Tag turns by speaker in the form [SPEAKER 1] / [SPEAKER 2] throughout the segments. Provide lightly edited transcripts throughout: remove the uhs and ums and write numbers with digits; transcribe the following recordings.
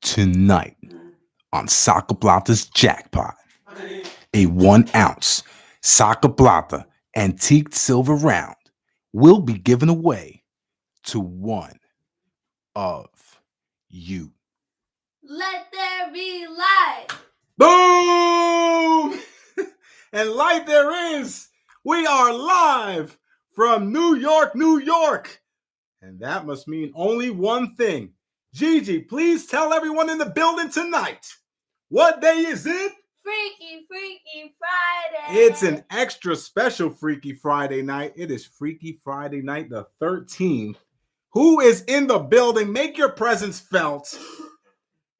[SPEAKER 1] Tonight on Saca Plata's Jackpot, a 1 ounce Saca Plata antique silver round will be given away to one of you.
[SPEAKER 2] Let there be light.
[SPEAKER 1] Boom! And light there is. We are live from New York, New York. And that must mean only one thing. Gigi, please tell everyone in the building tonight. What day is it?
[SPEAKER 2] Freaky, Freaky Friday.
[SPEAKER 1] It's an extra special Freaky Friday night. It is Freaky Friday night, the 13th. Who is in the building? Make your presence felt.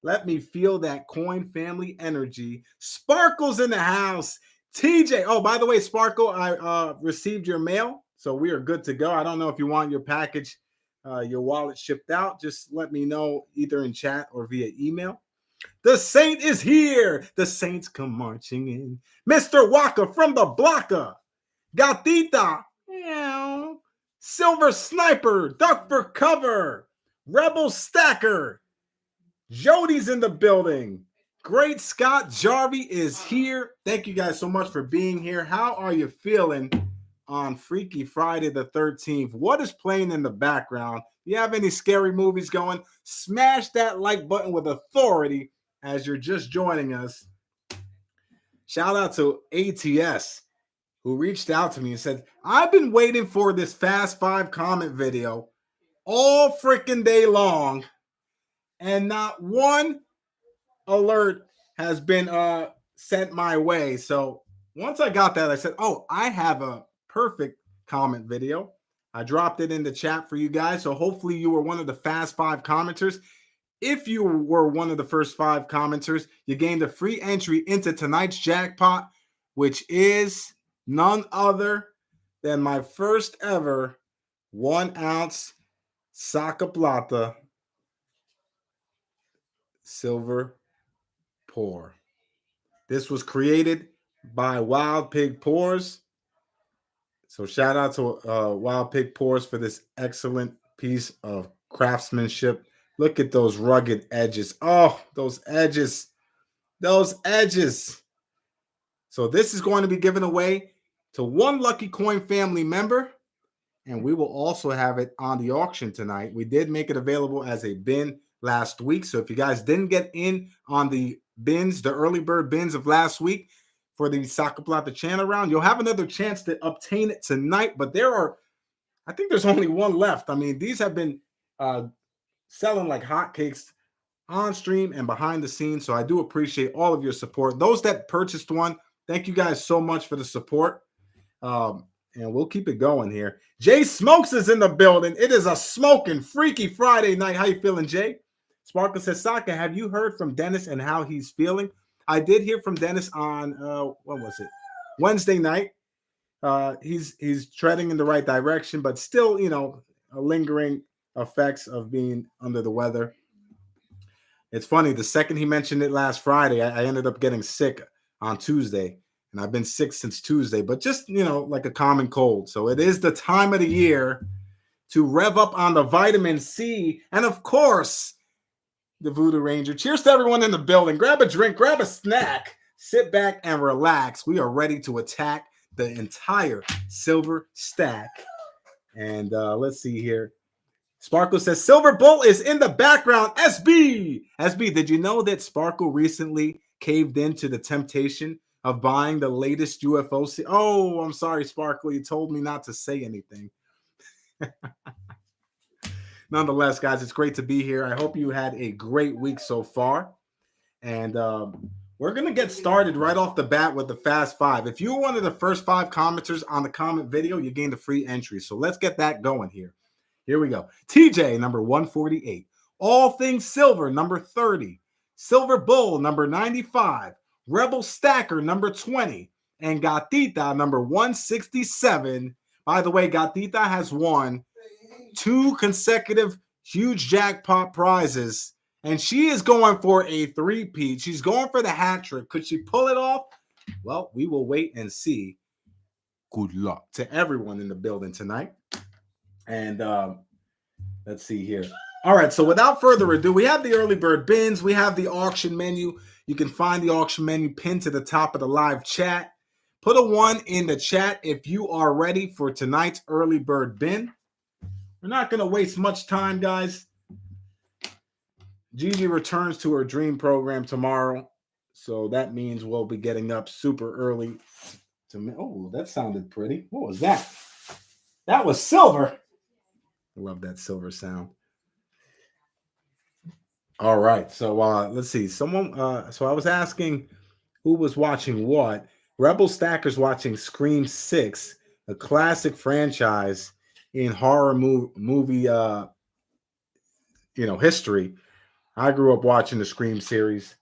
[SPEAKER 1] Let me feel that coin family energy. Sparkle's in the house. TJ. Oh, by the way, Sparkle, I received your mail, so we are good to go. I don't know if you want your package, your wallet shipped out. Just let me know either in chat or via email. The Saint is here. The Saints come marching in. Mr. Waka from the Blocka. Gatita. Meow. Silver Sniper. Duck for cover. Rebel Stacker. Jody's in the building. Great Scott Jarvie is here. Thank you guys so much for being here. How are you feeling on Freaky Friday the 13th? What is playing in the background? Do you have any scary movies going? Smash that like button with authority as you're just joining us. Shout out to ATS who reached out to me and said, I've been waiting for this Fast 5 comment video all freaking day long, and not one alert has been sent my way. So once I got that, I said, oh, I have a perfect comment video. I dropped it in the chat for you guys. So hopefully you were one of the Fast 5 commenters. If you were one of the first 5 commenters, you gained a free entry into tonight's jackpot, which is none other than my first ever 1 ounce Saca Plata silver pour. This was created by Wild Pig Pours. So shout out to Wild Pig Pours for this excellent piece of craftsmanship. Look at those rugged edges. Oh, those edges. Those edges. So this is going to be given away to one lucky coin family member. And we will also have it on the auction tonight. We did make it available as a bin last week. So if you guys didn't get in on the bins, the early bird bins of last week for the Saca Plata channel round, you'll have another chance to obtain it tonight. But I think there's only one left. I mean, these have been selling like hotcakes on stream and behind the scenes. So I do appreciate all of your support. Those that purchased one, thank you guys so much for the support. And we'll keep it going here. Jay Smokes is in the building. It is a smoking Freaky Friday night. How you feeling, Jay? Sparkle says, Saka, have you heard from Dennis and how he's feeling? I did hear from Dennis on what was it? Wednesday night. He's treading in the right direction, but still, lingering effects of being under the weather. It's funny. The second he mentioned it last Friday, I ended up getting sick on Tuesday. And I've been sick since Tuesday, but just, like a common cold. So it is the time of the year to rev up on the vitamin C. And of course, the Voodoo Ranger. Cheers to everyone in the building. Grab a drink, grab a snack, sit back and relax. We are ready to attack the entire silver stack. And let's see here. Sparkle says, Silver Bull is in the background. SB, did you know that Sparkle recently caved into the temptation of buying the latest UFO? Oh, I'm sorry, Sparkle. You told me not to say anything. Nonetheless, guys, it's great to be here. I hope you had a great week so far. And we're going to get started right off the bat with the Fast 5. If you were one of the first 5 commenters on the comment video, you gained a free entry. So let's get that going here. Here we go. TJ, number 148. All Things Silver, number 30. Silver Bull, number 95. Rebel Stacker, number 20. And Gatita, number 167. By the way, Gatita has won 2 consecutive huge jackpot prizes. And she is going for a three-peat. She's going for the hat trick. Could she pull it off? Well, we will wait and see. Good luck to everyone in the building tonight. And let's see here. All right, so without further ado, we have the early bird bins. We have the auction menu. You can find the auction menu pinned to the top of the live chat. Put a 1 in the chat if you are ready for tonight's early bird bin. We're not going to waste much time, guys. Gigi returns to her dream program tomorrow, so that means we'll be getting up super early. Oh, that sounded pretty. What was that? That was silver. I love that silver sound. All right, so let's see. Someone, so I was asking who was watching what. Rebel Stacker's watching Scream 6, a classic franchise in horror movie, history. I grew up watching the Scream series,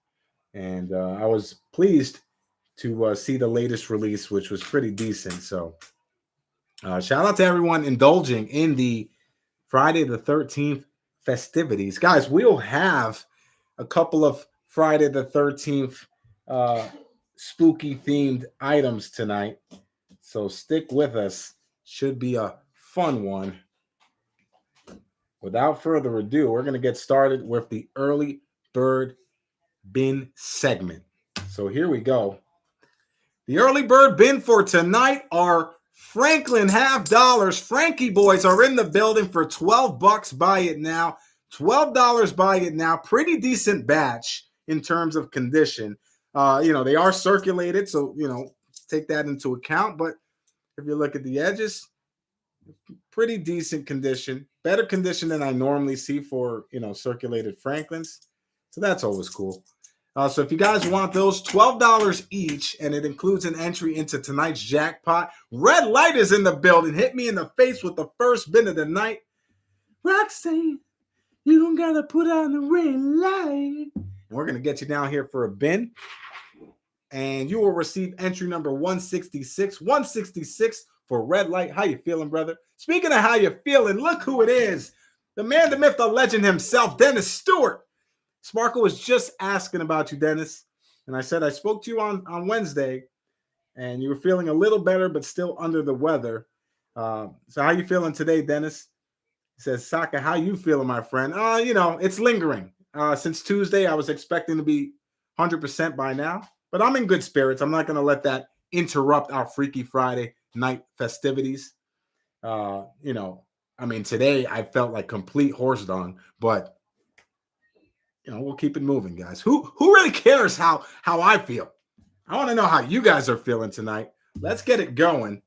[SPEAKER 1] and I was pleased to see the latest release, which was pretty decent. So shout out to everyone indulging in the Friday the 13th festivities. Guys, we'll have a couple of Friday the 13th spooky themed items tonight. So stick with us. Should be a fun one. Without further ado, we're going to get started with the early bird bin segment. So here we go. The early bird bin for tonight are Franklin $half. Frankie boys are in the building for $12. Buy it now. $12. Buy it now. Pretty decent batch in terms of condition. They are circulated, so take that into account. But if you look at the edges, pretty decent condition. Better condition than I normally see for circulated Franklins. So that's always cool. So if you guys want those, $12 each, and it includes an entry into tonight's jackpot. Red Light is in the building. Hit me in the face with the first bin of the night. Roxanne, you don't got to put on the red light. And we're going to get you down here for a bin. And you will receive entry number 166. 166 for Red Light. How you feeling, brother? Speaking of how you feeling, look who it is. The man, the myth, the legend himself, Dennis Stewart. Sparkle was just asking about you, Dennis. And I said I spoke to you on Wednesday, and you were feeling a little better, but still under the weather. So how you feeling today, Dennis? He says, Saca, how you feeling, my friend? It's lingering. Since Tuesday, I was expecting to be 100% by now. But I'm in good spirits. I'm not going to let that interrupt our Freaky Friday night festivities. Today I felt like complete horse dung, but we'll keep it moving, guys. Who really cares how I feel? I want to know how you guys are feeling tonight. Let's get it going.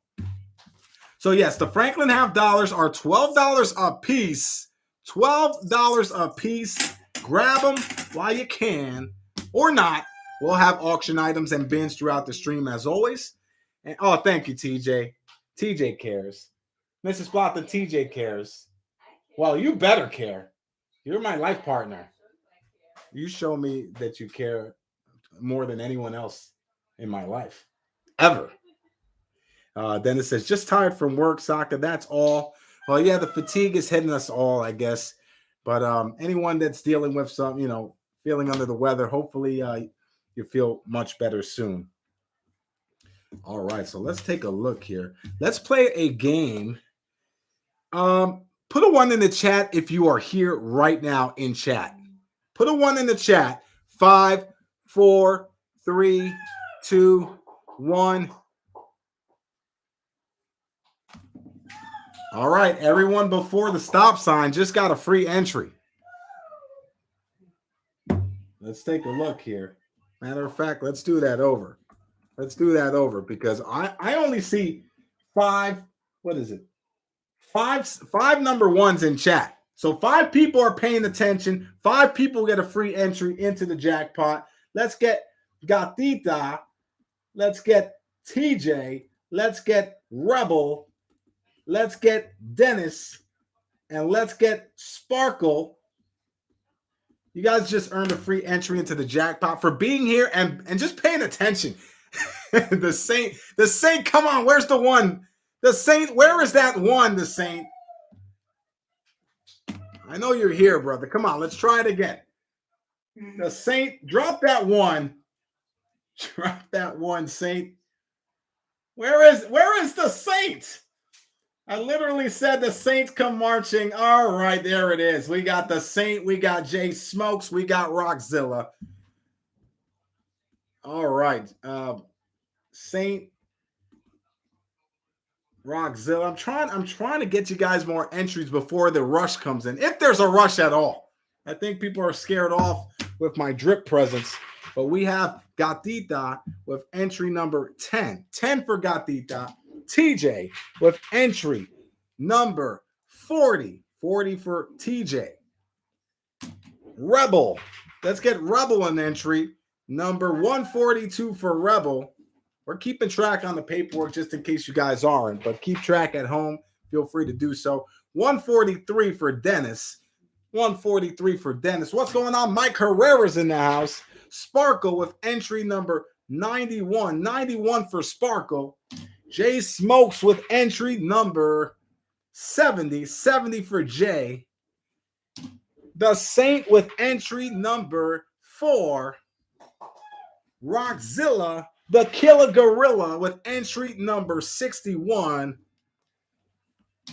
[SPEAKER 1] So yes, the Franklin $half are $12 a piece. $12 a piece. Grab them while you can, or not. We'll have auction items and bins throughout the stream as always. And thank you, TJ. TJ cares. Mrs. Plata, TJ cares. Well, you better care. You're my life partner. You show me that you care more than anyone else in my life, ever. Dennis says, just tired from work, Saka. That's all. Well, yeah, the fatigue is hitting us all, I guess. But anyone that's dealing with some, feeling under the weather, hopefully you feel much better soon. All right, so let's take a look here. Let's play a game. Put a 1 in the chat if you are here right now in chat. Put a 1 in the chat. 5, 4, 3, 2, 1. All right, everyone before the stop sign just got a free entry. Let's take a look here. Matter of fact, let's do that over. Let's do that over because I only see 5. What is it? Five number ones in chat. So 5 people are paying attention. 5 people get a free entry into the jackpot. Let's get Gatita. Let's get TJ. Let's get Rebel. Let's get Dennis. And let's get Sparkle. You guys just earned a free entry into the jackpot for being here and just paying attention. The Saint, come on, where's the 1? The Saint, where is that 1, the Saint? I know you're here, brother. Come on, let's try it again. The Saint, drop that one. Drop that one, Saint. Where is the Saint? I literally said the Saints come marching. All right, there it is. We got the Saint, we got Jay Smokes, we got Rockzilla. All right. Saint Rockzilla. I'm trying to get you guys more entries before the rush comes in. If there's a rush at all. I think people are scared off with my drip presence. But we have Gatita with entry number 10. 10 for Gatita. TJ with entry number 40. 40 for TJ. Rebel. Let's get Rebel an entry. Number 142 for Rebel. We're keeping track on the paperwork just in case you guys aren't, but keep track at home. Feel free to do so. 143 for Dennis. 143 for Dennis. What's going on? Mike Herrera's in the house. Sparkle with entry number 91. 91 for Sparkle. Jay Smokes with entry number 70. 70 for Jay. The Saint with entry number 4. Rockzilla, the Killer Gorilla with entry number 61.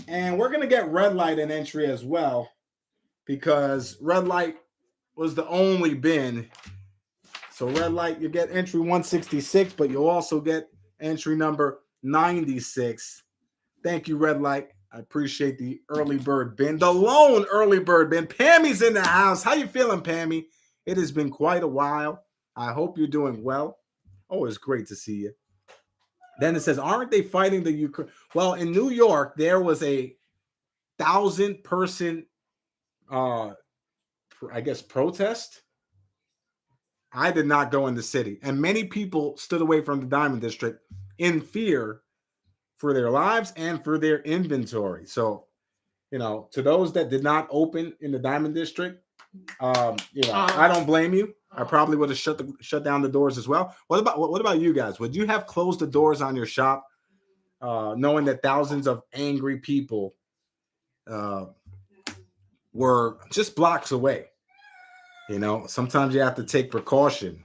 [SPEAKER 1] And we're going to get Red Light an entry as well because Red Light was the only bin. So Red Light, you get entry 166, but you'll also get entry number 96. Thank you, Red Light. I appreciate the early bird bin. The lone early bird bin. Pammy's in the house. How you feeling, Pammy? It has been quite a while. I hope you're doing well. Always great to see you. Then it says, aren't they fighting the Ukraine? Well, in New York, there was a 1,000-person, protest. I did not go in the city. And many people stood away from the Diamond District in fear for their lives and for their inventory. So, to those that did not open in the Diamond District, I don't blame you. I probably would have shut down the doors as well. What about you guys? Would you have closed the doors on your shop, knowing that thousands of angry people were just blocks away? Sometimes you have to take precaution.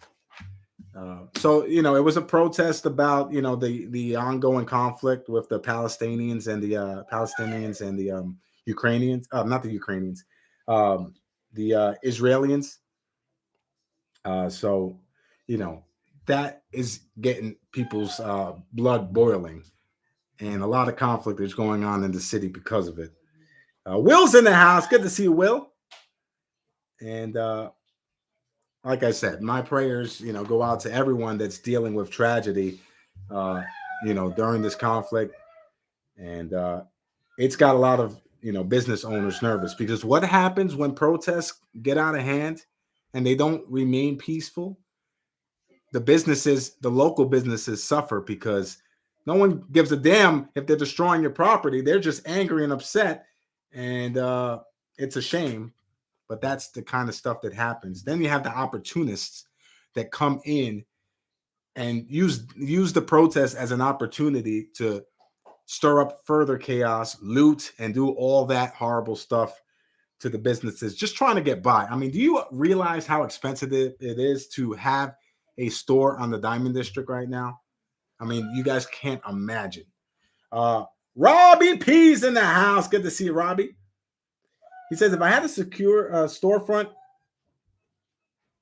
[SPEAKER 1] So it was a protest about the ongoing conflict with the Palestinians and the Ukrainians, not the Ukrainians, the Israelis. So that is getting people's blood boiling, and a lot of conflict is going on in the city because of it. Will's in the house. Good to see you, Will. And like I said, my prayers, go out to everyone that's dealing with tragedy, during this conflict. And it's got a lot of, business owners nervous because what happens when protests get out of hand and they don't remain peaceful? The local businesses suffer because no one gives a damn if they're destroying your property. They're just angry and upset. And it's a shame. But that's the kind of stuff that happens. Then you have the opportunists that come in and use the protest as an opportunity to stir up further chaos, loot, and do all that horrible stuff to the businesses, just trying to get by. I mean, do you realize how expensive it is to have a store on the Diamond District right now? I mean, you guys can't imagine. Robbie P's in the house. Good to see you, Robbie. He says, if I had a secure storefront,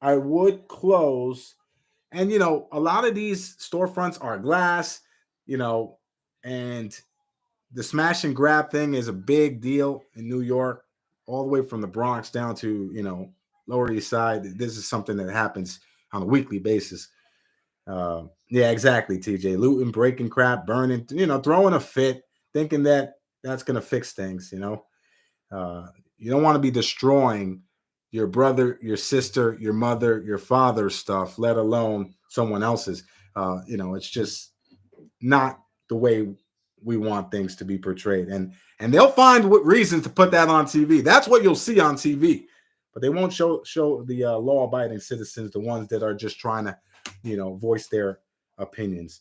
[SPEAKER 1] I would close. And, a lot of these storefronts are glass, and the smash and grab thing is a big deal in New York, all the way from the Bronx down to, Lower East Side. This is something that happens on a weekly basis. Yeah, exactly, TJ. Looting, breaking crap, burning, throwing a fit, thinking that that's going to fix things, You don't want to be destroying your brother, your sister, your mother, your father's stuff, let alone someone else's. It's just not the way we want things to be portrayed. And they'll find reasons to put that on TV. That's what you'll see on TV. But they won't show the law-abiding citizens, the ones that are just trying to, voice their opinions.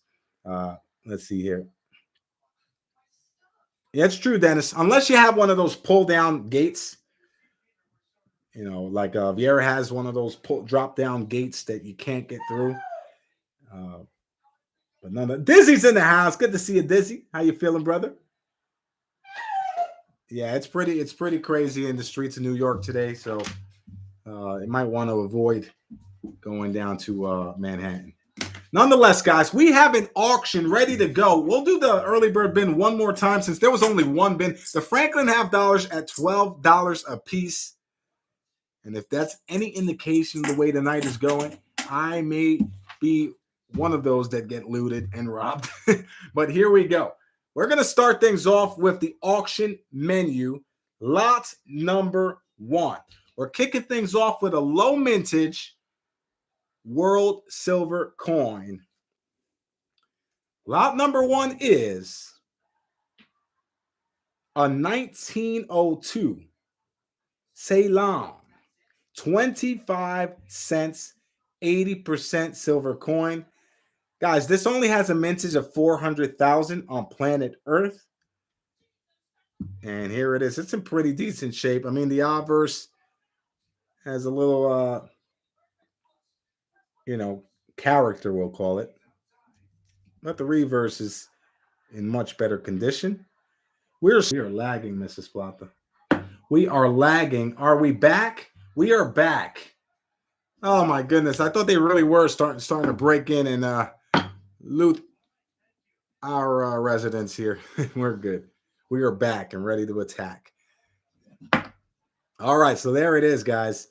[SPEAKER 1] Let's see here. Yeah, it's true, Dennis. Unless you have one of those pull-down gates, You know, like Vieira has one of those drop down gates that you can't get through. But none of Dizzy's in the house. Good to see you, Dizzy. How you feeling, brother? Yeah, it's pretty crazy in the streets of New York today. So you might want to avoid going down to Manhattan. Nonetheless, guys, we have an auction ready to go. We'll do the early bird bin one more time since there was only one bin. The Franklin half dollars at $12 a piece. And if that's any indication of the way the night is going, I may be one of those that get looted and robbed. But here we go. We're going to start things off with the auction menu, lot number 1. We're kicking things off with a low mintage world silver coin. Lot number 1 is a 1902 Ceylon, 25 cents, 80% silver coin. Guys, this only has a mintage of 400,000 on planet Earth. And here it is. It's in pretty decent shape. I mean, the obverse has a little, character, we'll call it. But the reverse is in much better condition. We are lagging, Mrs. Plata. We are lagging. Are we back? We are back. Oh my goodness! I thought they really were starting to break in and loot our residents here. We're good. We are back and ready to attack. All right, so there it is, guys.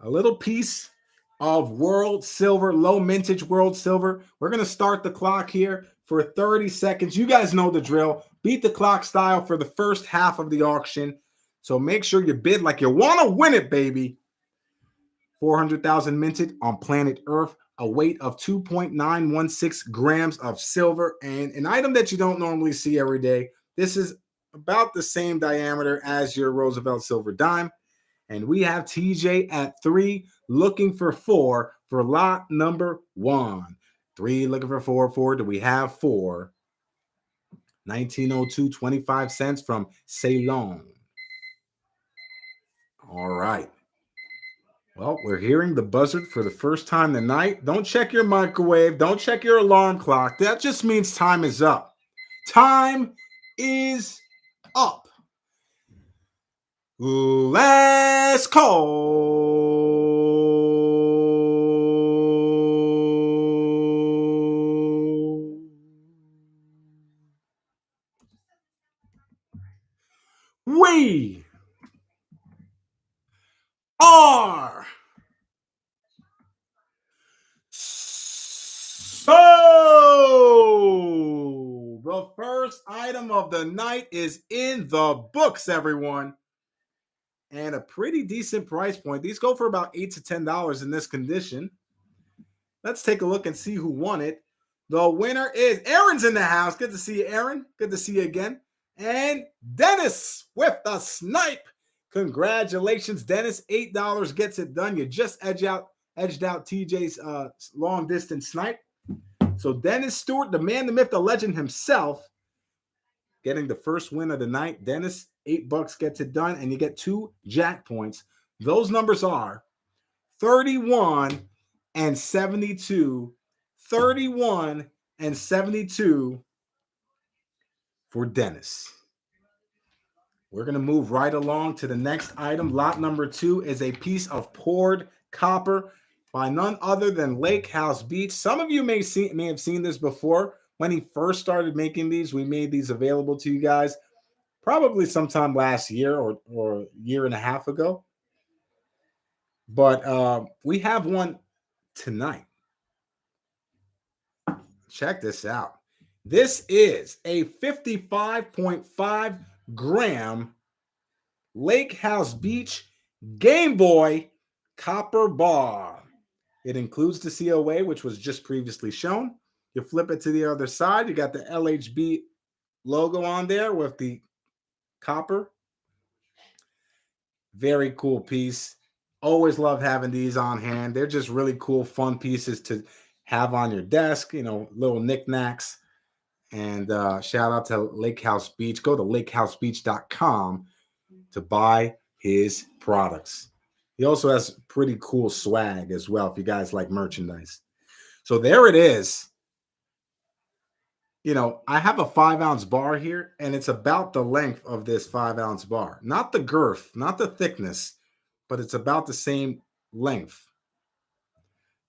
[SPEAKER 1] A little piece of world silver, low mintage world silver. We're going to start the clock here for 30 seconds. You guys know the drill. Beat the clock style for the first half of the auction. So make sure you bid like you want to win it, baby. 400,000 minted on planet Earth, a weight of 2.916 grams of silver, and an item that you don't normally see every day. This is about the same diameter as your Roosevelt silver dime. And we have TJ at 3, looking for 4 for lot number 1. 3 looking for 4. Do we have 4? 1902, 25 cents from Ceylon. All right. Well, we're hearing the buzzard for the first time tonight. Don't check your microwave. Don't check your alarm clock. That just means time is up. Time is up. Let's call. We are so the first item of the night is in the books, everyone. And a pretty decent price point. These go for about $8 to $10 in this condition. Let's take a look and see who won it. The winner is Aaron's in the house. Good to see you, Aaron. Good to see you again. And Dennis with the snipe. Congratulations, Dennis. $8 gets it done. You just edged out TJ's long distance snipe. So Dennis Stewart, the man, the myth, the legend himself, getting the first win of the night. Dennis, $8 gets it done, and you get 2 jack points. Those numbers are 31 and 72. 31 and 72 for Dennis. We're going to move right along to the next item. Lot number 2 is a piece of poured copper by none other than Lake House Beach. Some of you may have seen this before. When he first started making these, we made these available to you guys probably sometime last year or year and a half ago. But we have one tonight. Check this out. This is a 55.5 gram Lake House Beach Game Boy copper bar. It includes the COA, which was just previously shown. You flip it to the other side. You got the LHB logo on there with the copper. Very cool piece. Always love having these on hand. They're just really cool, fun pieces to have on your desk, little knickknacks. And shout out to Lake House Beach. Go to lakehousebeach.com to buy his products. He also has pretty cool swag as well if you guys like merchandise. So there it is. I have a 5-ounce bar here, and it's about the length of this 5-ounce bar. Not the girth, not the thickness, but it's about the same length.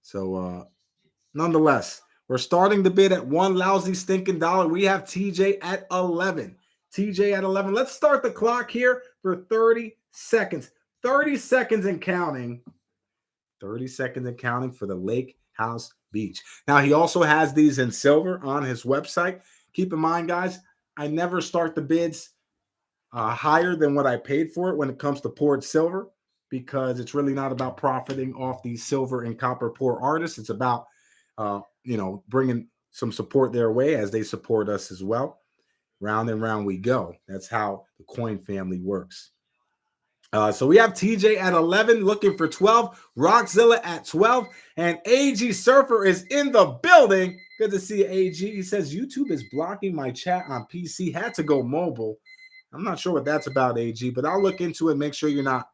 [SPEAKER 1] So, nonetheless, we're starting the bid at one lousy stinking dollar. We have TJ at 11. TJ at 11. Let's start the clock here for 30 seconds. 30 seconds and counting. 30 seconds and counting for the Lake House Beach. Now, he also has these in silver on his website. Keep in mind, guys, I never start the bids higher than what I paid for it when it comes to poured silver, because it's really not about profiting off these silver and copper pour artists. It's about, bringing some support their way as they support us as well. Round and round we go. That's how the coin family works. So we have TJ at 11, looking for 12. Rockzilla at 12. And AG Surfer is in the building. Good to see you, AG. He says, YouTube is blocking my chat on PC. Had to go mobile. I'm not sure what that's about, AG, but I'll look into it, make sure you're not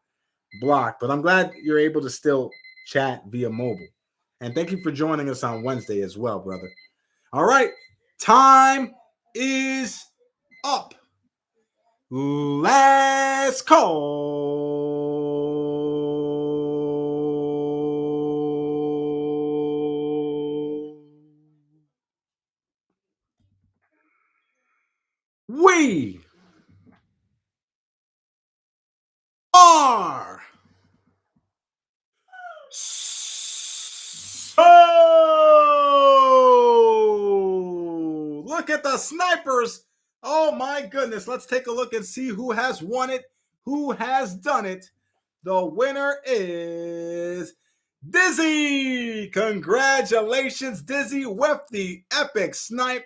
[SPEAKER 1] blocked. But I'm glad you're able to still chat via mobile. And thank you for joining us on Wednesday as well, brother. All right. Time is up. Let's call. We are so. Look at the snipers. Oh my goodness. Let's take a look and see who has won it, who has done it. The winner is Dizzy. Congratulations, Dizzy, with the epic snipe.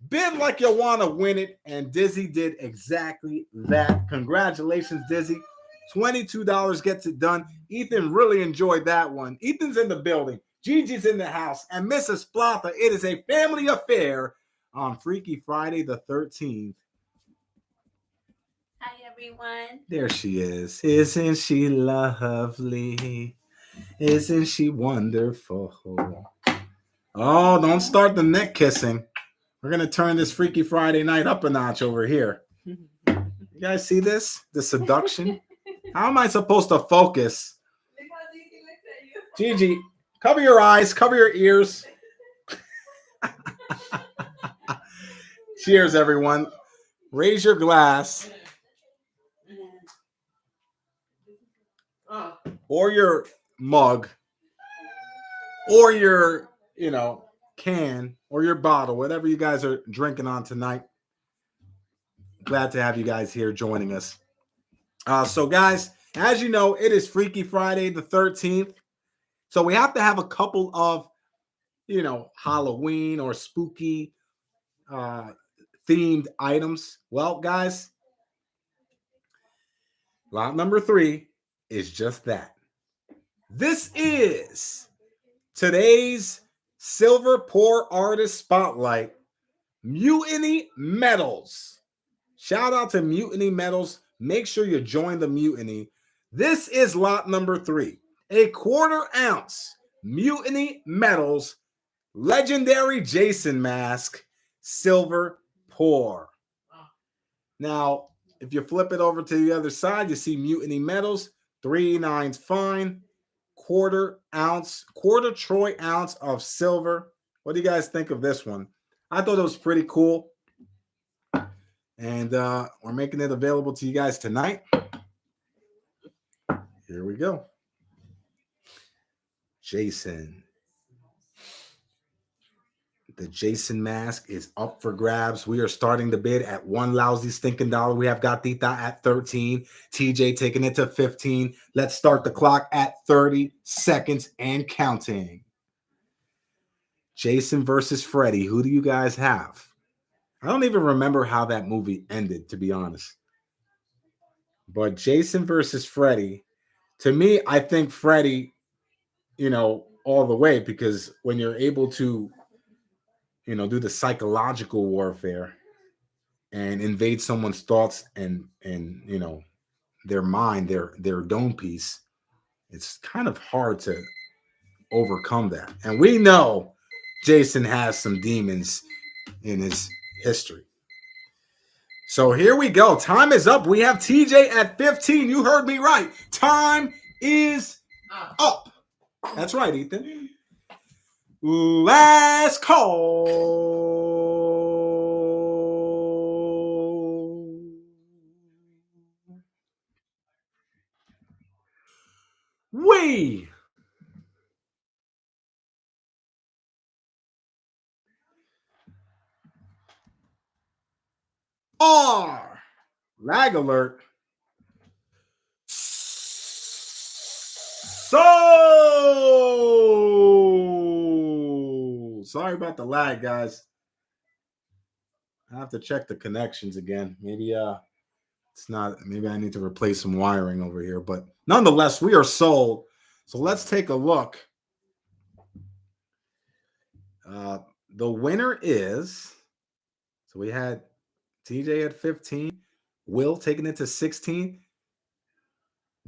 [SPEAKER 1] Bid like you want to win it, and Dizzy did exactly that. Congratulations, Dizzy. $22 gets it done. Ethan really enjoyed that one. Ethan's in the building. Gigi's in the house. And Mrs. Plata, it is a family affair on Freaky Friday the 13th.
[SPEAKER 2] Hi, everyone.
[SPEAKER 1] There she is. Isn't she lovely? Isn't she wonderful? Oh, don't start the neck kissing. We're going to turn this Freaky Friday night up a notch over here. You guys see this? The seduction? How am I supposed to focus? Gigi, cover your eyes, cover your ears. Cheers, everyone. Raise your glass. Or your mug. Or your, can. Or your bottle. Whatever you guys are drinking on tonight. Glad to have you guys here joining us. So, guys, as you know, it is Freaky Friday the 13th. So we have to have a couple of, Halloween or spooky themed items. Well, guys, lot number 3 is just that. This is today's Silver Pour Artist Spotlight, Mutiny Metals. Shout out to Mutiny Metals. Make sure you join the Mutiny. This is lot number 3. A 1/4 ounce Mutiny Metals Legendary Jason Mask Silver Pour. Now, if you flip it over to the other side, you see Mutiny Metals, 3 9s fine, 1/4 troy ounce of silver. What do you guys think of this one? I thought it was pretty cool. And we're making it available to you guys tonight. Here we go. Jason. The Jason mask is up for grabs. We are starting the bid at one lousy stinking dollar. We have Gatita at 13. TJ taking it to 15. Let's start the clock at 30 seconds and counting. Jason versus Freddy. Who do you guys have? I don't even remember how that movie ended, to be honest. But Jason versus Freddy, to me, I think Freddy, all the way, because when you're able to, do the psychological warfare and invade someone's thoughts and their mind, their dome piece, it's kind of hard to overcome that. And we know Jason has some demons in his history. So here we go. Time is up. We have TJ at 15. You heard me right. Time is up. That's right, Ethan. Last call. We are lag alert. So sorry about the lag, guys. I have to check the connections again. Maybe it's not. Maybe I need to replace some wiring over here. But nonetheless, we are sold. So let's take a look. The winner is. So we had TJ at 15, Will taking it to 16,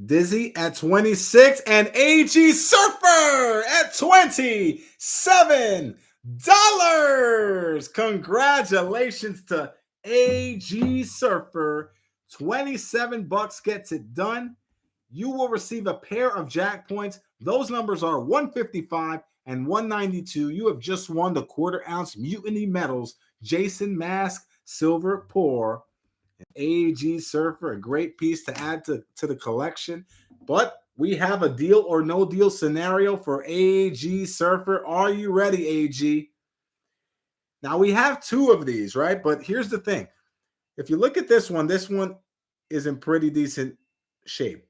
[SPEAKER 1] Dizzy at 26, and AG Surfer at $27. Congratulations to AG Surfer. $27 gets it done. You will receive a pair of Jackpoints. Those numbers are 155 and 192. You have just won the quarter-ounce Mutiny Metals Jason Mask Silver Pour. AG Surfer, a great piece to add to the collection. But we have a deal or no deal scenario for AG Surfer. Are you ready, AG? Now, we have two of these, right? But here's the thing. If you look at this one is in pretty decent shape.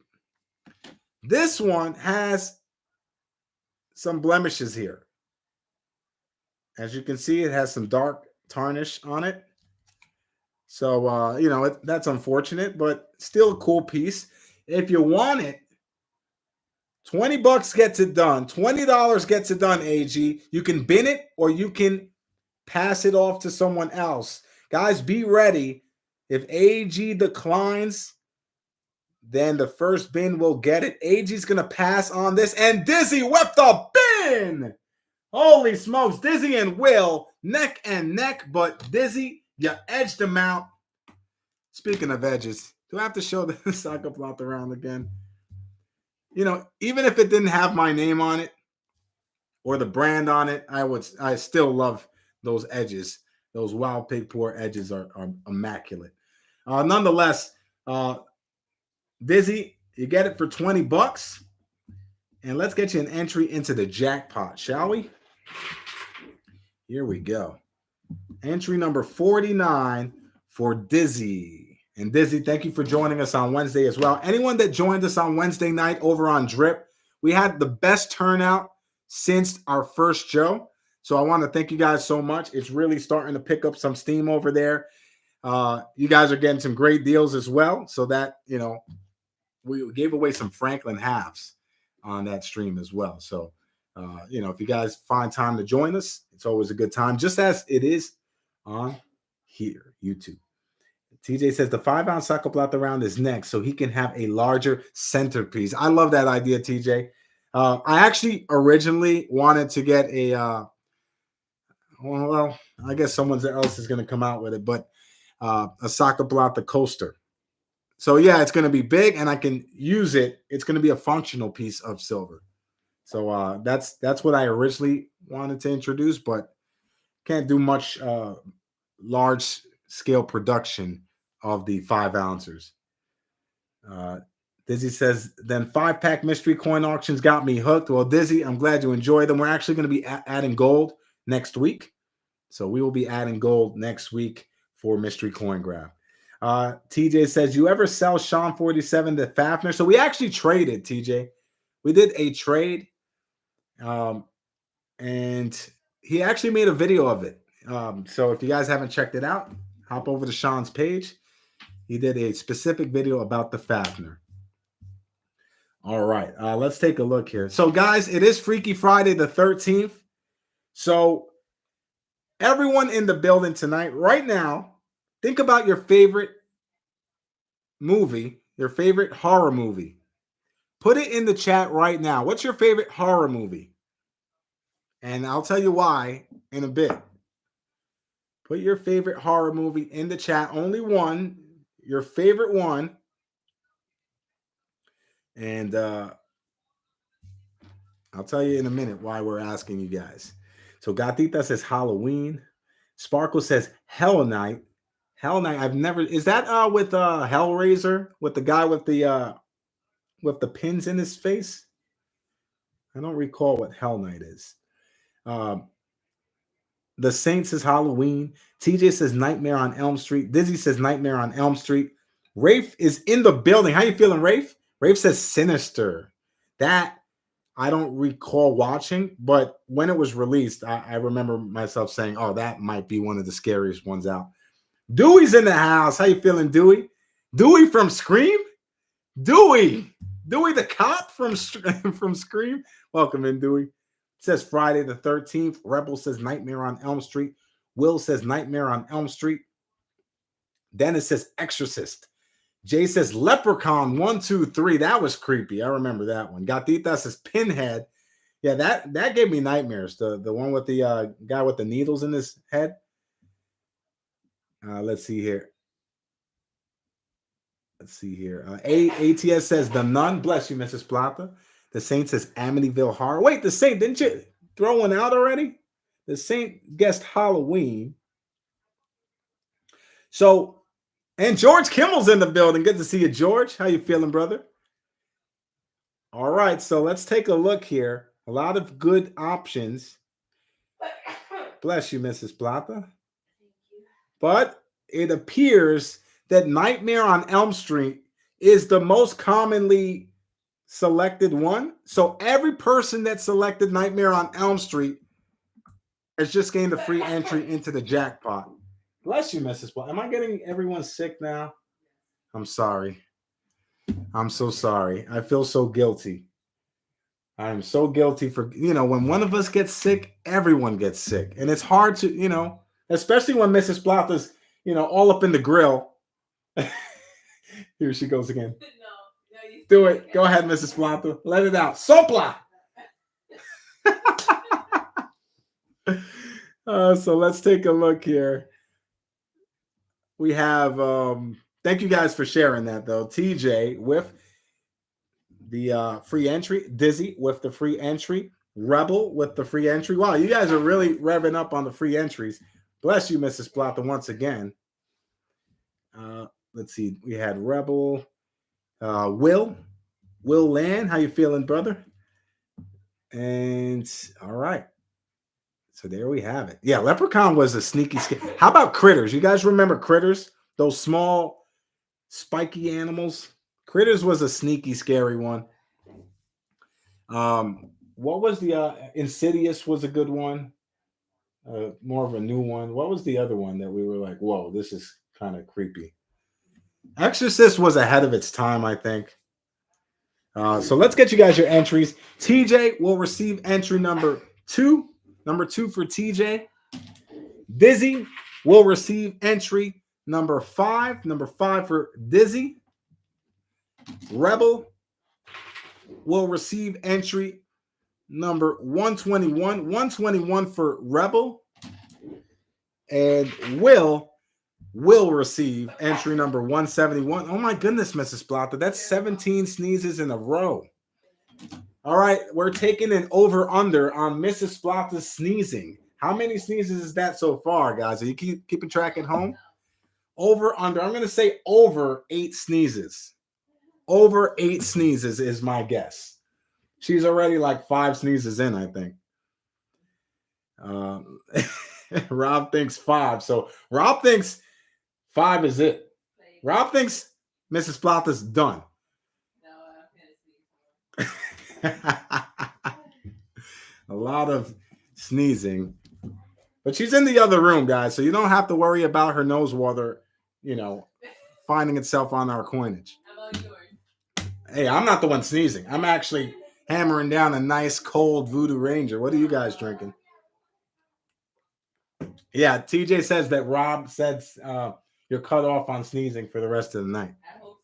[SPEAKER 1] This one has some blemishes here. As you can see, it has some dark tarnish on it. So, that's unfortunate, but still a cool piece. If you want it, $20 gets it done. $20 gets it done, AG. You can bin it or you can pass it off to someone else. Guys, be ready. If AG declines, then the first bin will get it. AG's going to pass on this. And Dizzy with the bin! Holy smokes. Dizzy and Will, neck and neck. But Dizzy, you edged them out. Speaking of edges, do I have to show the Saca Plata around again? Even if it didn't have my name on it or the brand on it, I still love those edges. Those Wild Pig Pour edges are immaculate. Nonetheless, Dizzy, you get it for $20. And let's get you an entry into the jackpot, shall we? Here we go. Entry number 49 for Dizzy. And Dizzy, thank you for joining us on Wednesday as well. Anyone that joined us on Wednesday night over on Drip, we had the best turnout since our first show. So I want to thank you guys so much. It's really starting to pick up some steam over there. You guys are getting some great deals as well. So that, we gave away some Franklin halves on that stream as well. So, if you guys find time to join us, it's always a good time, just as it is on here, YouTube. TJ says the 5-ounce Saca Plata round is next, so he can have a larger centerpiece. I love that idea, TJ. I actually originally wanted to get a, well, I guess someone else is going to come out with it, but a Saca Plata coaster. So yeah, it's going to be big, and I can use it. It's going to be a functional piece of silver. So that's what I originally wanted to introduce, but can't do much large scale production of the 5 ounces. Dizzy says, then 5-pack mystery coin auctions got me hooked. Well, Dizzy, I'm glad you enjoyed them. We're actually going to be adding gold next week. So we will be adding gold next week for mystery coin grab. TJ says, you ever sell Sean 47 to Fafner? So we actually traded, TJ. We did a trade. And he actually made a video of it. So if you guys haven't checked it out, hop over to Sean's page. He did a specific video about the Fafner. All right, let's take a look here. So, guys, it is Freaky Friday the 13th. So, everyone in the building tonight, right now, think about your favorite movie, your favorite horror movie. Put it in the chat right now. What's your favorite horror movie? And I'll tell you why in a bit. Put your favorite horror movie in the chat. Only one. Your favorite one. And I'll tell you in a minute why we're asking you guys. So Gatita says Halloween. Sparkle says Hell Night. Hell Night. I've never. Is that with Hellraiser with the guy with the pins in his face? I don't recall what Hell Night is. The Saint says Halloween. TJ says Nightmare on Elm Street. Dizzy says Nightmare on Elm Street. Rafe is in the building. How you feeling, Rafe? Rafe says Sinister. That I don't recall watching, but when it was released, I remember myself saying, "Oh, that might be one of the scariest ones out." Dewey's in the house. How you feeling, Dewey? Dewey from Scream? Dewey the cop from from Scream. Welcome in, Dewey. It says Friday the 13th. Rebel says Nightmare on Elm Street. Will says Nightmare on Elm Street. Dennis says Exorcist. Jay says Leprechaun 1, 2, 3. That was creepy. I remember that one. Gatita says Pinhead. Yeah, that gave me nightmares. The one with the guy with the needles in his head. Let's see here. ATS says The Nun. Bless you, Mrs. Plata. The Saint says Amityville Horror. Wait, the Saint, didn't you throw one out already? The Saint guessed Halloween. So, and George Kimmel's in the building. Good to see you, George. How you feeling, brother? All right, so let's take a look here. A lot of good options. Bless you, Mrs. Plata. But it appears that Nightmare on Elm Street is the most commonly selected one. So every person that selected Nightmare on Elm Street has just gained a free entry into the jackpot. Bless you, Mrs. Plata. Am I getting everyone sick now? I'm sorry. I'm so sorry. I feel so guilty. I'm so guilty for, when one of us gets sick, everyone gets sick. And it's hard to, especially when Mrs. Plata's, all up in the grill. Here she goes again. No, do it. Go ahead, Mrs. Plata. Let it out. Sopla! So let's take a look here. We have, thank you guys for sharing that, though. TJ with the free entry. Dizzy with the free entry. Rebel with the free entry. Wow, you guys are really revving up on the free entries. Bless you, Mrs. Plata, once again. Let's see. We had Rebel. Will Land. How you feeling, brother? And all right. So there we have it. Yeah, Leprechaun was a sneaky. How about Critters? You guys remember Critters? Those small, spiky animals. Critters was a sneaky, scary one. What was the Insidious was a good one. More of a new one. What was the other one that we were like, whoa, this is kind of creepy? Exorcist was ahead of its time, I think. So let's get you guys your entries. TJ will receive entry number 2. Number 2 for TJ. Dizzy will receive entry number 5. Number 5 for Dizzy. Rebel will receive entry number 121. 121 for Rebel. And Will receive entry number 171. Oh my goodness, Mrs. Plata. That's 17 sneezes in a row. All right, we're taking an over-under on Mrs. Plata's sneezing. How many sneezes is that so far, guys? Are you keeping track at home? Over-under. I'm going to say over 8 sneezes. Over 8 sneezes is my guess. She's already like 5 sneezes in, I think. Rob thinks 5. So Rob thinks 5 is it. Rob thinks Mrs. Plata's done. A lot of sneezing. But she's in the other room, guys, so you don't have to worry about her nose water, finding itself on our coinage. How about yours? Hey, I'm not the one sneezing. I'm actually hammering down a nice cold Voodoo Ranger. What are you guys drinking? Yeah, TJ says that Rob says you're cut off on sneezing for the rest of the night. I hope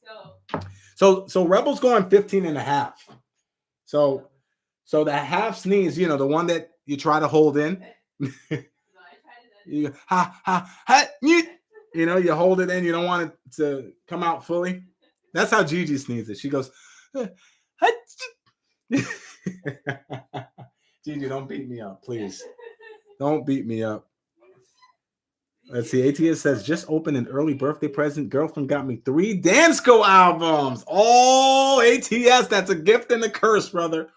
[SPEAKER 1] so. So Rebel's going 15 and a half. So the half sneeze, the one that you try to hold in. You you hold it in, you don't want it to come out fully. That's how Gigi sneezes. She goes, Gigi, don't beat me up, please. Don't beat me up. Let's see. ATS says, just opened an early birthday present. Girlfriend got me 3 Dansco albums. Oh, ATS, that's a gift and a curse, brother.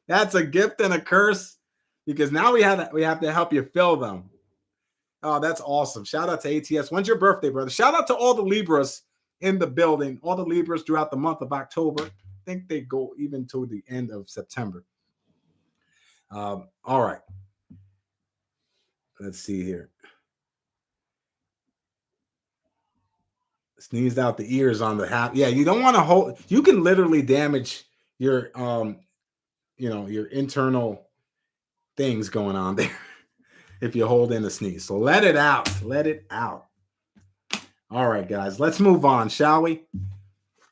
[SPEAKER 1] That's a gift and a curse, because now we have to help you fill them. Oh, that's awesome. Shout out to ATS. When's your birthday, brother? Shout out to all the Libras in the building, all the Libras throughout the month of October. I think they go even to the end of September. All right. Let's see here. Sneezed out the ears on the half. Yeah, you don't want to hold. You can literally damage your, your internal things going on there if you hold in a sneeze. So let it out. Let it out. All right, guys, let's move on, shall we?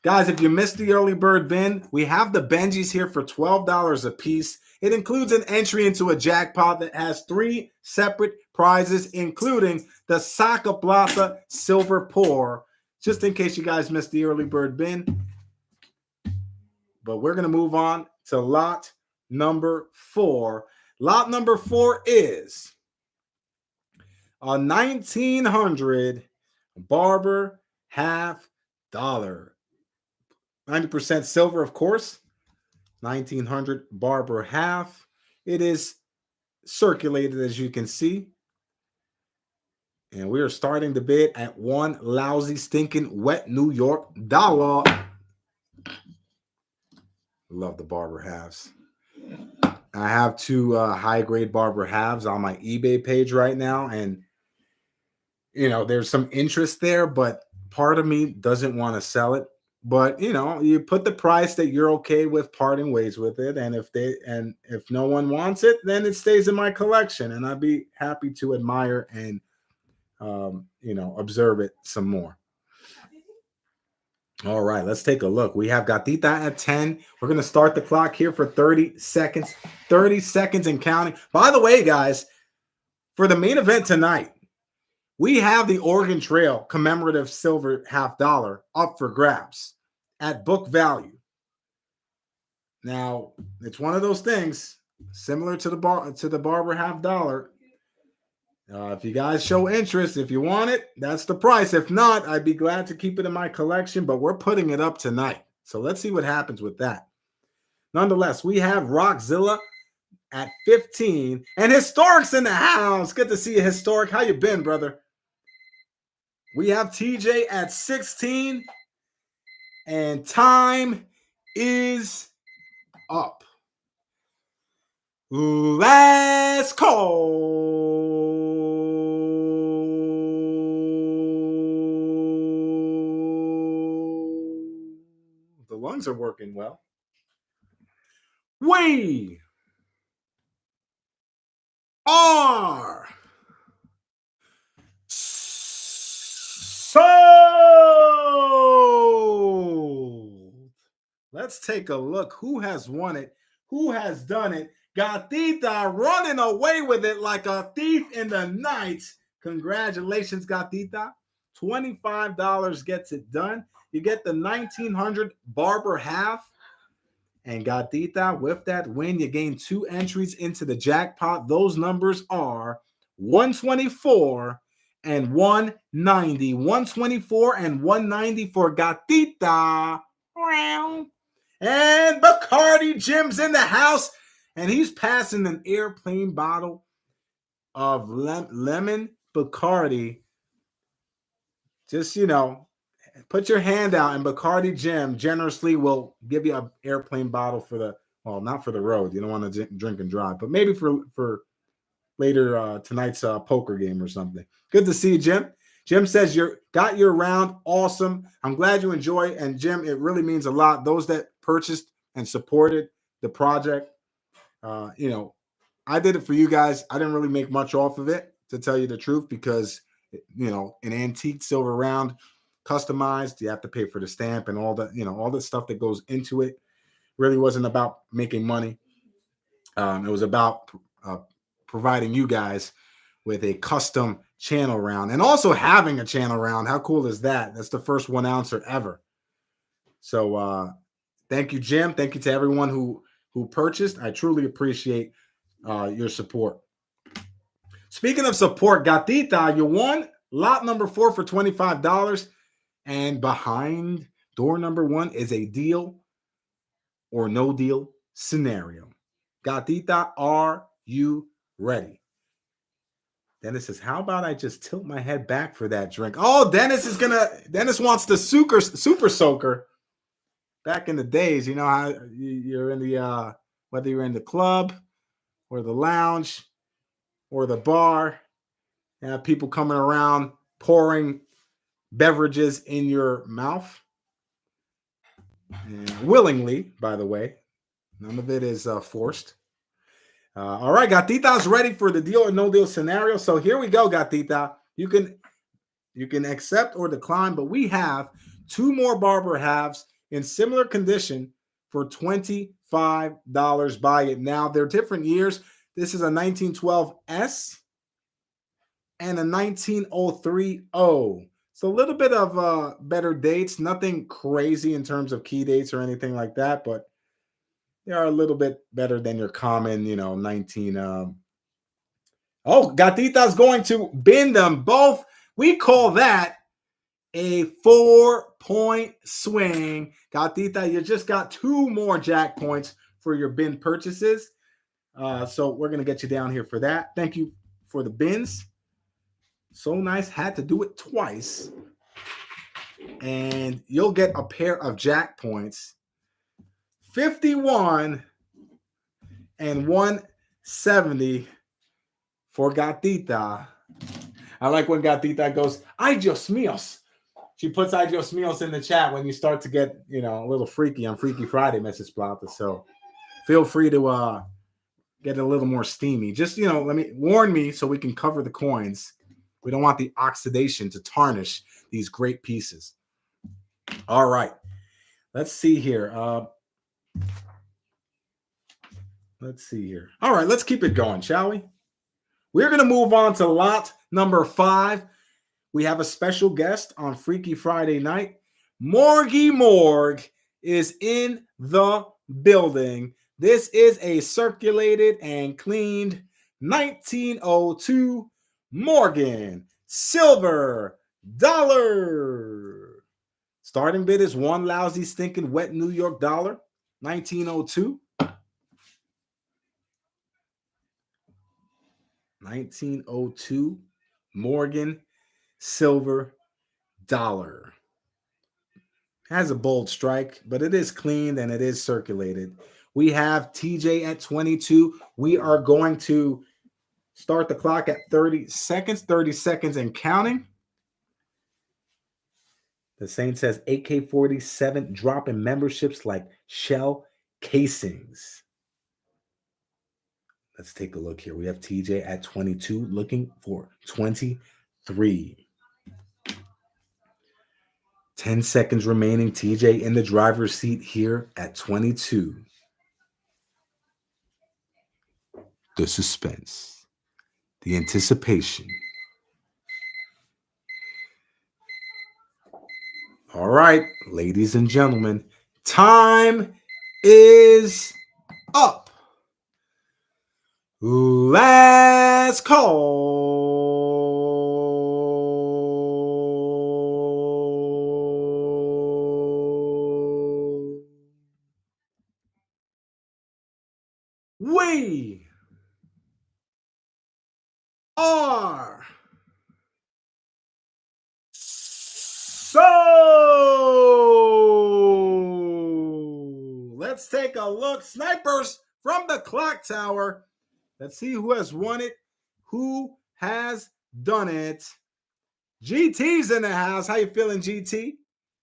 [SPEAKER 1] Guys, if you missed the early bird bin, we have the Benjis here for $12 a piece. It includes an entry into a jackpot that has 3 separate prizes, including the Saca Plata silver pour, just in case you guys missed the early bird bin. But we're going to move on to lot number 4. Lot number 4 is a 1900 Barber half dollar. 90% silver, of course. 1900 Barber half. It is circulated, as you can see. And we are starting the bid at 1 lousy, stinking, wet New York dollar. Love the Barber halves. I have 2 high-grade Barber halves on my eBay page right now. And, there's some interest there, but part of me doesn't want to sell it. But, you put the price that you're okay with parting ways with it. And if no one wants it, then it stays in my collection. And I'd be happy to admire and, observe it some more. All right, let's take a look. We have Gatita at 10. We're going to start the clock here for 30 seconds. 30 seconds and counting. By the way, guys, for the main event tonight, we have the Oregon Trail commemorative silver half dollar up for grabs at book value. Now, it's one of those things similar to the Barber half dollar. If you guys show interest, if you want it, that's the price. If not, I'd be glad to keep it in my collection, but we're putting it up tonight. So let's see what happens with that. Nonetheless, we have Rockzilla at 15, and Historic's in the house. Good to see you, Historic. How you been, brother? We have TJ at 16, and time is up. Last call. The lungs are working well. We are sold. Let's take a look. Who has won it? Who has done it? Gatita running away with it like a thief in the night. Congratulations, Gatita. $25 gets it done. You get the 1900 Barber half. And Gatita, with that win, you gain 2 entries into the jackpot. Those numbers are 124 and 190. 124 and 190 for Gatita. And Bacardi Jim's in the house, and he's passing an airplane bottle of lemon Bacardi. Just, put your hand out, and Bacardi Jim generously will give you an airplane bottle for not for the road. You don't want to drink and drive, but maybe for later tonight's poker game or something. Good to see you, Jim. Jim says you got your round. Awesome. I'm glad you enjoy. And Jim, it really means a lot. Those that purchased and supported the project, I did it for you guys. I didn't really make much off of it, to tell you the truth, because, an antique silver round customized. You have to pay for the stamp and all the, all the stuff that goes into it. Really wasn't about making money. It was about providing you guys with a custom channel round and also having a channel round. How cool is that? That's the first 1 ouncer ever. So thank you, Jim. Thank you to everyone who purchased. I truly appreciate your support. Speaking of support, Gatita, you won lot number 4 for $25. And behind door number 1 is a deal or no deal scenario. Gatita, are you ready? Dennis says, how about I just tilt my head back for that drink? Oh, Dennis wants the super soaker. Back in the days, you know how you're in the, whether you're in the club or the lounge or the bar, you have people coming around pouring beverages in your mouth. And willingly, by the way. None of it is forced. All right, Gatita's ready for the deal or no deal scenario. So here we go, Gatita. You can accept or decline, but we have 2 more barber halves in similar condition for $25. Buy it now. They're different years. This is a 1912 S and a 1903 O. So a little bit of better dates. Nothing crazy in terms of key dates or anything like that, but they are a little bit better than your common, 19. Gatita's going to bin them both. We call that a 4-point swing. Gatita, you just got 2 more jack points for your bin purchases. So we're going to get you down here for that. Thank you for the bins. So nice. Had to do it twice. And you'll get a pair of jack points. 51 and 170 for Gatita. I like when Gatita goes, ay Dios míos. She puts ay Dios míos in the chat when you start to get, a little freaky on Freaky Friday, Mrs. Plata. So feel free to get a little more steamy. Just, warn me so we can cover the coins. We don't want the oxidation to tarnish these great pieces. All right. Let's see here. All right, let's keep it going, shall we? We're going to move on to lot number 5. We have a special guest on Freaky Friday night. Morgy Morg is in the building. This is a circulated and cleaned 1902 Morgan silver dollar. Starting bid is 1 lousy stinking wet New York dollar. 1902. 1902 Morgan silver dollar. Has a bold strike, but it is cleaned and it is circulated. We have TJ at 22. We are going to start the clock at 30 seconds and counting. The Saint says AK-47 dropping memberships like shell casings. Let's take a look here. We have TJ at 22 looking for 23. 10 seconds remaining. TJ in the driver's seat here at 22. The suspense. The anticipation. All right, ladies and gentlemen, time is up. Last call. We are let's take a look. Snipers from the clock tower. Let's see who has won it. Who has done it? GT's in the house. How you feeling, GT?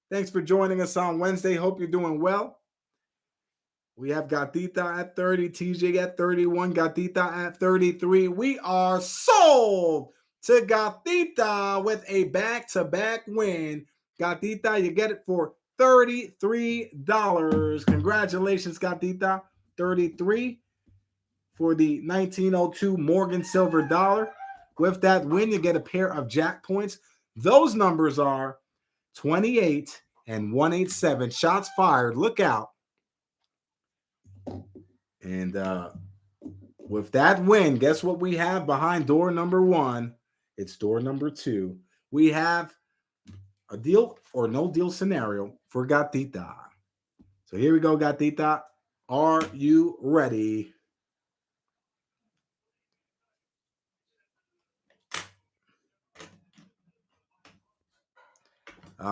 [SPEAKER 1] Thanks for joining us on Wednesday. Hope you're doing well. We have Gatita at 30, TJ at 31, Gatita at 33. We are sold to Gatita with a back-to-back win Gatita, you get it for $33. Congratulations, Gatita. 33 for the 1902 Morgan Silver Dollar. With that win, you get a pair of Jackpoints. Those numbers are 28 and 187. Shots fired. Look out. And with that win, guess what we have behind door number 1? It's door number 2. We have a deal or no deal scenario for Gatita. So here we go, Gatita. Are you ready?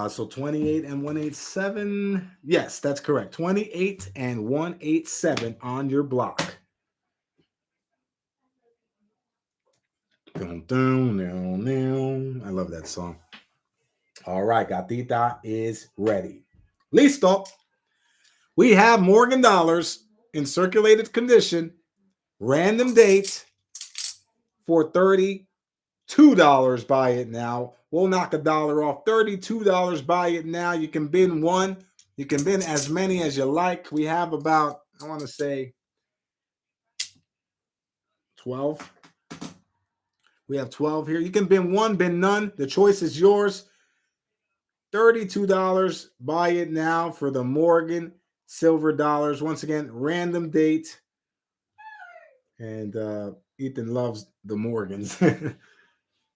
[SPEAKER 1] So 28 and 187. Yes, that's correct. 28 and 187 on your block. Dun, dun, dun, dun. I love that song. All right, Gatita is ready. Listo. We have Morgan dollars in circulated condition. Random date for $32. Buy it now. We'll knock $1 off. $32. Buy it now. You can bin one. You can bin as many as you like. We have about, I want to say, 12. We have 12 here. You can bin one, bin none. The choice is yours. $32. Buy it now for the Morgan Silver Dollars. Once again, random date. And Ethan loves the Morgans.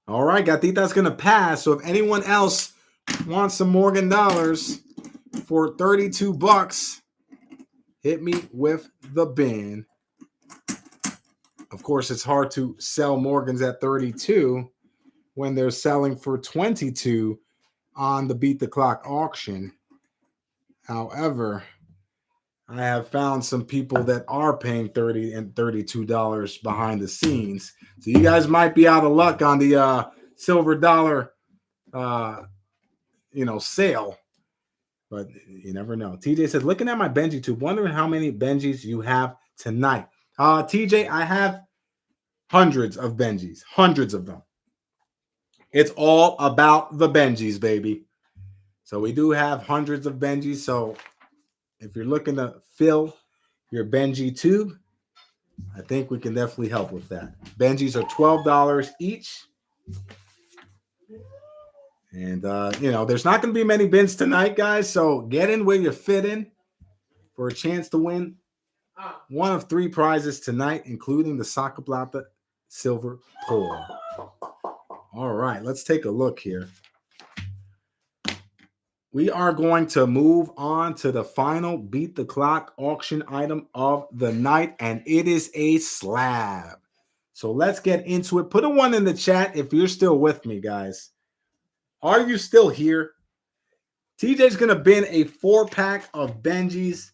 [SPEAKER 1] All right, Gatita's going to pass. So if anyone else wants some Morgan dollars for $32, hit me with the bin. Of course, it's hard to sell Morgans at 32 when they're selling for 22 on the Beat the Clock auction. However, I have found some people that are paying $30 and $32 behind the scenes. So you guys might be out of luck on the silver dollar, sale. But you never know. TJ said, looking at my Benji tube, wondering how many Benjis you have tonight. TJ, I have hundreds of Benjis. Hundreds of them. It's all about the Benjis, baby. So we do have hundreds of Benjis. So if you're looking to fill your Benji tube, I think we can definitely help with that. Benjis are $12 each. And, there's not going to be many bins tonight, guys. So get in where you fit in for a chance to win one of 3 prizes tonight, including the Saca Plata Silver Pour. All right, let's take a look here. We are going to move on to the final Beat the Clock auction item of the night, and it is a slab. So let's get into it. Put a 1 in the chat if you're still with me, guys. Are you still here? TJ's going to bin a 4-pack of Benjis.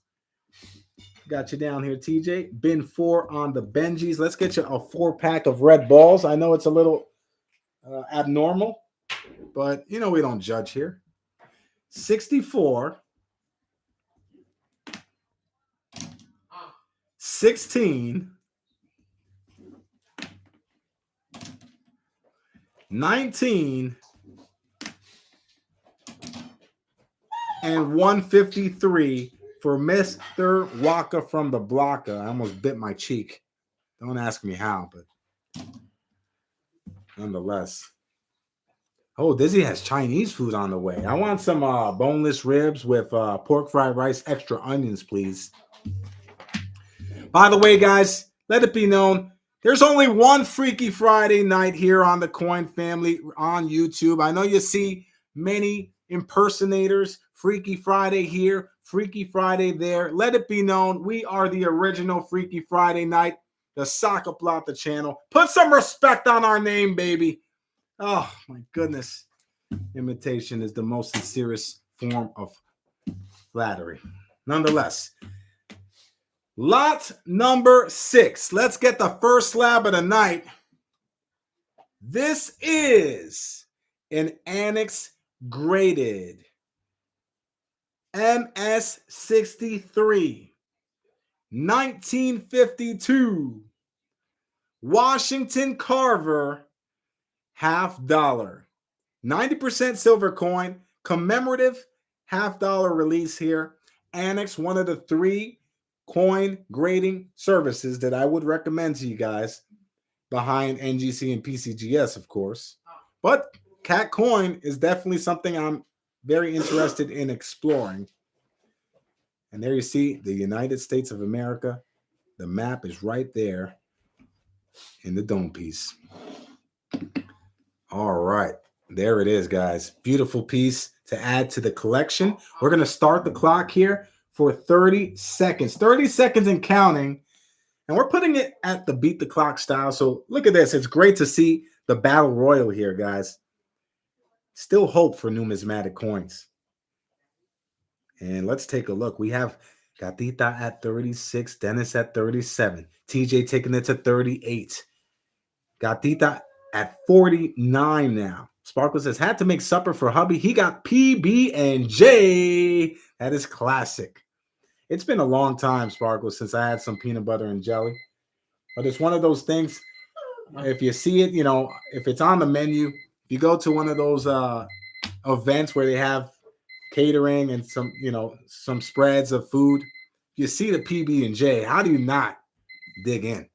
[SPEAKER 1] Got you down here, TJ. Bin 4 on the Benjis. Let's get you a 4-pack of red balls. I know it's a little abnormal, but, we don't judge here. 64, 16, 19, and 153 for Mr. Waka from the Blocker. I almost bit my cheek. Don't ask me how, but nonetheless. Oh, Dizzy has Chinese food on the way. I want some boneless ribs with pork fried rice, extra onions, please. By the way, guys, let it be known, there's only one Freaky Friday night here on the Coin Family on YouTube. I know you see many impersonators. Freaky Friday here, Freaky Friday there. Let it be known, we are the original Freaky Friday night, the Saca Plata channel. Put some respect on our name, baby. Oh, my goodness. Imitation is the most sincerest form of flattery. Nonetheless, lot number 6. Let's get the first slab of the night. This is an Annex graded MS63 1952 Washington Carver $50. 90% silver coin. commemorative $50 release here. Annex, one of the 3 coin grading services that I would recommend to you guys behind NGC and PCGS, of course. But Cat Coin is definitely something I'm very interested in exploring. And there you see the United States of America. The map is right there in the dome piece. All right. There it is, guys. Beautiful piece to add to the collection. We're going to start the clock here for 30 seconds. 30 seconds and counting. And we're putting it at the beat the clock style. So look at this. It's great to see the battle royal here, guys. Still hope for numismatic coins. And let's take a look. We have Gatita at 36, Dennis at 37, TJ taking it to 38. Gatita at 49 now. Sparkle says, had to make supper for hubby. He got PB and J. That is classic. It's been a long time, Sparkle, since I had some peanut butter and jelly. But it's one of those things, if you see it, if it's on the menu, if you go to one of those events where they have catering and some spreads of food, you see the PB and J. How do you not dig in?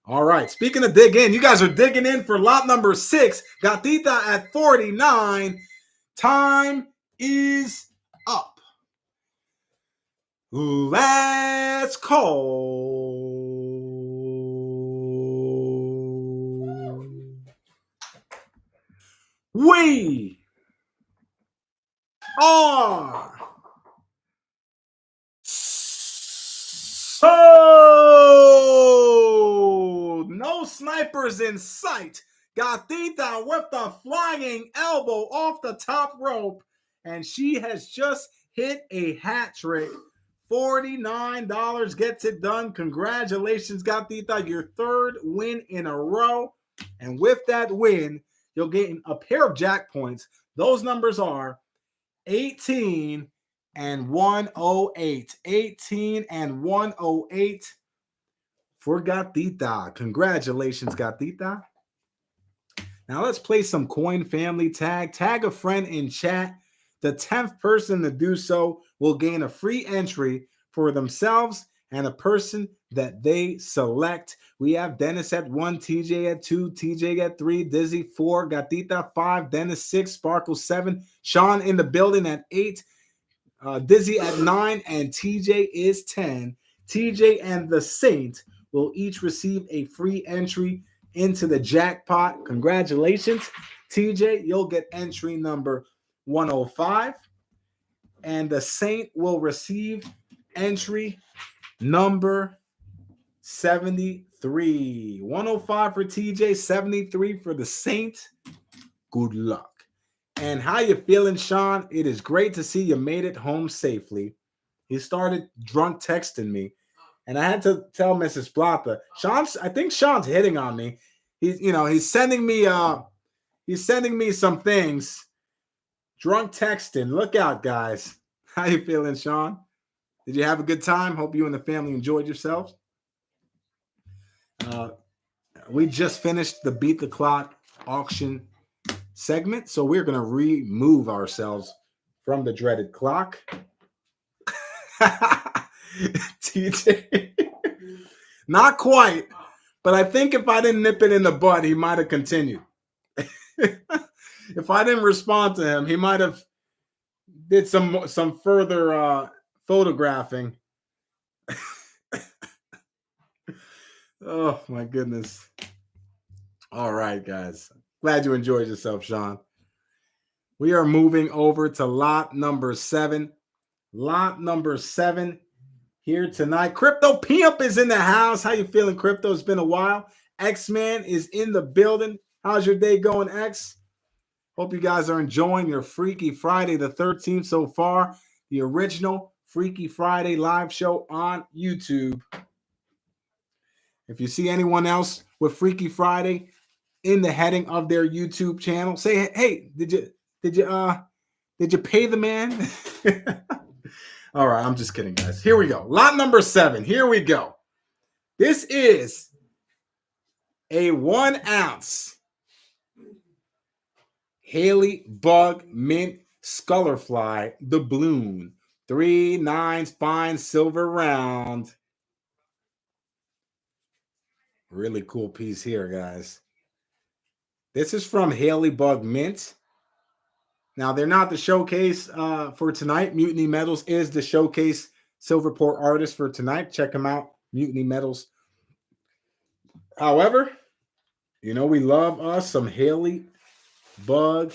[SPEAKER 1] All right. Speaking of dig in, you guys are digging in for lot number 6. Gatita at 49. Time is up. Let's call. We are sold. No snipers in sight. Gatita with the flying elbow off the top rope, and she has just hit a hat trick. $49 gets it done. Congratulations, Gatita. Your 3rd win in a row. And with that win, you'll get a pair of Jackpoints. Those numbers are 18 and 108. 18 and 108 for Gatita. Congratulations, Gatita. Now let's play some coin family tag. Tag a friend in chat. The 10th person to do so will gain a free entry for themselves and a person that they select. We have Dennis at 1, TJ at 2, TJ at 3, Dizzy 4, Gatita 5, Dennis 6, Sparkle 7, Sean in the building at 8, Dizzy at 9, and TJ is 10. TJ and the Saint will each receive a free entry into the jackpot. Congratulations, TJ. You'll get entry number 105, and the Saint will receive entry number 73. 105 for TJ, 73 for the Saint. Good luck. And how you feeling, Sean? It is great to see you made it home safely. He started drunk texting me, and I had to tell Mrs. Plata, I think Sean's hitting on me. He's sending me some things. Drunk texting. Look out, guys. How you feeling, Sean? Did you have a good time? Hope you and the family enjoyed yourselves. We just finished the Beat the Clock auction segment, so we're going to remove ourselves from the dreaded clock. TJ. Not quite, but I think if I didn't nip it in the bud, he might have continued. If I didn't respond to him, he might have did some further photographing. Oh my goodness. All right, guys. Glad you enjoyed yourself, Sean. We are moving over to lot number 7. Lot number 7 here tonight. Crypto Pimp is in the house. How you feeling, Crypto? It's been a while. X-Man is in the building. How's your day going, X? Hope you guys are enjoying your Freaky Friday the 13th so far. The original Freaky Friday live show on YouTube. If you see anyone else with Freaky Friday in the heading of their YouTube channel, say, hey, did you pay the man? All right, I'm just kidding, guys. Here we go. Lot number 7. Here we go. This is a 1 ounce Haley Bug Mint Scullerfly doubloon. 3 9s fine silver round. Really cool piece here, guys. This is from Haley Bug Mint. Now, they're not the showcase for tonight. Mutiny Metals is the showcase silver pour artist for tonight. Check them out, Mutiny Metals. However, you know, we love us some Haley Bug,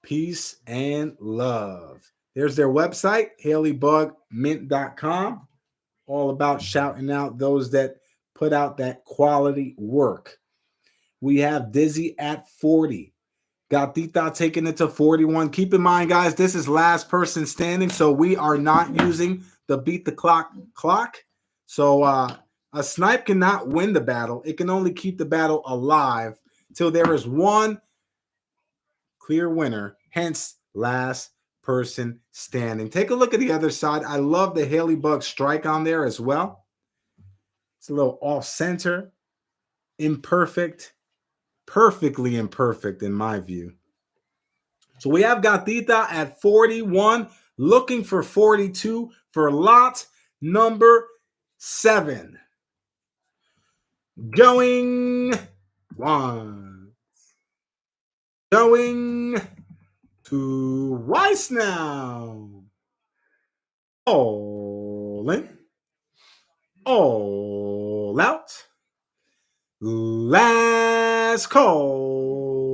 [SPEAKER 1] peace and love. There's their website, HaleyBugMint.com. All about shouting out those that put out that quality work. We have Dizzy at 40. Gatita taking it to 41. Keep in mind, guys, this is last person standing, so we are not using the beat the clock. So a snipe cannot win the battle. It can only keep the battle alive till there is one clear winner, hence last person standing. Take a look at the other side. I love the Haley Bug strike on there as well. It's a little off center, imperfect, perfectly imperfect in my view. So we have Gatita at 41, looking for 42 for lot number 7. Going one. Going twice now. All in. All out. Last call.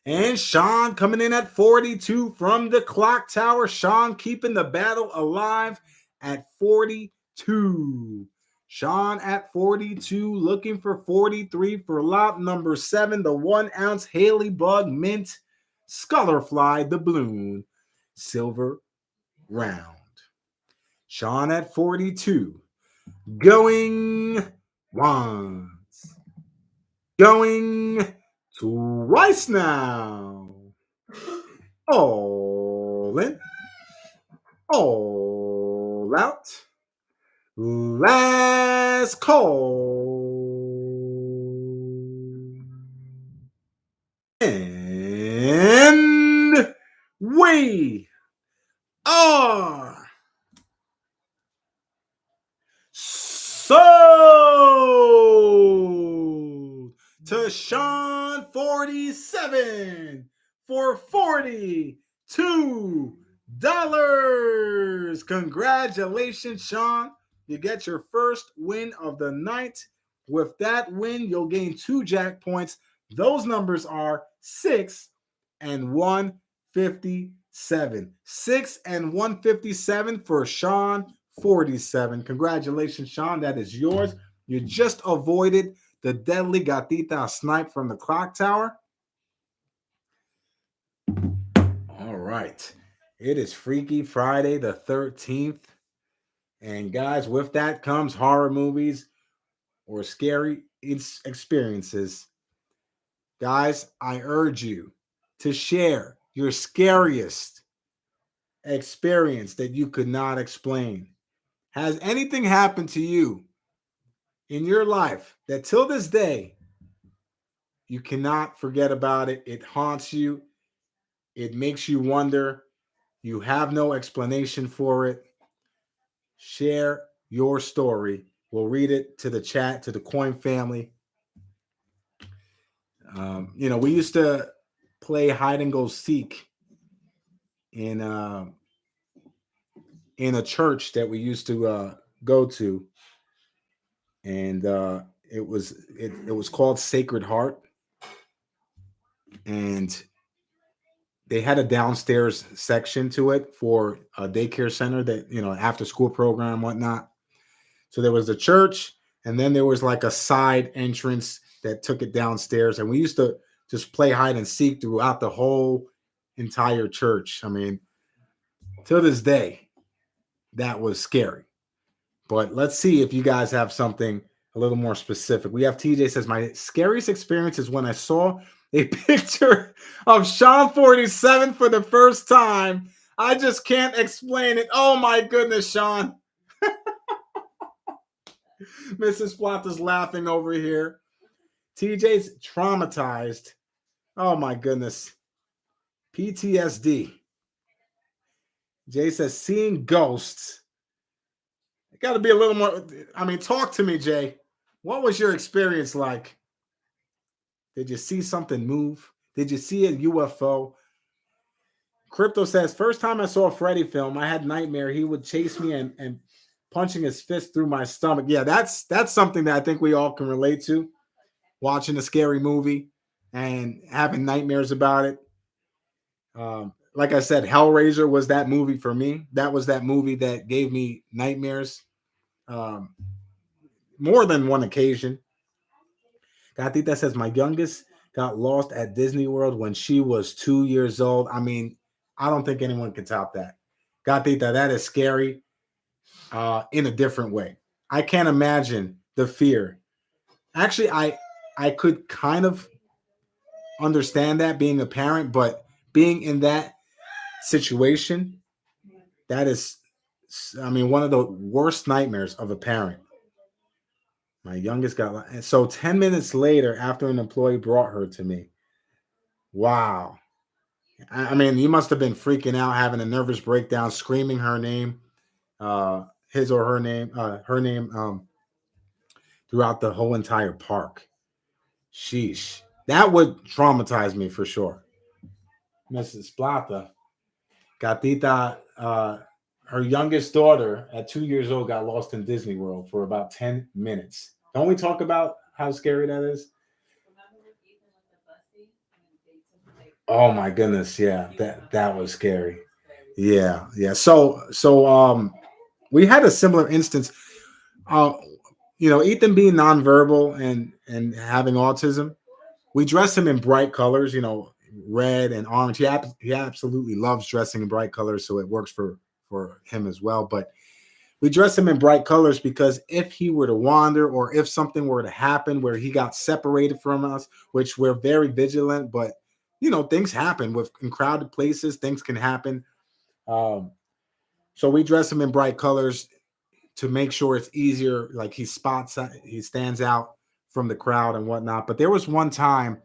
[SPEAKER 1] And Sean coming in at 42 from the clock tower. Sean keeping the battle alive at 42. Sean at 42, looking for 43 for lot number 7, the 1 ounce Haley Bug Mint Scullerfly doubloon silver round. Sean at 42. Going once. Going twice now. All in. All out. Last call. And we are sold to Sean 47 for $42. Congratulations, Sean. You get your first win of the night. With that win, you'll gain 2 jack points. Those numbers are 6 and 157. 6 and 157 for Sean 47. Congratulations, Sean. That is yours. You just avoided the deadly Gatita snipe from the clock tower. All right. It is Freaky Friday the 13th. And guys, with that comes horror movies or scary experiences. Guys, I urge you to share your scariest experience that you could not explain. Has anything happened to you in your life that till this day you cannot forget about it? It haunts you. It makes you wonder. You have no explanation for it. Share your story. We'll read it to the chat, to the Coin family. You know, we used to play hide and go seek in a church that we used to go to, and it was called Sacred Heart, and they had a downstairs section to it for a daycare center that, you know, after school program, whatnot. So there was the church, and then there was like a side entrance that took it downstairs. And we used to just play hide and seek throughout the whole entire church. I mean, till this day, that was scary. But let's see if you guys have something a little more specific. We have TJ says, my scariest experience is when I saw a picture of Sean 47 for the first time. I just can't explain it. Oh my goodness, Sean. Mrs. Plata's laughing over here. TJ's traumatized Oh my goodness. PTSD. Jay says seeing ghosts. It got to be a little more. I mean, talk to me, Jay. What was your experience like? Did you see something move? Did you see a UFO? Crypto says, first time I saw a Freddy film, I had nightmare. He would chase me and punching his fist through my stomach. Yeah, that's something that I think we all can relate to. Watching a scary movie and having nightmares about it. Like I said, Hellraiser was that movie for me. That was that movie that gave me nightmares um, more than one occasion. Gatita says my youngest got lost at Disney World when she was 2 years old. I mean, I don't think anyone can top that. Gatita, that is scary in a different way. I can't imagine the fear. Actually, I could kind of understand that being a parent, but being in that situation, that is, I mean, one of the worst nightmares of a parent. My youngest got so 10 minutes later, after an employee brought her to me. Wow. I mean, you must have been freaking out, having a nervous breakdown, screaming her name, his or her name throughout the whole entire park. Sheesh. That would traumatize me for sure. Mrs. Plata, Gatita, her youngest daughter at 2 years old got lost in Disney World for about 10 minutes. Don't we talk about how scary that is? Oh my goodness, yeah, that was scary. Yeah, yeah. So we had a similar instance. Uh Ethan being nonverbal and having autism, we dress him in bright colors, red and orange. He absolutely loves dressing in bright colors, so it works for him as well. But we dress him in bright colors because if he were to wander or if something were to happen where he got separated from us, which we're very vigilant, but things happen with in crowded places, things can happen. Um, so we dress him in bright colors to make sure it's easier. Like he stands out from the crowd and whatnot. But there was one time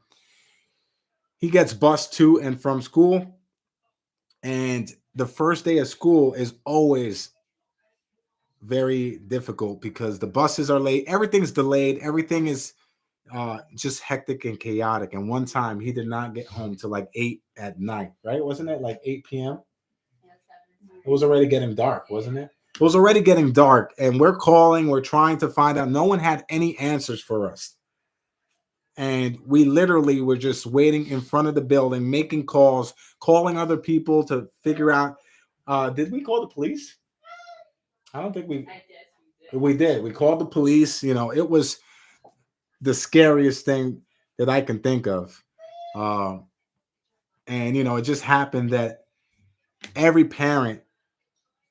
[SPEAKER 1] he gets bused to and from school, and the first day of school is always very difficult because the buses are late, everything's delayed, everything is just hectic and chaotic. And one time he did not get home till like 8 at night, right? Wasn't it like 8 p.m.? It was already getting dark, wasn't it? It was already getting dark, and we're trying to find out. No one had any answers for us. And we literally were just waiting in front of the building, making calls, calling other people to figure out. Did we call the police? I don't think we did. We called the police. It was the scariest thing that I can think of. Uh, and it just happened that every parent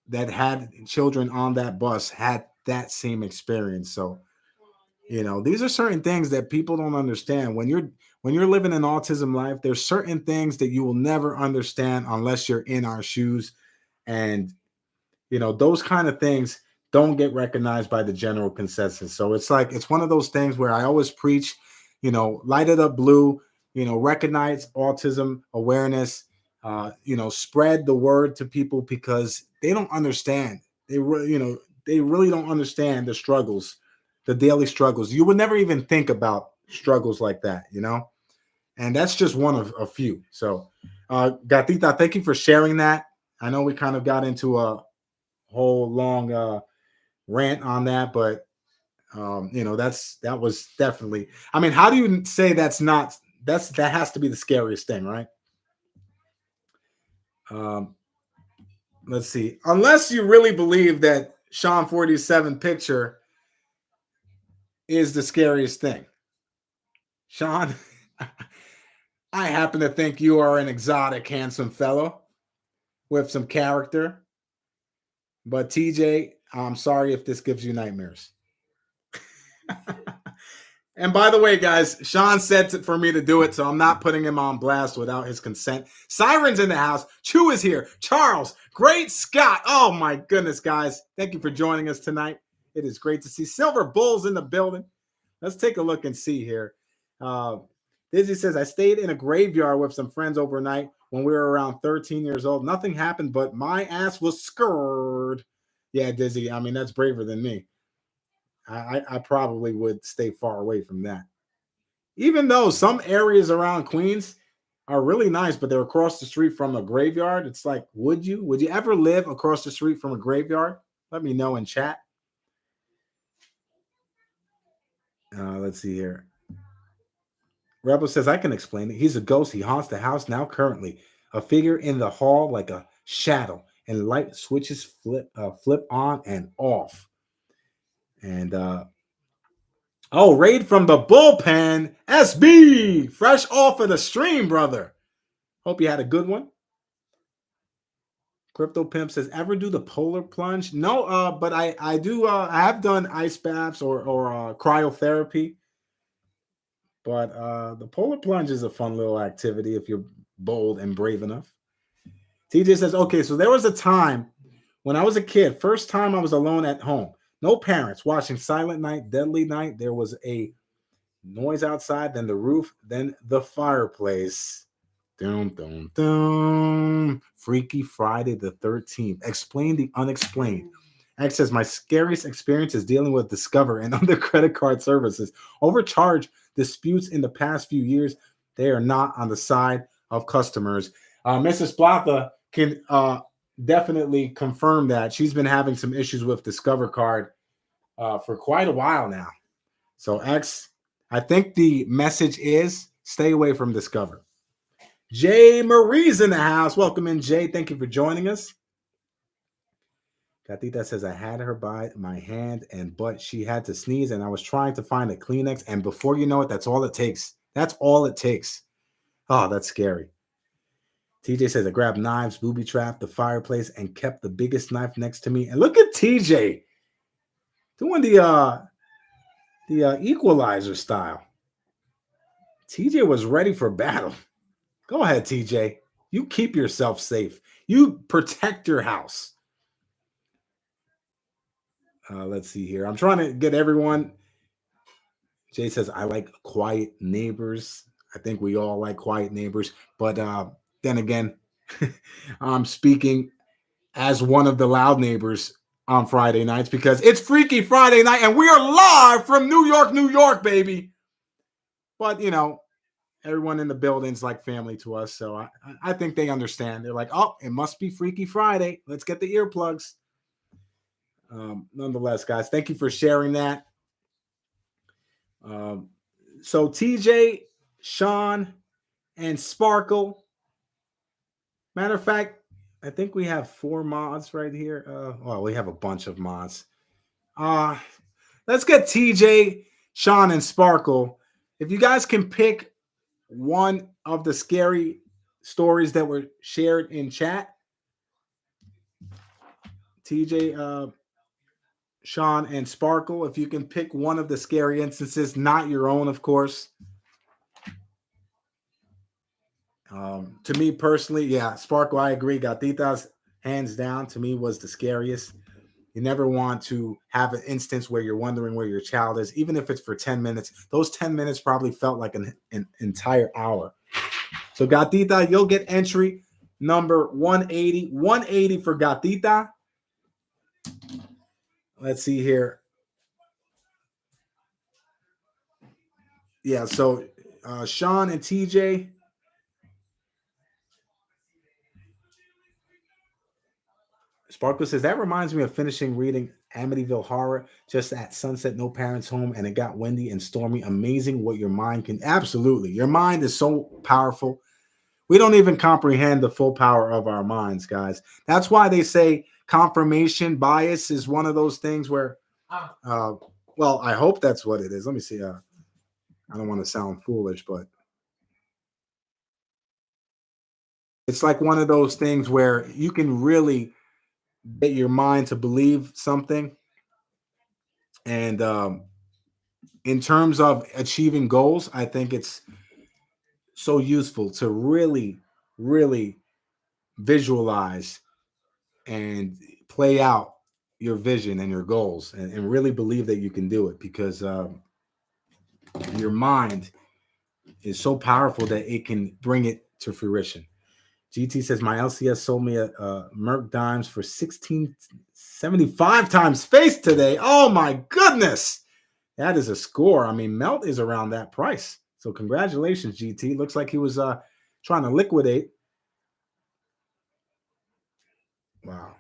[SPEAKER 1] that had children on that bus had that same experience. So these are certain things that people don't understand. When you're living an autism life, there's certain things that you will never understand unless you're in our shoes. And those kind of things don't get recognized by the general consensus. So it's one of those things where I always preach, light it up blue, recognize autism awareness, spread the word to people because they don't understand. They really don't understand the struggles, the daily struggles. You would never even think about struggles like that. And that's just one of a few. So, Gatita, thank you for sharing that. I know we kind of got into a whole long rant on that, but that was definitely. I mean, how do you say that has to be the scariest thing, right? Um, let's see. Unless you really believe that Sean 47 picture is the scariest thing, Sean. I happen to think you are an exotic, handsome fellow with some character. But TJ, I'm sorry if this gives you nightmares. And by the way, guys, Sean said for me to do it, so I'm not putting him on blast without his consent. Sirens in the house. Chew is here. Charles, great Scott. Oh my goodness, guys. Thank you for joining us tonight. It is great to see Silver Bulls in the building. Let's take a look and see here. Dizzy says, I stayed in a graveyard with some friends overnight when we were around 13 years old. Nothing happened, but my ass was scared. Yeah, Dizzy, I mean, that's braver than me. I probably would stay far away from that. Even though some areas around Queens are really nice, but they're across the street from a graveyard. It's like, would you? Would you ever live across the street from a graveyard? Let me know in chat. Let's see here. Rebel says, I can explain it. He's a ghost. He haunts the house now currently. A figure in the hall like a shadow. And light switches flip on and off. And raid from the bullpen. SB. Fresh off of the stream, brother. Hope you had a good one. Crypto Pimp says, ever do the polar plunge? No, but I do. I have done ice baths or cryotherapy. But the polar plunge is a fun little activity if you're bold and brave enough. TJ says, okay, so there was a time when I was a kid, first time I was alone at home, no parents, watching Silent Night, Deadly Night. There was a noise outside, then the roof, then the fireplace. Dum, dum, dum. Freaky Friday the 13th. Explain the unexplained. X says, my scariest experience is dealing with Discover and other credit card services. Overcharge disputes in the past few years. They are not on the side of customers. Mrs. Plata can definitely confirm that. She's been having some issues with Discover card for quite a while now. So X, I think the message is stay away from Discover. Jay Marie's in the house. Welcome in, Jay. Thank you for joining us. Gatita says, I had her by my hand and butt. She had to sneeze, and I was trying to find a Kleenex. And before you know it, that's all it takes. That's all it takes. Oh, that's scary. TJ says, I grabbed knives, booby trapped the fireplace, and kept the biggest knife next to me. And look at TJ doing the equalizer style. TJ was ready for battle. Go ahead, TJ. You keep yourself safe. You protect your house. Let's see here. I'm trying to get everyone. Jay says, I like quiet neighbors. I think we all like quiet neighbors. But then again, I'm speaking as one of the loud neighbors on Friday nights because it's Freaky Friday night and we are live from New York, New York, baby. But, everyone in the building's like family to us. So I think they understand. They're like, oh, it must be Freaky Friday. Let's get the earplugs. Nonetheless, guys, thank you for sharing that. So TJ, Sean, and Sparkle. Matter of fact, I think we have 4 mods right here. We have a bunch of mods. Let's get TJ, Sean, and Sparkle. If you guys can pick one of the scary stories that were shared in chat, TJ, Sean, and Sparkle, if you can pick one of the scary instances, not your own, of course. To me personally, yeah, Sparkle, I agree. Gatita's hands down to me was the scariest. You never want to have an instance where you're wondering where your child is, even if it's for 10 minutes. Those 10 minutes probably felt like an entire hour. So Gatita, you'll get entry number 180. 180 for Gatita. Let's see here. Yeah, so Sean and TJ. Sparkle says, that reminds me of finishing reading Amityville Horror just at sunset, no parents home, and it got windy and stormy. Amazing what your mind can. Absolutely. Your mind is so powerful. We don't even comprehend the full power of our minds, guys. That's why they say confirmation bias is one of those things where, well, I hope that's what it is. Let me see. I don't want to sound foolish, but it's like one of those things where you can really get your mind to believe something. And in terms of achieving goals, I think it's so useful to really, really visualize and play out your vision and your goals and really believe that you can do it because your mind is so powerful that it can bring it to fruition. GT says my LCS sold me a Merc Dimes for 1675 times face today. Oh my goodness. That is a score. I mean, Melt is around that price. So congratulations, GT. Looks like he was trying to liquidate. Wow.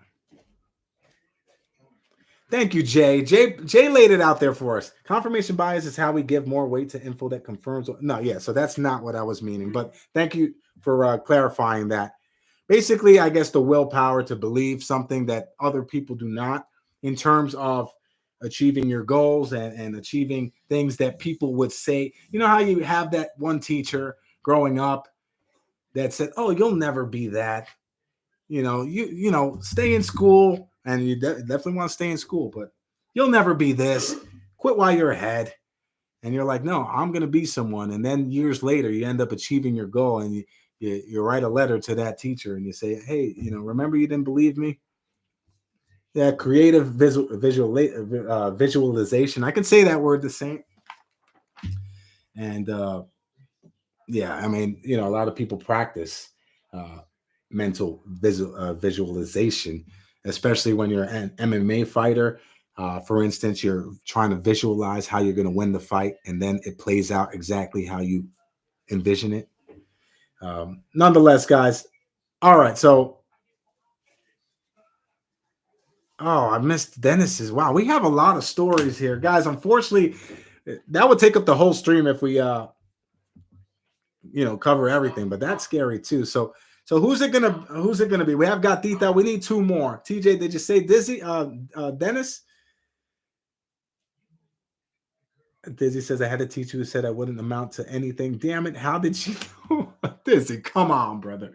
[SPEAKER 1] Thank you, Jay. Jay laid it out there for us. Confirmation bias is how we give more weight to info that confirms. No, yeah, so that's not what I was meaning. But thank you for clarifying that. Basically, I guess the willpower to believe something that other people do not, in terms of achieving your goals and achieving things that people would say. You know how you have that one teacher growing up that said, "Oh, you'll never be that." You know, stay in school, and you definitely want to stay in school, but you'll never be this. Quit while you're ahead. And you're like, no, I'm going to be someone. And then years later, you end up achieving your goal, and you write a letter to that teacher, and you say, hey, remember you didn't believe me? Yeah, creative visualization. I can say that word the same. And yeah, I mean, a lot of people practice mental visualization, especially when you're an MMA fighter. For instance, you're trying to visualize how you're going to win the fight, and then it plays out exactly how you envision it. Nonetheless, guys. All right, so I missed Dennis's. Wow, we have a lot of stories here, guys. Unfortunately, that would take up the whole stream if we cover everything, but that's scary too. So who's it gonna be? We have Gatita. We need two more. TJ, did you say Dizzy? Dennis? Dizzy says I had a teacher who said I wouldn't amount to anything. Damn it! How did she know? Dizzy, come on, brother.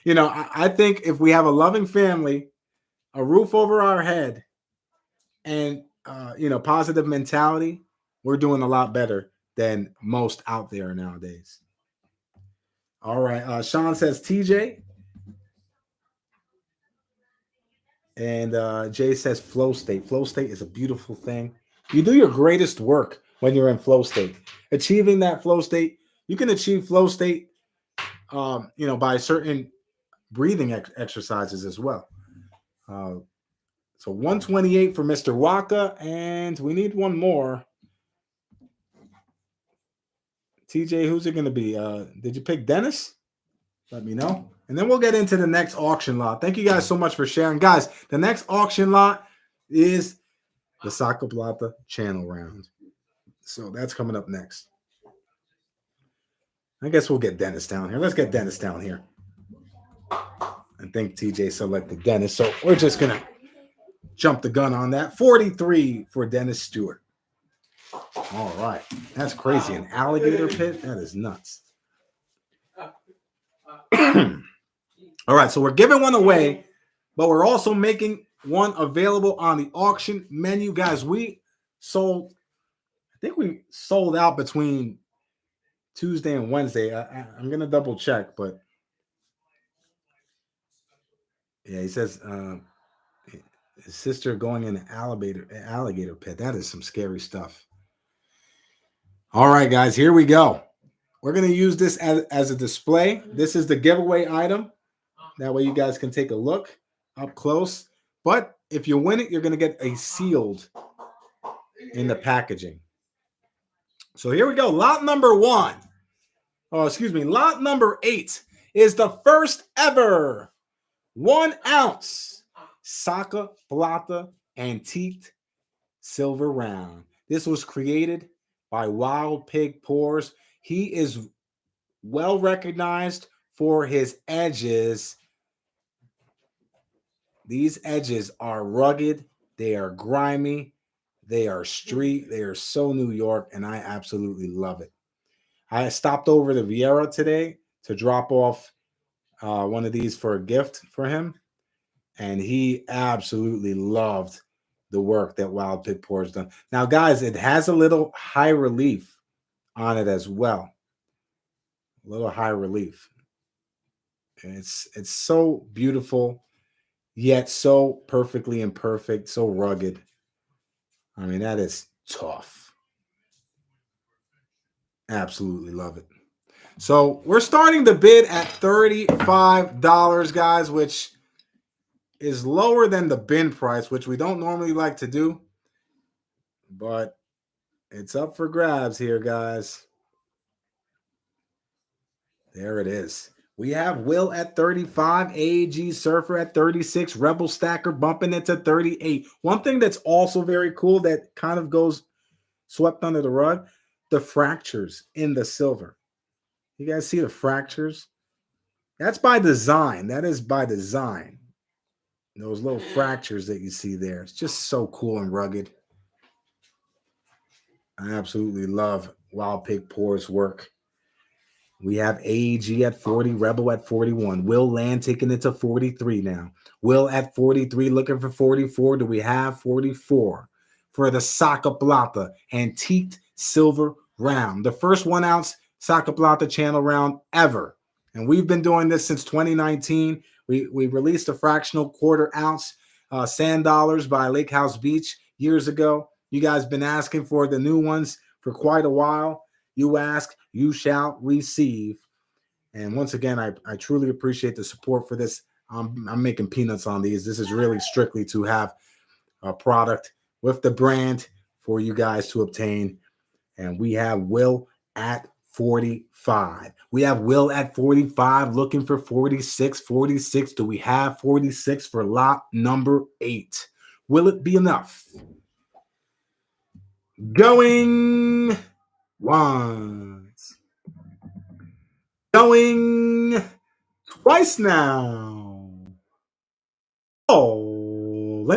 [SPEAKER 1] I think if we have a loving family, a roof over our head, and positive mentality, we're doing a lot better than most out there nowadays. All right. Sean says TJ. And Jay says flow state. Flow state is a beautiful thing. You do your greatest work when you're in flow state. Achieving that flow state, you can achieve flow state, by certain breathing exercises as well. So 128 for Mr. Waka, and we need one more. TJ, who's it going to be? Did you pick Dennis? Let me know. And then we'll get into the next auction lot. Thank you guys so much for sharing. Guys, the next auction lot is the Saca Plata channel round. So that's coming up next. I guess we'll get Dennis down here. Let's get Dennis down here. I think TJ selected Dennis. So we're just going to jump the gun on that. 43 for Dennis Stewart. All right. That's crazy. An alligator pit? That is nuts. All right. So we're giving one away, but we're also making one available on the auction menu. Guys, I think we sold out between Tuesday and Wednesday. I'm going to double check, but yeah, he says his sister going in an alligator pit. That is some scary stuff. All right, guys, here we go. We're going to use this as a display. This is the giveaway item. That way you guys can take a look up close. But if you win it, you're going to get a sealed in the packaging. So here we go. Lot number 1. Lot number 8 is the first ever 1 ounce Saca Plata antiqued silver round. This was created by Wild Pig Pours. He is well recognized for his edges. These edges are rugged. They are grimy. They are street. They are so New York, and I absolutely love it. I stopped over to Vieira today to drop off one of these for a gift for him, and he absolutely loved the work that Wild Pig Pours done. Now, guys, it has a little high relief on it as well. A little high relief. It's so beautiful, yet so perfectly imperfect, so rugged. I mean, that is tough. Absolutely love it. So we're starting the bid at $35, guys, which is lower than the bin price, which we don't normally like to do, but it's up for grabs here, guys. There it is. We have Will at 35, AG Surfer at 36, Rebel Stacker bumping it to 38. One thing that's also very cool that kind of goes swept under the rug, the fractures in the silver. You guys see the fractures? That's by design. That is by design. Those little fractures that you see there. It's just so cool and rugged. I absolutely love Wild Pig Pour's work. We have AEG at 40, Rebel at 41. Will Land taking it to 43 now. Will at 43, looking for 44. Do we have 44? For the Saca Plata Antiqued Silver Round. The first 1 ounce Saca Plata channel round ever. And we've been doing this since 2019. We released a fractional quarter ounce sand dollars by Lake House Beach years ago. You guys been asking for the new ones for quite a while. You ask, you shall receive. And once again, I truly appreciate the support for this. I'm making peanuts on these. This is really strictly to have a product with the brand for you guys to obtain. And we have Will at 45. We have Will at 45 looking for 46. 46. Do we have 46 for lot number 8? Will it be enough? Going once. Going twice now. All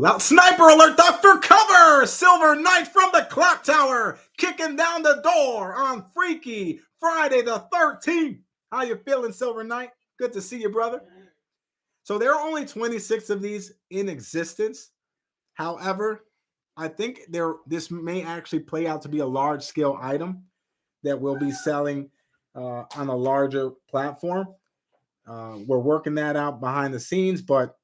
[SPEAKER 1] out. Sniper alert, Dr. Cover! Silver Knight from the clock tower, kicking down the door on Freaky Friday the 13th. How you feeling, Silver Knight? Good to see you, brother. So there are only 26 of these in existence. However, I think this may actually play out to be a large-scale item that we'll be selling on a larger platform. We're working that out behind the scenes, but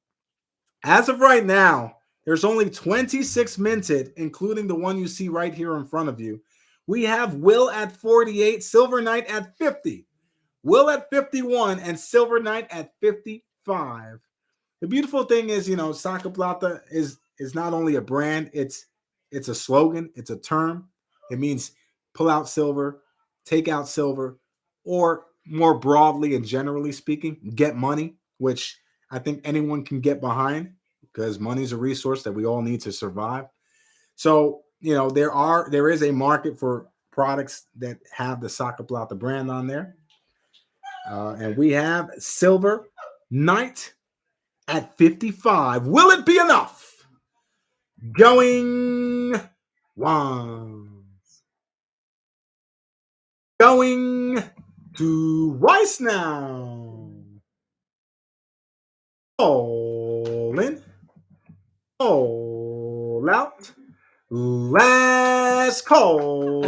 [SPEAKER 1] as of right now, there's only 26 minted, including the one you see right here in front of you. We have Will at 48, Silver Knight at 50, Will at 51, and Silver Knight at 55. The beautiful thing is, Saca Plata is not only a brand, it's a slogan, it's a term. It means pull out silver, take out silver, or more broadly and generally speaking, get money, which I think anyone can get behind because money is a resource that we all need to survive. So, there is a market for products that have the Saca Plata brand on there. And we have Silver Knight at 55. Will it be enough? Going once. Going twice now. All in. All out. Last call.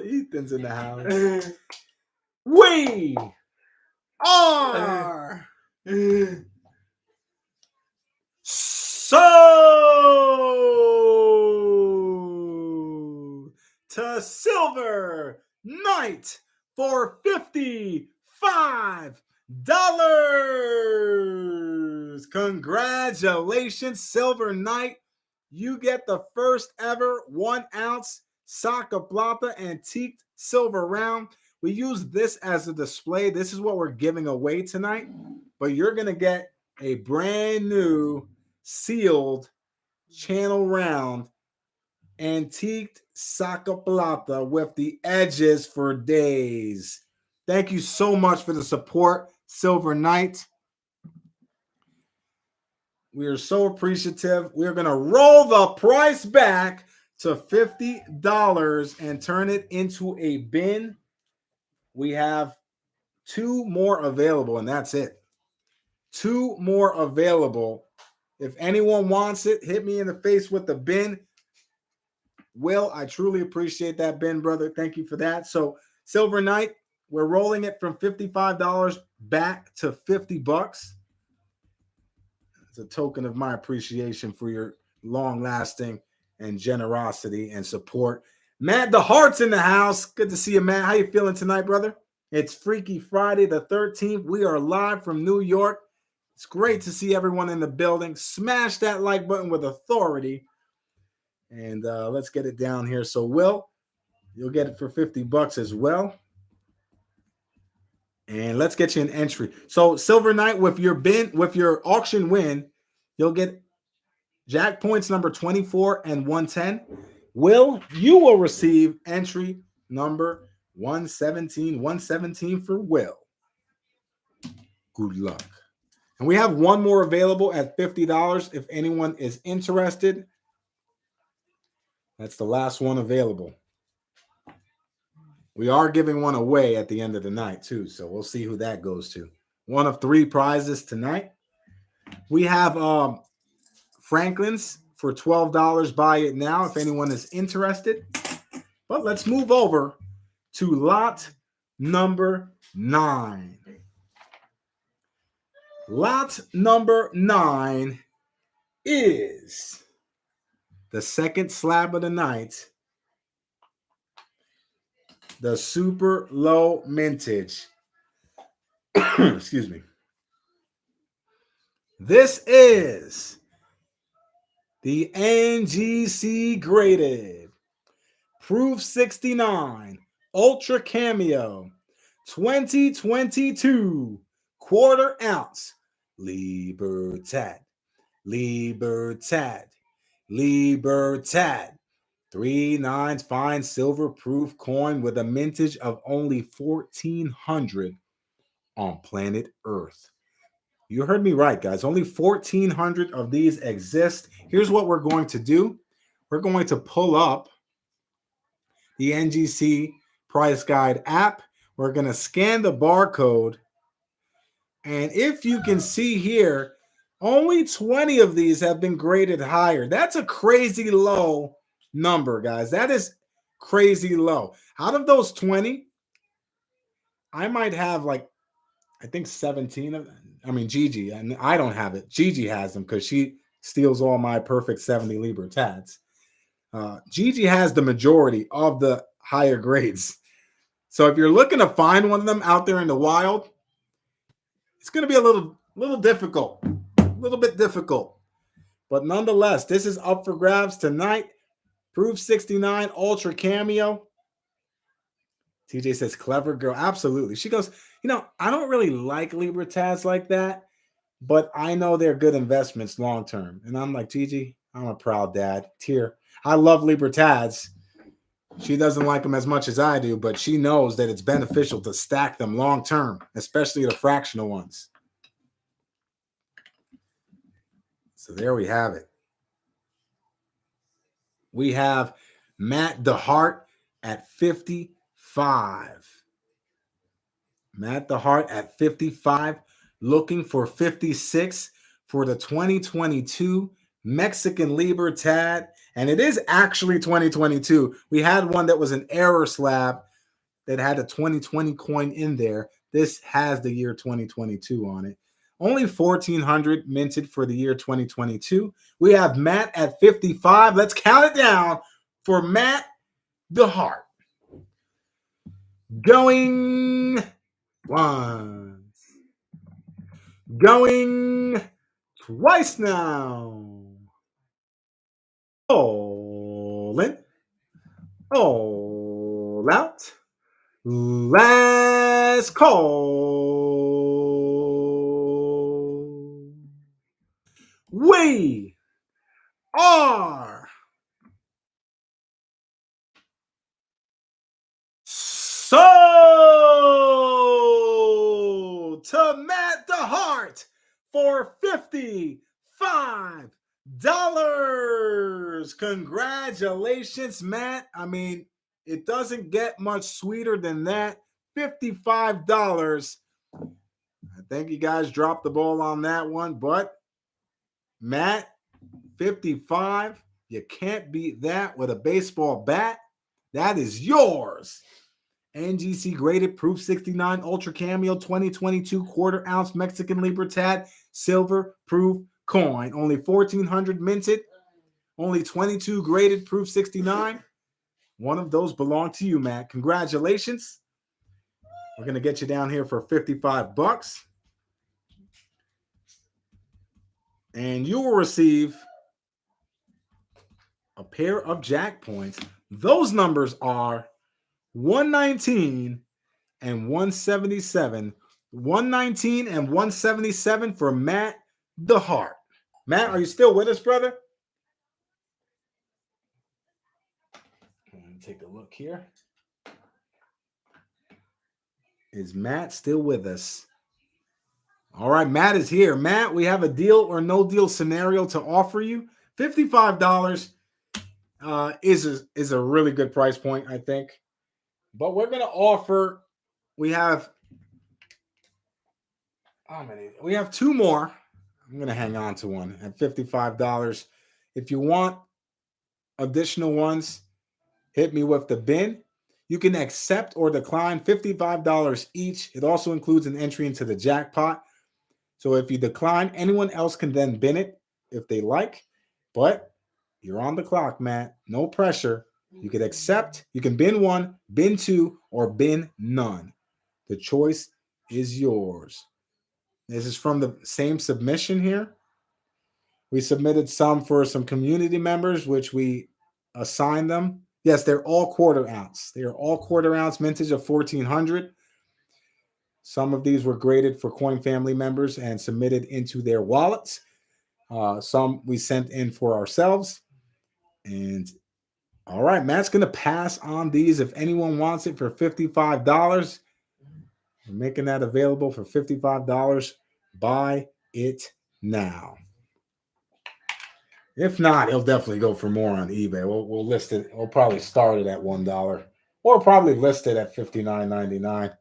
[SPEAKER 1] Ethan's in the house. We are sold to Silver Knight for $55. Congratulations, Silver Knight. You get the first ever 1 ounce Saca Plata Antiqued Silver Round. We use this as a display. This is what we're giving away tonight. But you're going to get a brand new sealed channel round antiqued Saca Plata with the edges for days. Thank you so much for the support, Silver Knight. We are so appreciative. We're going to roll the price back to $50 and turn it into a bin. We have 2 more available, and that's it. 2 more available. If anyone wants it, hit me in the face with the bin. Will, I truly appreciate that, Ben, brother. Thank you for that. So, Silver Knight, we're rolling it from $55 back to $50. It's a token of my appreciation for your long-lasting and generosity and support. Matt, the Heart's in the house. Good to see you, Matt. How you feeling tonight, brother? It's Freaky Friday the 13th. We are live from New York. It's great to see everyone in the building. Smash that like button with authority. And let's get it down here. So, Will, you'll get it for $50 as well. And let's get you an entry. So, Silver Knight, with your auction win, you'll get Jackpoints number 24 and 110. Will, you will receive entry number 117. 117 for Will. Good luck. And we have one more available at $50 if anyone is interested. That's the last one available. We are giving one away at the end of the night, too, so we'll see who that goes to. One of 3 prizes tonight. We have Franklin's for $12. Buy it now if anyone is interested. But let's move over to lot number 9. Lot number 9 is the second slab of the night, the super low mintage. Excuse me. This is the NGC graded Proof 69 Ultra Cameo 2022 quarter ounce Libertad. 3 nines fine silver proof coin with a mintage of only 1,400 on planet Earth. You heard me right, guys. Only 1,400 of these exist. Here's what we're going to do. We're going to pull up the NGC Price Guide app. We're going to scan the barcode. And if you can see here, only 20 of these have been graded higher. That's a crazy low number, guys. That is crazy low. Out of those 20, I might have I think 17 of them. I mean, Gigi, and I don't have it. Gigi has them because she steals all my perfect 70 Libertads. Gigi has the majority of the higher grades. So if you're looking to find one of them out there in the wild, it's going to be a little difficult, a little bit difficult. But nonetheless, this is up for grabs tonight. Proof 69 Ultra Cameo. TJ says, clever girl. Absolutely. She goes, I don't really like Libertads like that, but I know they're good investments long term. And I'm like, Gigi, I'm a proud dad. Tear. I love Libertads. She doesn't like them as much as I do, but she knows that it's beneficial to stack them long term, especially the fractional ones. So there we have it. We have Matt DeHart at 55. Matt DeHart at 55, looking for 56 for the 2022 Mexican Libertad. And it is actually 2022. We had one that was an error slab that had a 2020 coin in there. This has the year 2022 on it. Only 1,400 minted for the year 2022. We have Matt at 55. Let's count it down for Matt DeHart. Going once. Going twice now. All in. All out. Last call. We are sold to Matt DeHart for $55. Congratulations, Matt. I mean, it doesn't get much sweeter than that. $55. I think you guys dropped the ball on that one, but Matt, 55. You can't beat that with a baseball bat. That is yours. NGC graded Proof 69 Ultra Cameo 2022 quarter ounce Mexican Libertad silver proof coin. Only 1,400 minted. Only 22 graded proof 69. One of those belong to you, Matt. Congratulations. We're going to get you down here for 55 bucks. And you will receive a pair of Jackpoints. Those numbers are 119 and 177. 119 and 177 for Matt the Heart. Matt, are you still with us, brother? Let me take a look here. Is Matt still with us? All right, Matt is here. Matt, we have a deal or no deal scenario to offer you. $55 is a really good price point, I think. But we're going to offer, we have, how many? We have two more. I'm going to hang on to one at $55. If you want additional ones, hit me with the bin. You can accept or decline $55 each. It also includes an entry into the jackpot. So if you decline, anyone else can then bin it if they like. But you're on the clock, Matt. No pressure. You can accept, you can bin one, bin two, or bin none. The choice is yours. This is from the same submission here. We submitted some for some community members, which we assigned them. Yes, they're all quarter ounce. They are all quarter ounce mintage of 1400. Some of these were graded for Coin Family members and submitted into their wallets. Some we sent in for ourselves. And all right, Matt's going to pass on these if anyone wants it for $55. We're making that available for $55. Buy it now. If not, he'll definitely go for more on eBay. We'll list it. We'll probably start it at $1 or probably list it at $59.99.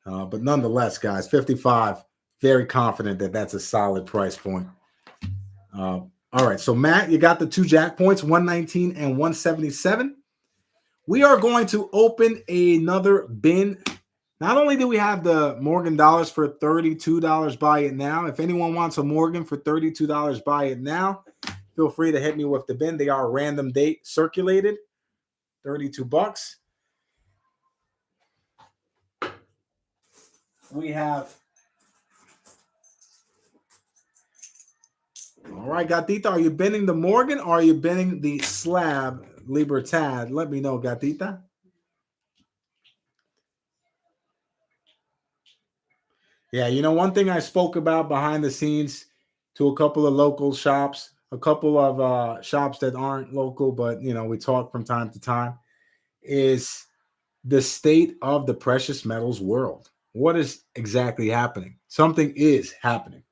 [SPEAKER 1] But nonetheless, guys, 55. Very confident that that's a solid price point. All right, so Matt, you got the two Jackpoints, 119 and 177. We are going to open another bin. Not only do we have the Morgan dollars for $32, buy it now. If anyone wants a Morgan for $32, buy it now. Feel free to hit me with the bin. They are random date circulated. 32 bucks. We have. All right, Gatita, are you binning the Morgan or are you binning the slab Libertad? Let me know, Gatita. Yeah, you know, one thing I spoke about behind the scenes to a couple of local shops, a couple of shops that aren't local, but, you know, we talk from time to time, is the state of the precious metals world. What is exactly happening? Something is happening.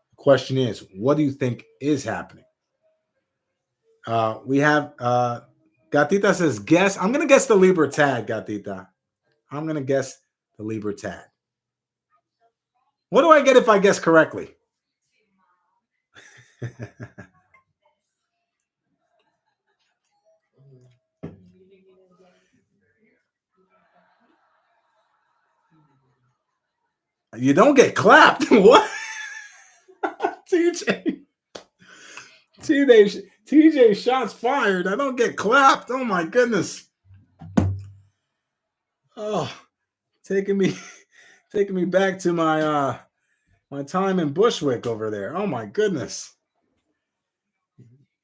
[SPEAKER 1] The question is, what do you think is happening? We have Gatita says, guess. I'm going to guess the Libertad, Gatita. I'm going to guess the Libertad. What do I get if I guess correctly? You don't get clapped. What? TJ shots fired. I don't get clapped. Oh my goodness. Oh, taking me back to my my time in Bushwick over there. Oh my goodness.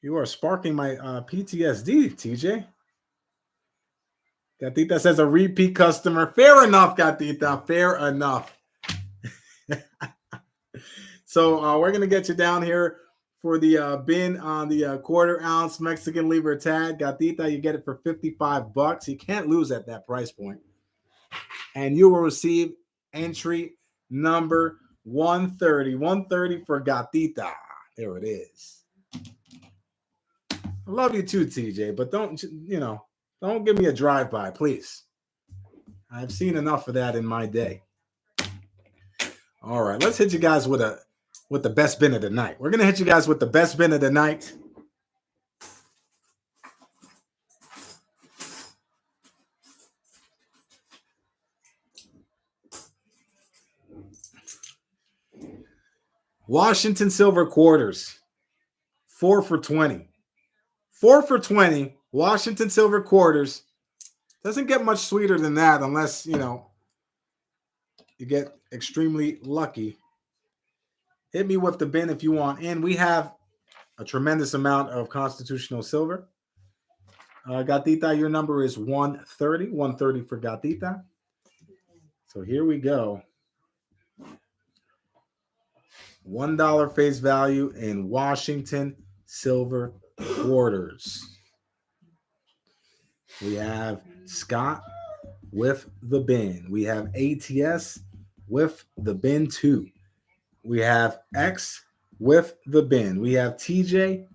[SPEAKER 1] You are sparking my PTSD, TJ. Gatita says a repeat customer. Fair enough, Gatita. Fair enough. So we're gonna get you down here for the bin on the quarter ounce Mexican Libertad. Gatita, you get it for 55 bucks. You can't lose at that price point. And you will receive entry number 130. 130 for Gatita. There it is. I love you too, TJ, but don't give me a drive-by, please. I've seen enough of that in my day. All right, let's hit you guys with the best bin of the night. We're gonna hit you guys with the best bin of the night. Washington silver quarters, 4 for 20. 4 for 20. Washington silver quarters. Doesn't get much sweeter than that unless, you get extremely lucky. Hit me with the bin if you want. And we have a tremendous amount of constitutional silver. Gatita, your number is 130. 130 for Gatita. So here we go. $1 face value in Washington silver quarters. We have Scott with the bin. We have ATS with the bin 2. We have X with the bin. We have TJ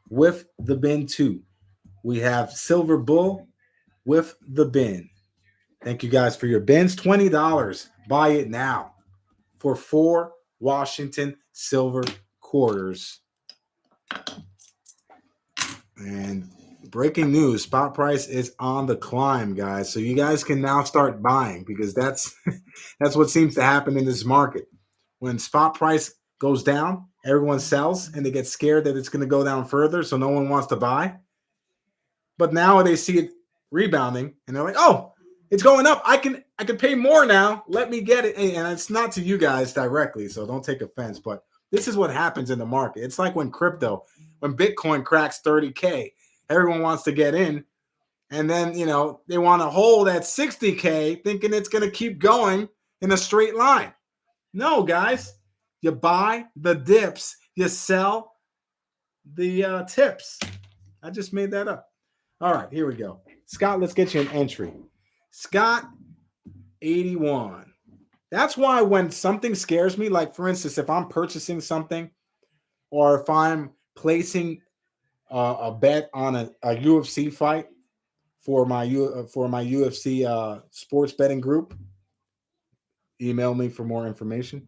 [SPEAKER 1] with the bin 2. We have Silver Bull with the bin. Thank you guys for your bins. $20. Buy it now for 4 Washington silver quarters. And breaking news, spot price is on the climb, guys. So you guys can now start buying because that's what seems to happen in this market. When spot price goes down, everyone sells and they get scared that it's going to go down further, so no one wants to buy. But now they see it rebounding and they're like, "Oh, it's going up. I can pay more now. Let me get it." And it's not to you guys directly, so don't take offense, but this is what happens in the market. It's like when Bitcoin cracks 30K, everyone wants to get in. And then, they want to hold at 60K thinking it's going to keep going in a straight line. No, guys. You buy the dips. You sell the tips. I just made that up. All right, here we go. Scott, let's get you an entry. Scott, 81. That's why when something scares me, like for instance, if I'm purchasing something or if I'm placing a bet on a UFC fight for my UFC sports betting group, email me for more information.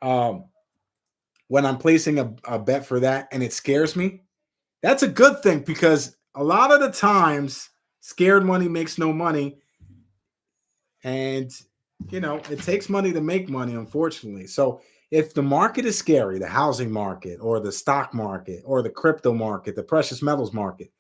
[SPEAKER 1] When I'm placing a bet for that and it scares me, that's a good thing because a lot of the times scared money makes no money. And, it takes money to make money, unfortunately. So if the market is scary, the housing market or the stock market or the crypto market, the precious metals market,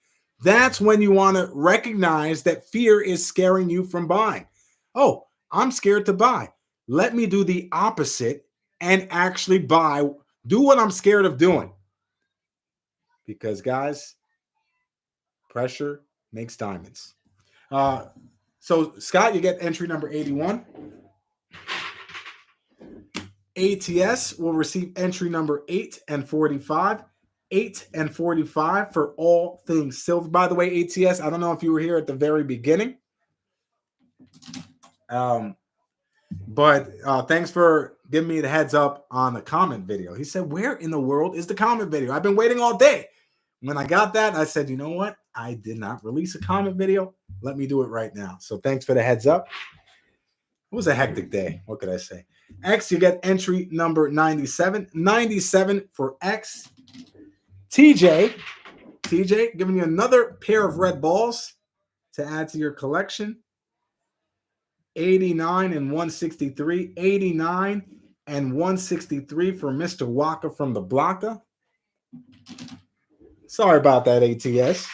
[SPEAKER 1] that's when you want to recognize that fear is scaring you from buying. Oh, I'm scared to buy. Let me do the opposite and actually buy, do what I'm scared of doing. Because, guys, pressure makes diamonds. So, Scott, you get entry number 81. ATS will receive entry number 8 and 45. 8 and 45 for all things silver. By the way, ATS, I don't know if you were here at the very beginning. But thanks for giving me the heads up on the comment video. He said, "Where in the world is the comment video? I've been waiting all day." When I got that, I said, "You know what? I did not release a comment video. Let me do it right now." So thanks for the heads up. It was a hectic day. What could I say? X, you get entry number 97. 97 for X. TJ, giving you another pair of red balls to add to your collection. 89 and 163. 89 and 163 for Mr. Waka from the Blocker. Sorry about that, ATS.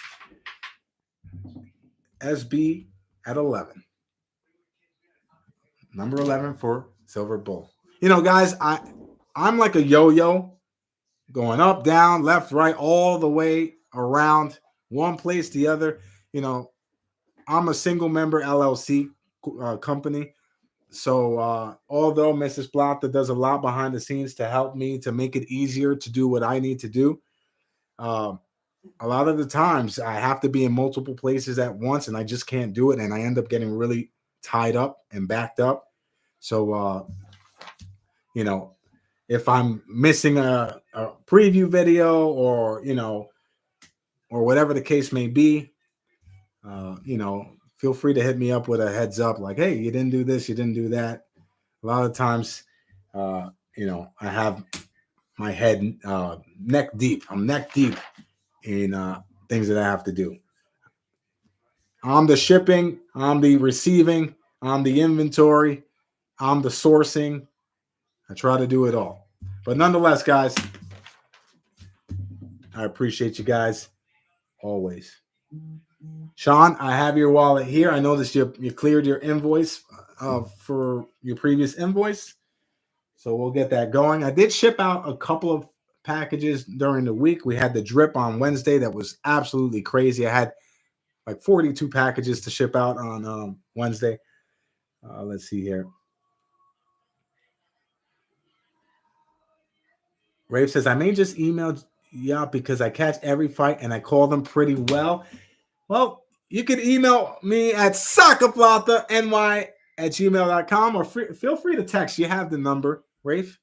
[SPEAKER 1] SB at 11. Number 11 for Silver Bull. Guys, I'm like a yo-yo, going up, down, left, right, all the way around, one place, the other. I'm a single member LLC company. So although Mrs. Plata does a lot behind the scenes to help me to make it easier to do what I need to do, a lot of the times I have to be in multiple places at once and I just can't do it. And I end up getting really tied up and backed up. So, if I'm missing a preview video or whatever the case may be, feel free to hit me up with a heads up like, "Hey, you didn't do this, you didn't do that." A lot of times, I have my head neck deep. I'm neck deep in things that I have to do. I'm the shipping, I'm the receiving, I'm the inventory, I'm the sourcing. I try to do it all. But nonetheless, guys, I appreciate you guys always. Sean, I have your wallet here. I noticed you cleared your invoice for your previous invoice. So we'll get that going. I did ship out a couple of packages during the week. We had the drip on Wednesday that was absolutely crazy. I had like 42 packages to ship out on Wednesday. Let's see here. Rafe says, I may just email you because I catch every fight and I call them pretty well. Well, you can email me at sacaplatany@gmail.com or feel free to text. You have the number, Rafe.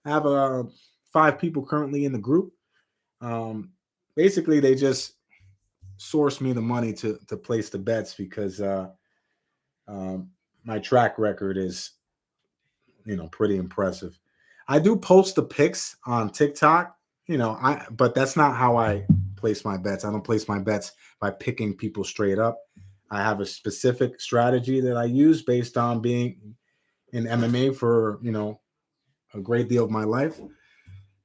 [SPEAKER 1] I have 5 people currently in the group. Basically, they just source me the money to place the bets because my track record is, pretty impressive. I do post the picks on TikTok, but that's not how I place my bets. I don't place my bets by picking people straight up. I have a specific strategy that I use based on being in MMA for, a great deal of my life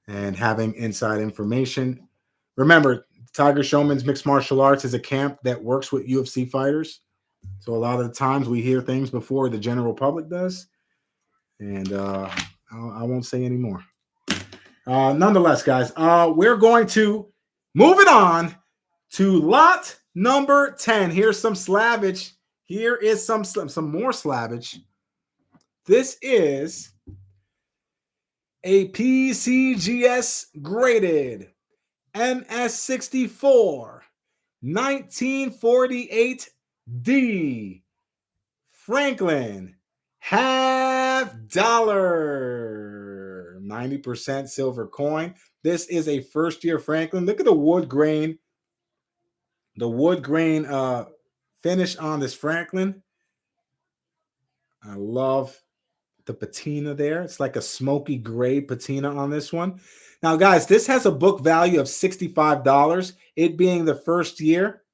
[SPEAKER 1] and having inside information. Remember, Tiger Showman's Mixed Martial Arts is a camp that works with UFC fighters. So a lot of the times we hear things before the general public does. And I won't say any more. Nonetheless, guys, we're going to move it on to lot number 10. Here's some slabbage. Here is some more slabbage. This is a PCGS graded MS64 1948D Franklin $50 90% silver coin. This is a first year Franklin. Look at the wood grain. The wood grain finish on this Franklin. I love the patina there. It's like a smoky gray patina on this one. Now, guys, this has a book value of $65, it being the first year.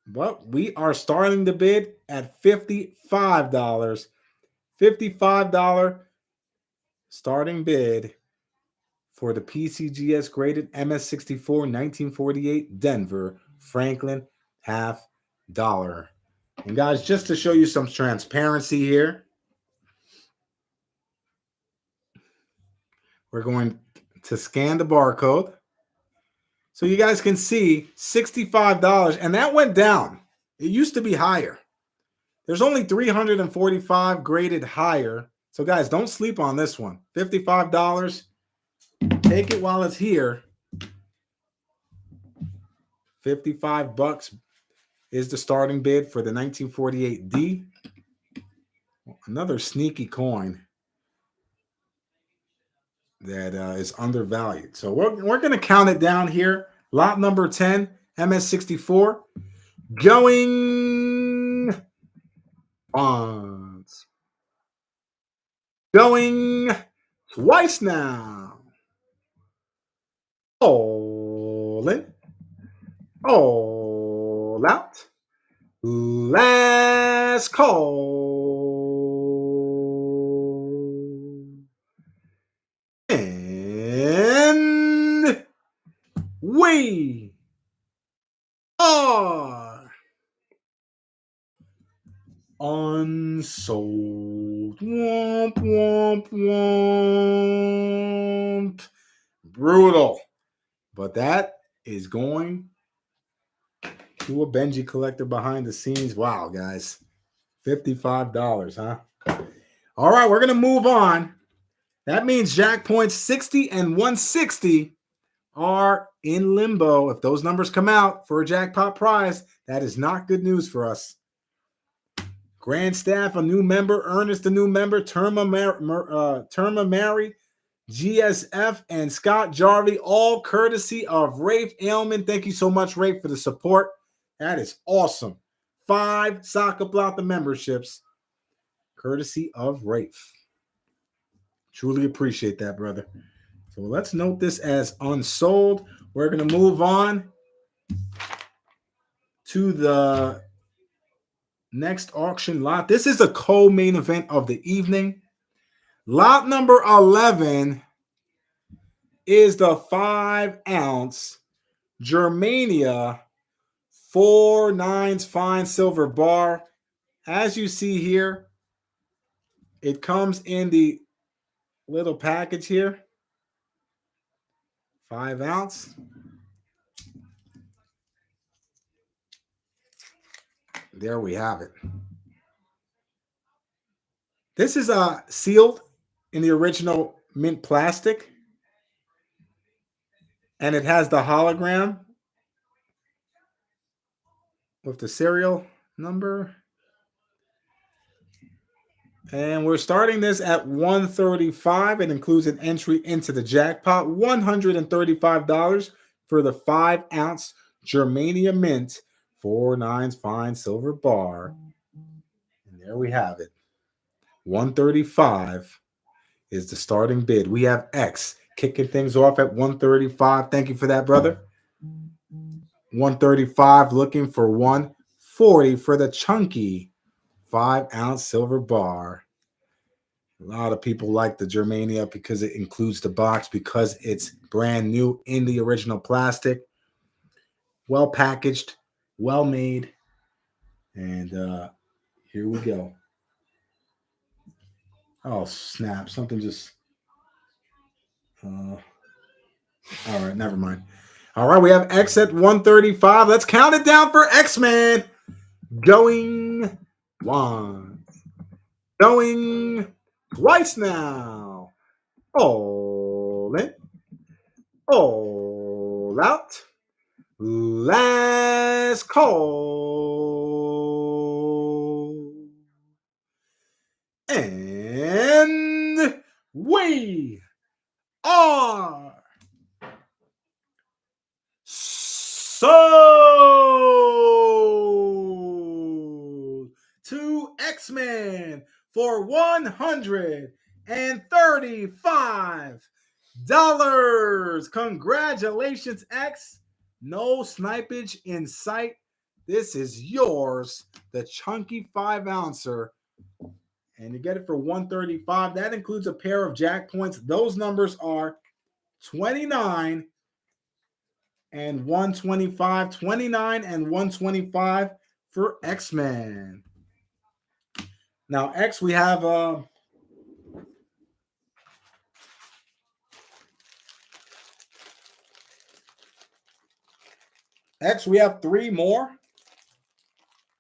[SPEAKER 1] But we are starting the bid at $55. $55 starting bid for the PCGS graded MS64 1948 Denver Franklin $50. And guys, just to show you some transparency here, we're going to scan the barcode so you guys can see $65, and that went down. It used to be higher. There's only 345 graded higher. So guys, don't sleep on this one. $55. Take it while it's here. $55 is the starting bid for the 1948D. Another sneaky coin that is undervalued. So we're going to count it down here. Lot number 10, MS64, going once. Going twice now. All in. All out. Last call. And we are unsold. Womp, womp, womp. Brutal. But that is going to a Benji collector behind the scenes. Wow, guys. $55, huh? All right, we're going to move on. That means Jackpoints 60 and 160 are in limbo. If those numbers come out for a jackpot prize, that is not good news for us. Grand Staff, a new member. Ernest, a new member. Terma Mary, GSF, and Scott Jarvie, all courtesy of Rafe Ailman. Thank you so much, Rafe, for the support. That is awesome. 5 Saca Plata memberships, courtesy of Rafe. Truly appreciate that, brother. So let's note this as unsold. We're going to move on to the next auction lot. This is a co-main event of the evening. Lot number 11 is the 5-ounce Germania 4/9 fine silver bar. As you see here, it comes in the little package here. 5-ounce. There we have it. This is sealed in the original mint plastic. And it has the hologram with the serial number. And we're starting this at $135. It includes an entry into the jackpot. $135 for the 5-ounce Germania Mint 4/9 fine silver bar. And there we have it. $135 is the starting bid. We have X kicking things off at $135. Thank you for that, brother. $135, looking for $140 for the chunky 5-ounce silver bar. A lot of people like the Germania because it includes the box, because it's brand new in the original plastic. Well packaged, well made. And here we go. Oh, snap. Something just... all right, never mind. All right, we have X at $135. Let's count it down for X-Man. Going once. Going twice now. All in. All out. Last call. And we are sold to X-Man for $135. Congratulations, X. No snipage in sight. This is yours, the chunky 5-ouncer. And you get it for $135. That includes a pair of Jackpoints. Those numbers are 29 and 125. 29 and 125 for X-Man. Now, X, we have X, we have 3 more.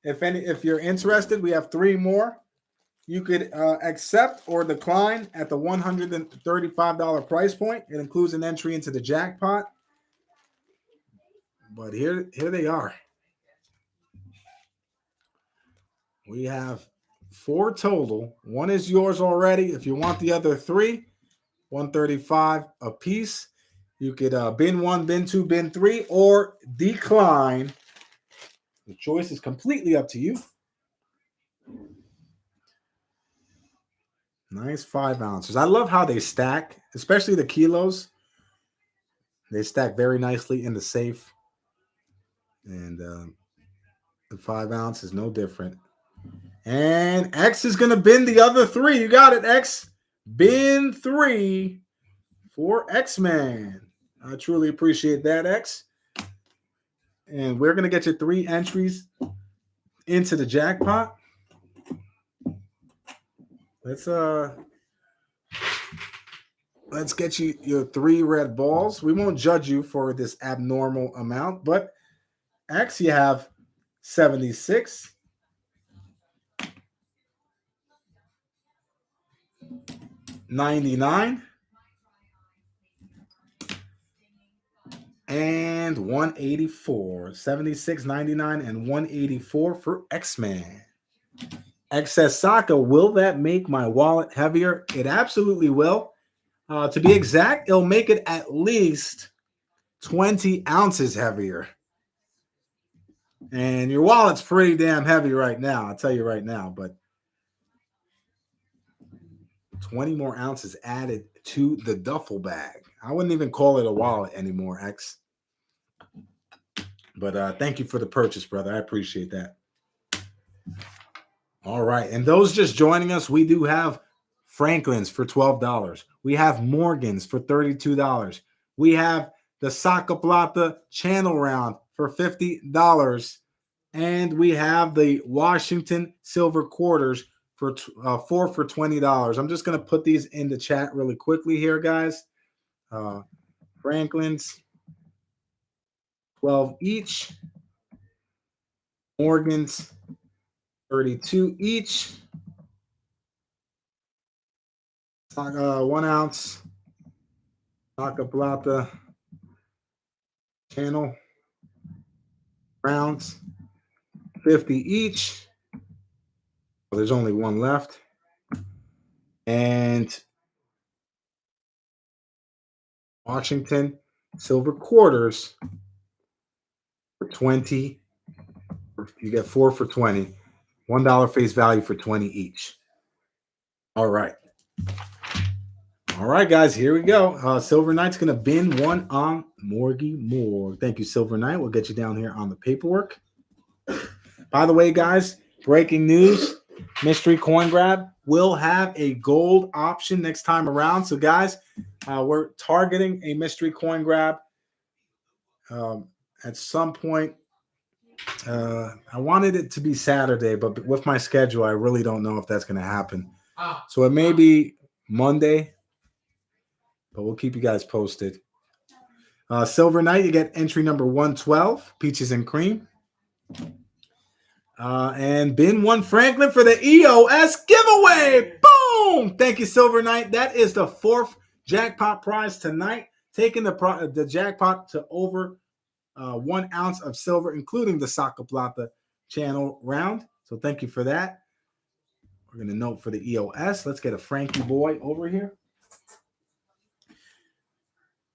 [SPEAKER 1] If you're interested, we have 3 more. You could accept or decline at the $135 price point. It includes an entry into the jackpot. But here they are. We have 4 total. 1 is yours already. If you want the other 3, $135 a piece. You could bin 1, bin 2, bin 3, or decline. The choice is completely up to you. Nice 5 ounces. I love how they stack, especially the kilos. They stack very nicely in the safe. And the 5 ounce is no different. And X is going to bin the other 3. You got it, X. Bin 3 for X-Man. I truly appreciate that, X. And we're going to get you 3 entries into the jackpot. Let's get you your 3 red balls. We won't judge you for this abnormal amount, but X, you have 76, 99, and 184. 76, 99, and 184 for X-Man. X says, Saca, will that make my wallet heavier? It absolutely will. To be exact, it'll make it at least 20 ounces heavier. And your wallet's pretty damn heavy right now, I'll tell you right now. But 20 more ounces added to the duffel bag. I wouldn't even call it a wallet anymore, X. But thank you for the purchase, brother. I appreciate that. All right. And those just joining us, we do have Franklin's for $12. We have Morgan's for $32. We have the Saca Plata channel round for $50. And we have the Washington silver quarters for 4 for $20. I'm just going to put these in the chat really quickly here, guys. Franklin's 12 each. Morgan's 32 each. 1 ounce. Saca Plata channel rounds, 50 each. There's only one left. And Washington silver quarters for 20. You get 4 for 20. $1 face value for 20 each. All right. All right, guys, here we go. Silver Knight's going to bin one on Morgie Moore. Thank you, Silver Knight. We'll get you down here on the paperwork. By the way, guys, breaking news. Mystery Coin Grab will have a gold option next time around. So, guys, we're targeting a Mystery Coin Grab at some point. I wanted it to be Saturday, but with my schedule, I really don't know if that's going to happen. So it may be Monday, but we'll keep you guys posted. Silver Knight, you get entry number 112, Peaches and Cream. And bin one Franklin for the EOS giveaway. Boom! Thank you, Silver Knight. That is the 4th jackpot prize tonight, taking the jackpot to over 1 ounce of silver, including the Saca Plata channel round. So thank you for that. We're going to note for the EOS. Let's get a Frankie boy over here.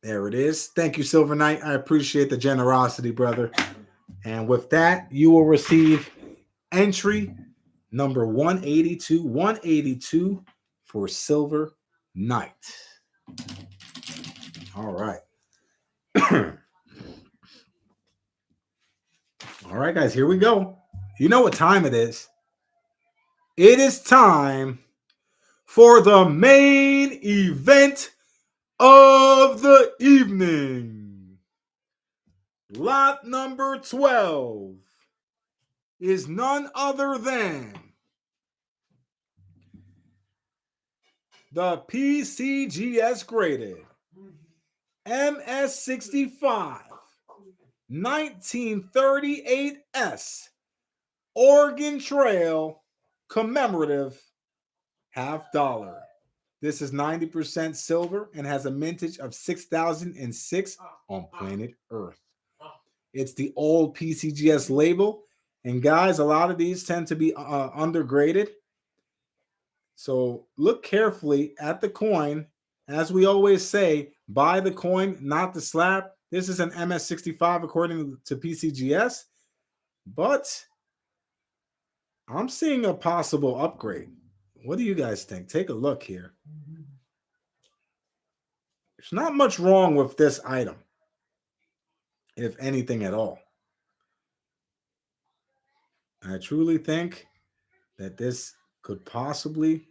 [SPEAKER 1] There it is. Thank you, Silver Knight. I appreciate the generosity, brother. And with that, you will receive entry number 182 for Silver Knight. All right. All right, guys, here we go. You know what time it is. It is time for the main event of the evening. Lot number 12 is none other than the PCGS graded MS65 1938S Oregon Trail commemorative $50. This is 90% silver and has a mintage of 6006 on planet Earth. It's the old PCGS label. And guys, a lot of these tend to be undergraded. So look carefully at the coin. As we always say, buy the coin, not the slab. This is an MS65 according to PCGS. But I'm seeing a possible upgrade. What do you guys think? Take a look here. There's not much wrong with this item, if anything at all. I truly think that this could possibly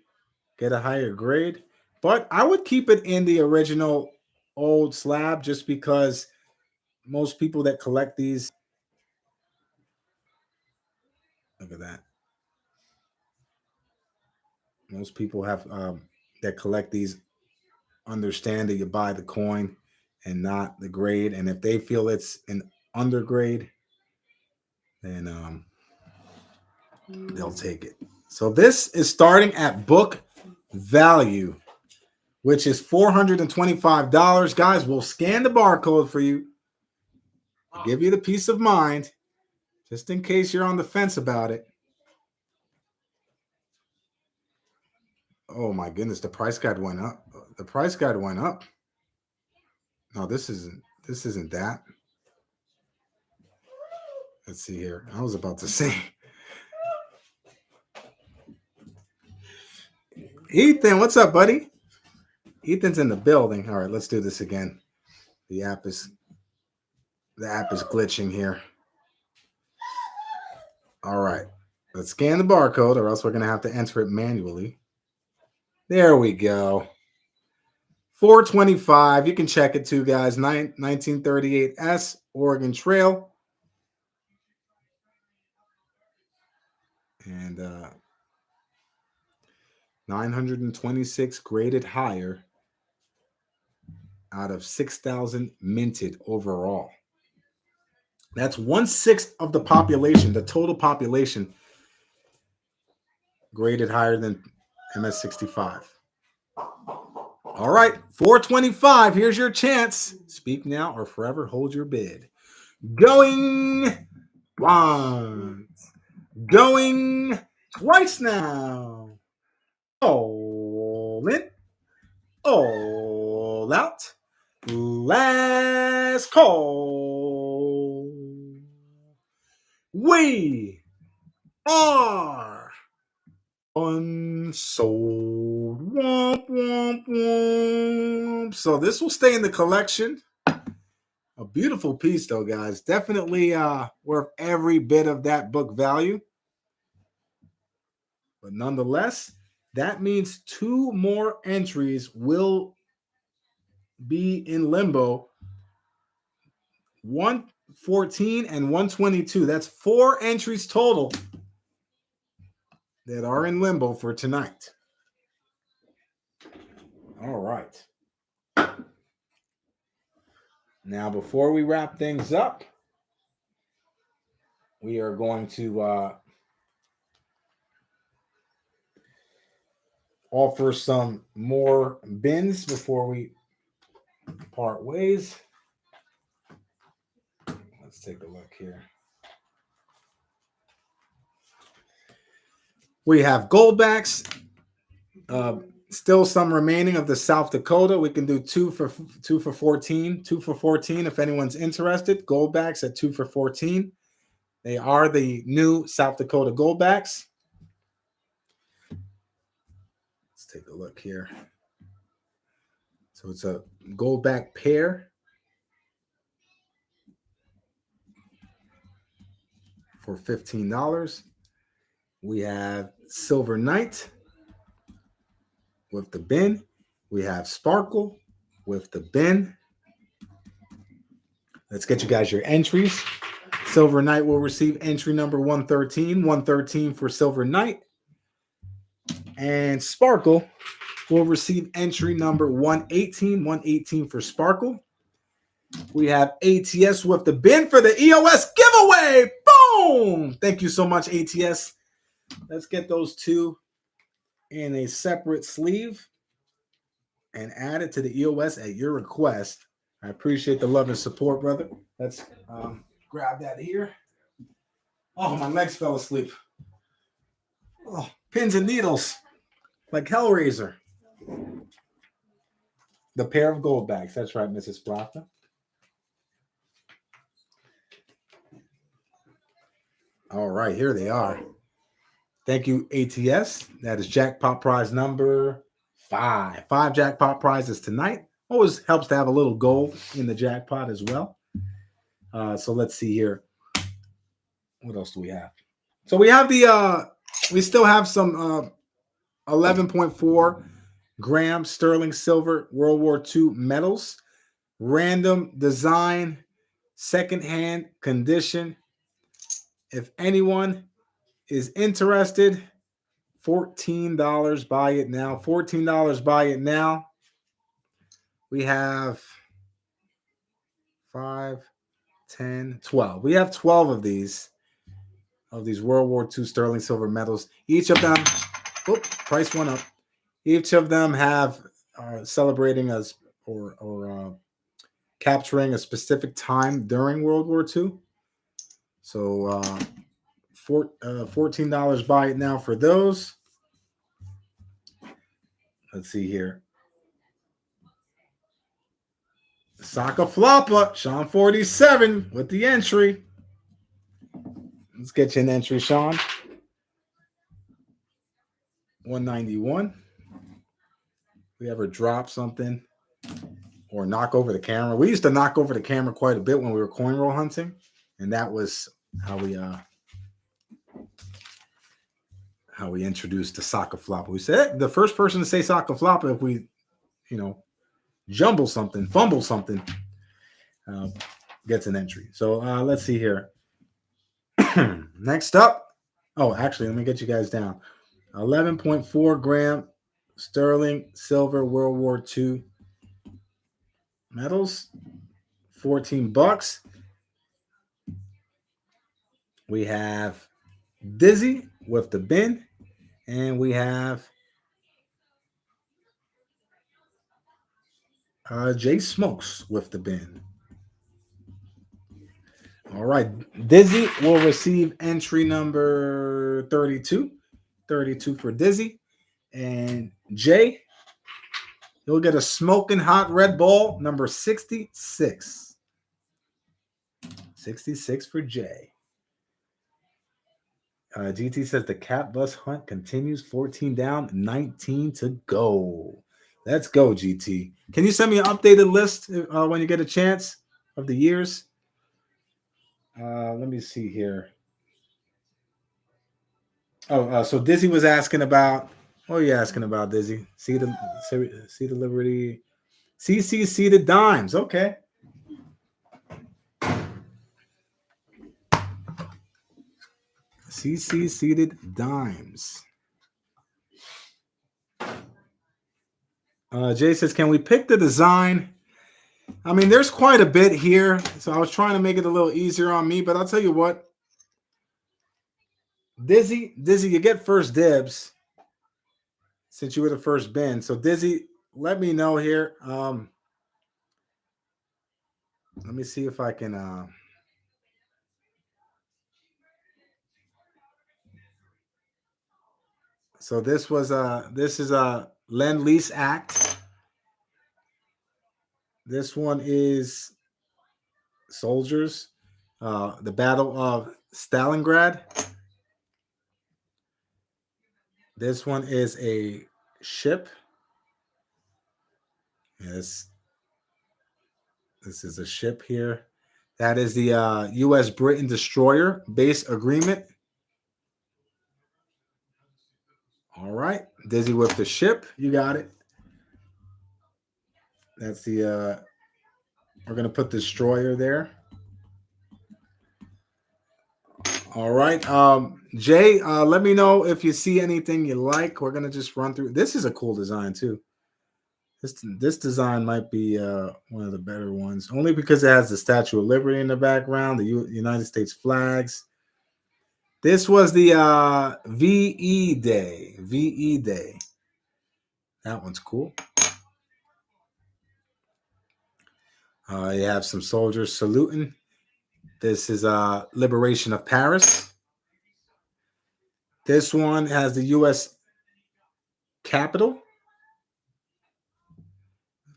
[SPEAKER 1] get a higher grade, but I would keep it in the original old slab just because most people that collect these, look at that. Most people have that collect these understand that you buy the coin and not the grade. And if they feel it's an undergrade, then they'll take it. So this is starting at book value, which is $425. Guys, we'll scan the barcode for you to give you the peace of mind, just in case you're on the fence about it. Oh my goodness, the price guide went up. The price guide went up. No, this isn't that. Let's see here. I was about to say. Ethan, what's up, buddy? Ethan's in the building. All right, let's do this again. The app is glitching here. All right. Let's scan the barcode, or else we're going to have to enter it manually. There we go. 425. You can check it too, guys. 1938 S Oregon Trail. And 926 graded higher out of 6,000 minted overall. That's 1/6 of the population, the total population graded higher than MS65. All right, 425. Here's your chance. Speak now or forever hold your bid. Going once. Going twice now. All in. All out. Last call. We are unsold. Womp, womp, womp. So this will stay in the collection. A beautiful piece, though, guys. Definitely worth every bit of that book value. But nonetheless, that means 2 more entries will be in limbo. 114 and 122. That's 4 entries total that are in limbo for tonight. All right. Now, before we wrap things up, we are going to offer some more bins before we part ways. Let's take a look here. We have goldbacks. Still some remaining of the South Dakota. We can do 2 for 14. 2 for 14 if anyone's interested. Goldbacks at 2 for 14. They are the new South Dakota goldbacks. Let's take a look here. So it's a goldback pair for $15. We have Silver Knight with the bin. We have Sparkle with the bin. Let's get you guys your entries. Silver Knight will receive entry number 113. 113 for Silver Knight. And Sparkle will receive entry number 118. 118 for Sparkle. We have ATS with the bin for the EOS giveaway. Boom! Thank you so much, ATS. Let's get those 2 in a separate sleeve and add it to the EOS at your request. I appreciate the love and support, brother. Let's grab that here. Oh, my legs fell asleep. Oh, pins and needles, like Hellraiser. The pair of gold bags. That's right, Mrs. Plata. All right, here they are. Thank you, ATS. That is jackpot prize number 5. 5 jackpot prizes tonight. Always helps to have a little gold in the jackpot as well. So let's see here. What else do we have? So we have we still have some 11.4 gram sterling silver World War II medals. Random design, secondhand condition. If anyone is interested, $14, buy it now. $14, buy it now. We have 5, 10, 12. We have 12 of these World War II sterling silver medals. Each of them, price went up. Each of them have celebrating us or capturing a specific time during World War II. So $14 buy it now for those. Let's see here. Saca Plata, Sean 47 with the entry. Let's get you an entry, Sean. 191. We ever drop something or knock over the camera? We used to knock over the camera quite a bit when we were coin roll hunting, and that was how we introduced the Saca Plata. We said the first person to say Saca Plata if we, jumble something, fumble something, gets an entry. So let's see here. Next up. Oh, actually, let me get you guys down. 11.4 gram sterling silver World War II medals. $14. We have Dizzy with the bin. And we have Jay Smokes with the bin. All right. Dizzy will receive entry number 32. 32 for Dizzy. And Jay, you'll get a smoking hot red ball number 66. 66 for Jay. GT says the cat bus hunt continues. 14 down, 19 to go. Let's go, GT. Can you send me an updated list when you get a chance of the years? Let me see here. Oh, so Dizzy was asking about. What are you asking about, Dizzy? See the Liberty. CC the dimes. Okay. CC seated dimes. Jay says, can we pick the design? I mean, there's quite a bit here, so I was trying to make it a little easier on me, but I'll tell you what. Dizzy, you get first dibs since you were the first bin. So Dizzy, let me know here. Let me see if I can. So this is a Lend-Lease Act. This one is soldiers, the Battle of Stalingrad. This one is a ship. Yes, this is a ship here. That is the U.S. Britain destroyer base agreement. All right, Dizzy with the ship. You got it. That's the. We're gonna put destroyer there. All right, Jay. Let me know if you see anything you like. We're gonna just run through. This is a cool design too. This design might be one of the better ones, only because it has the Statue of Liberty in the background, the United States flags. This was the VE Day. VE Day. That one's cool. You have some soldiers saluting. This is Liberation of Paris. This one has the U.S. Capitol.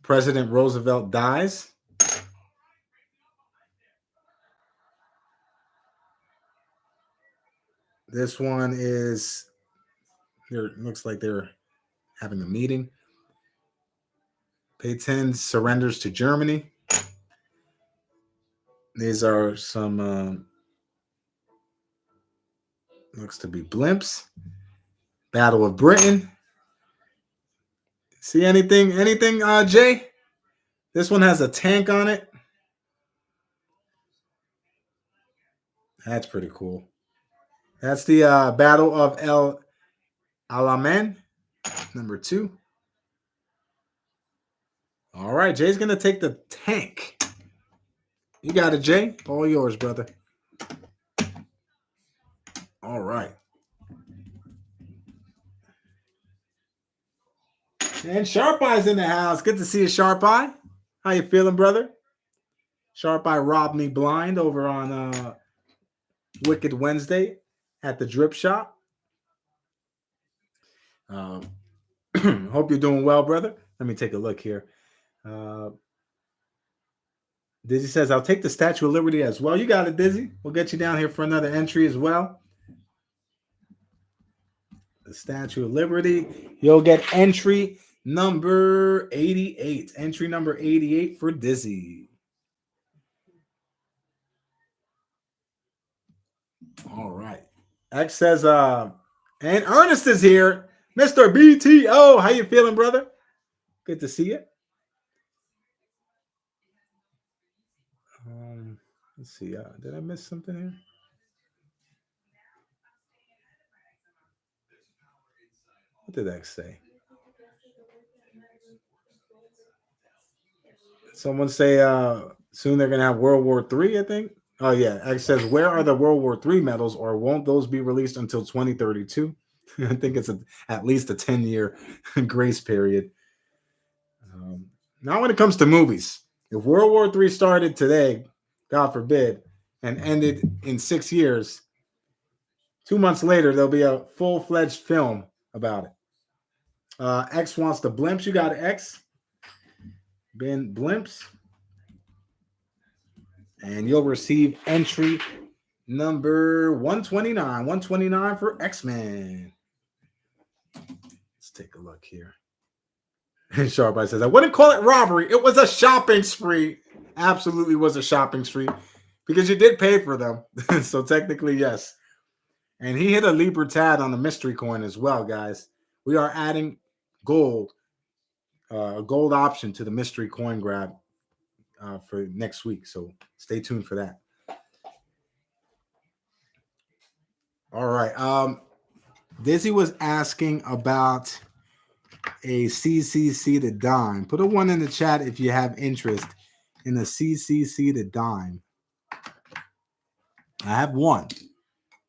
[SPEAKER 1] President Roosevelt dies. This one is, looks like they're having a meeting. Pétain surrenders to Germany. These are some, looks to be blimps. Battle of Britain. See anything, Jay? This one has a tank on it. That's pretty cool. That's the Battle of El Alamein, number 2. All right, Jay's going to take the tank. You got it, Jay. All yours, brother. All right. And Sharp Eye's in the house. Good to see you, Sharp Eye. How you feeling, brother? Sharp Eye robbed me blind over on Wicked Wednesday at the Drip Shop. Hope you're doing well, brother. Let me take a look here. Dizzy says, I'll take the Statue of Liberty as well. You got it, Dizzy. We'll get you down here for another entry as well. The Statue of Liberty. You'll get entry number 88. Entry number 88 for Dizzy. All right. X says, and Ernest is here. Mr. BTO. How you feeling, brother? Good to see you. Let's see. Did I miss something here? What did X say? Someone say soon they're gonna have World War III, I think. Oh yeah. X says, where are the World War III medals, or won't those be released until 2032? I think it's at least a 10-year grace period. Now when it comes to movies, if World War III started today, God forbid, and ended in 6 years, 2 months later there'll be a full-fledged film about it. X wants the blimps. You got it, X. Ben blimps. And you'll receive entry number 129. 129 for X-Men. Let's take a look here. And Sharp Eye says, I wouldn't call it robbery. It was a shopping spree. Absolutely was a shopping spree because you did pay for them. So technically, yes. And he hit a Libertad on the mystery coin as well, guys. We are adding gold, a gold option to the mystery coin grab for next week. So stay tuned for that. All right. Dizzy was asking about a CCC to dime. Put a 1 in the chat if you have interest in a CCC to dime. I have one.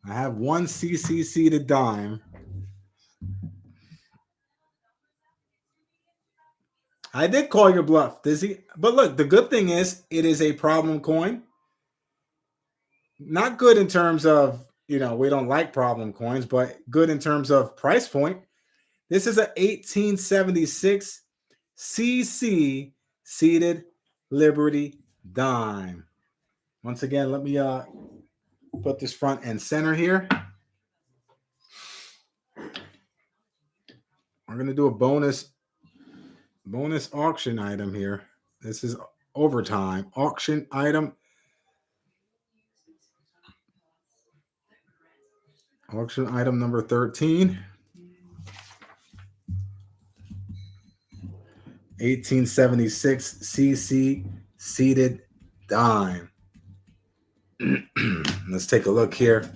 [SPEAKER 1] I have one CCC to dime. I did call your bluff, Dizzy. But look, the good thing is it is a problem coin. Not good in terms of, we don't like problem coins, but good in terms of price point. This is a 1876 CC seated Liberty dime. Once again, let me put this front and center here. We're going to do a bonus auction item here. This is overtime auction item. Auction item number 13. 1876 CC seated dime. Let's take a look here.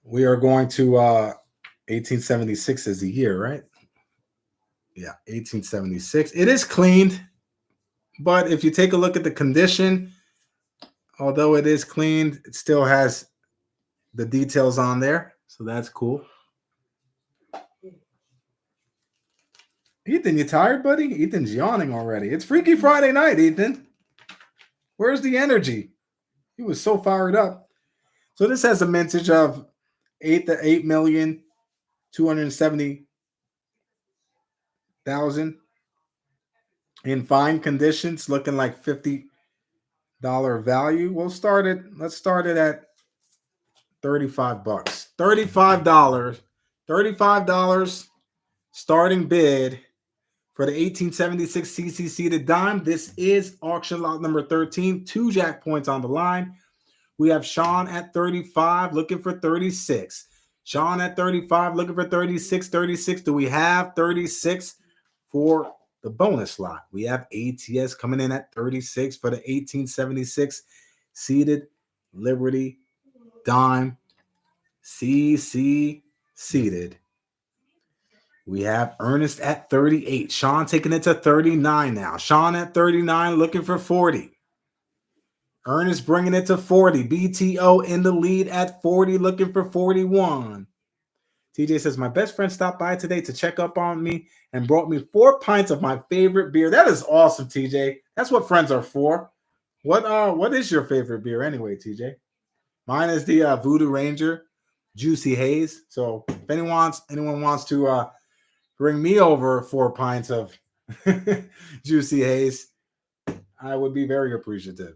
[SPEAKER 1] We are going to 1876 is the year, right? Yeah, 1876. It is cleaned, but if you take a look at the condition, although it is cleaned, it still has the details on there. So that's cool. Ethan, you tired, buddy? Ethan's yawning already. It's Freaky Friday night, Ethan. Where's the energy? He was so fired up. So this has a mintage of 8,270,000 in fine conditions, looking like $50 value. Let's start it at $35. $35. $35 starting bid for the 1876 CC seated dime. This is auction lot number 13. 2 jack points on the line. We have Sean at 35 looking for 36. Sean at 35 looking for 36. 36. Do we have 36 for the bonus lot? We have ATS coming in at 36 for the 1876 seated Liberty dime CC seated. We have Ernest at 38. Sean taking it to 39 now. Sean at 39 looking for 40. Ernest bringing it to 40. BTO in the lead at 40 looking for 41. TJ says, my best friend stopped by today to check up on me and brought me 4 pints of my favorite beer. That is awesome, TJ. That's what friends are for. What is your favorite beer anyway, TJ? Mine is the Voodoo Ranger Juicy Haze. So if anyone wants to bring me over 4 pints of Juicy Haze, I would be very appreciative.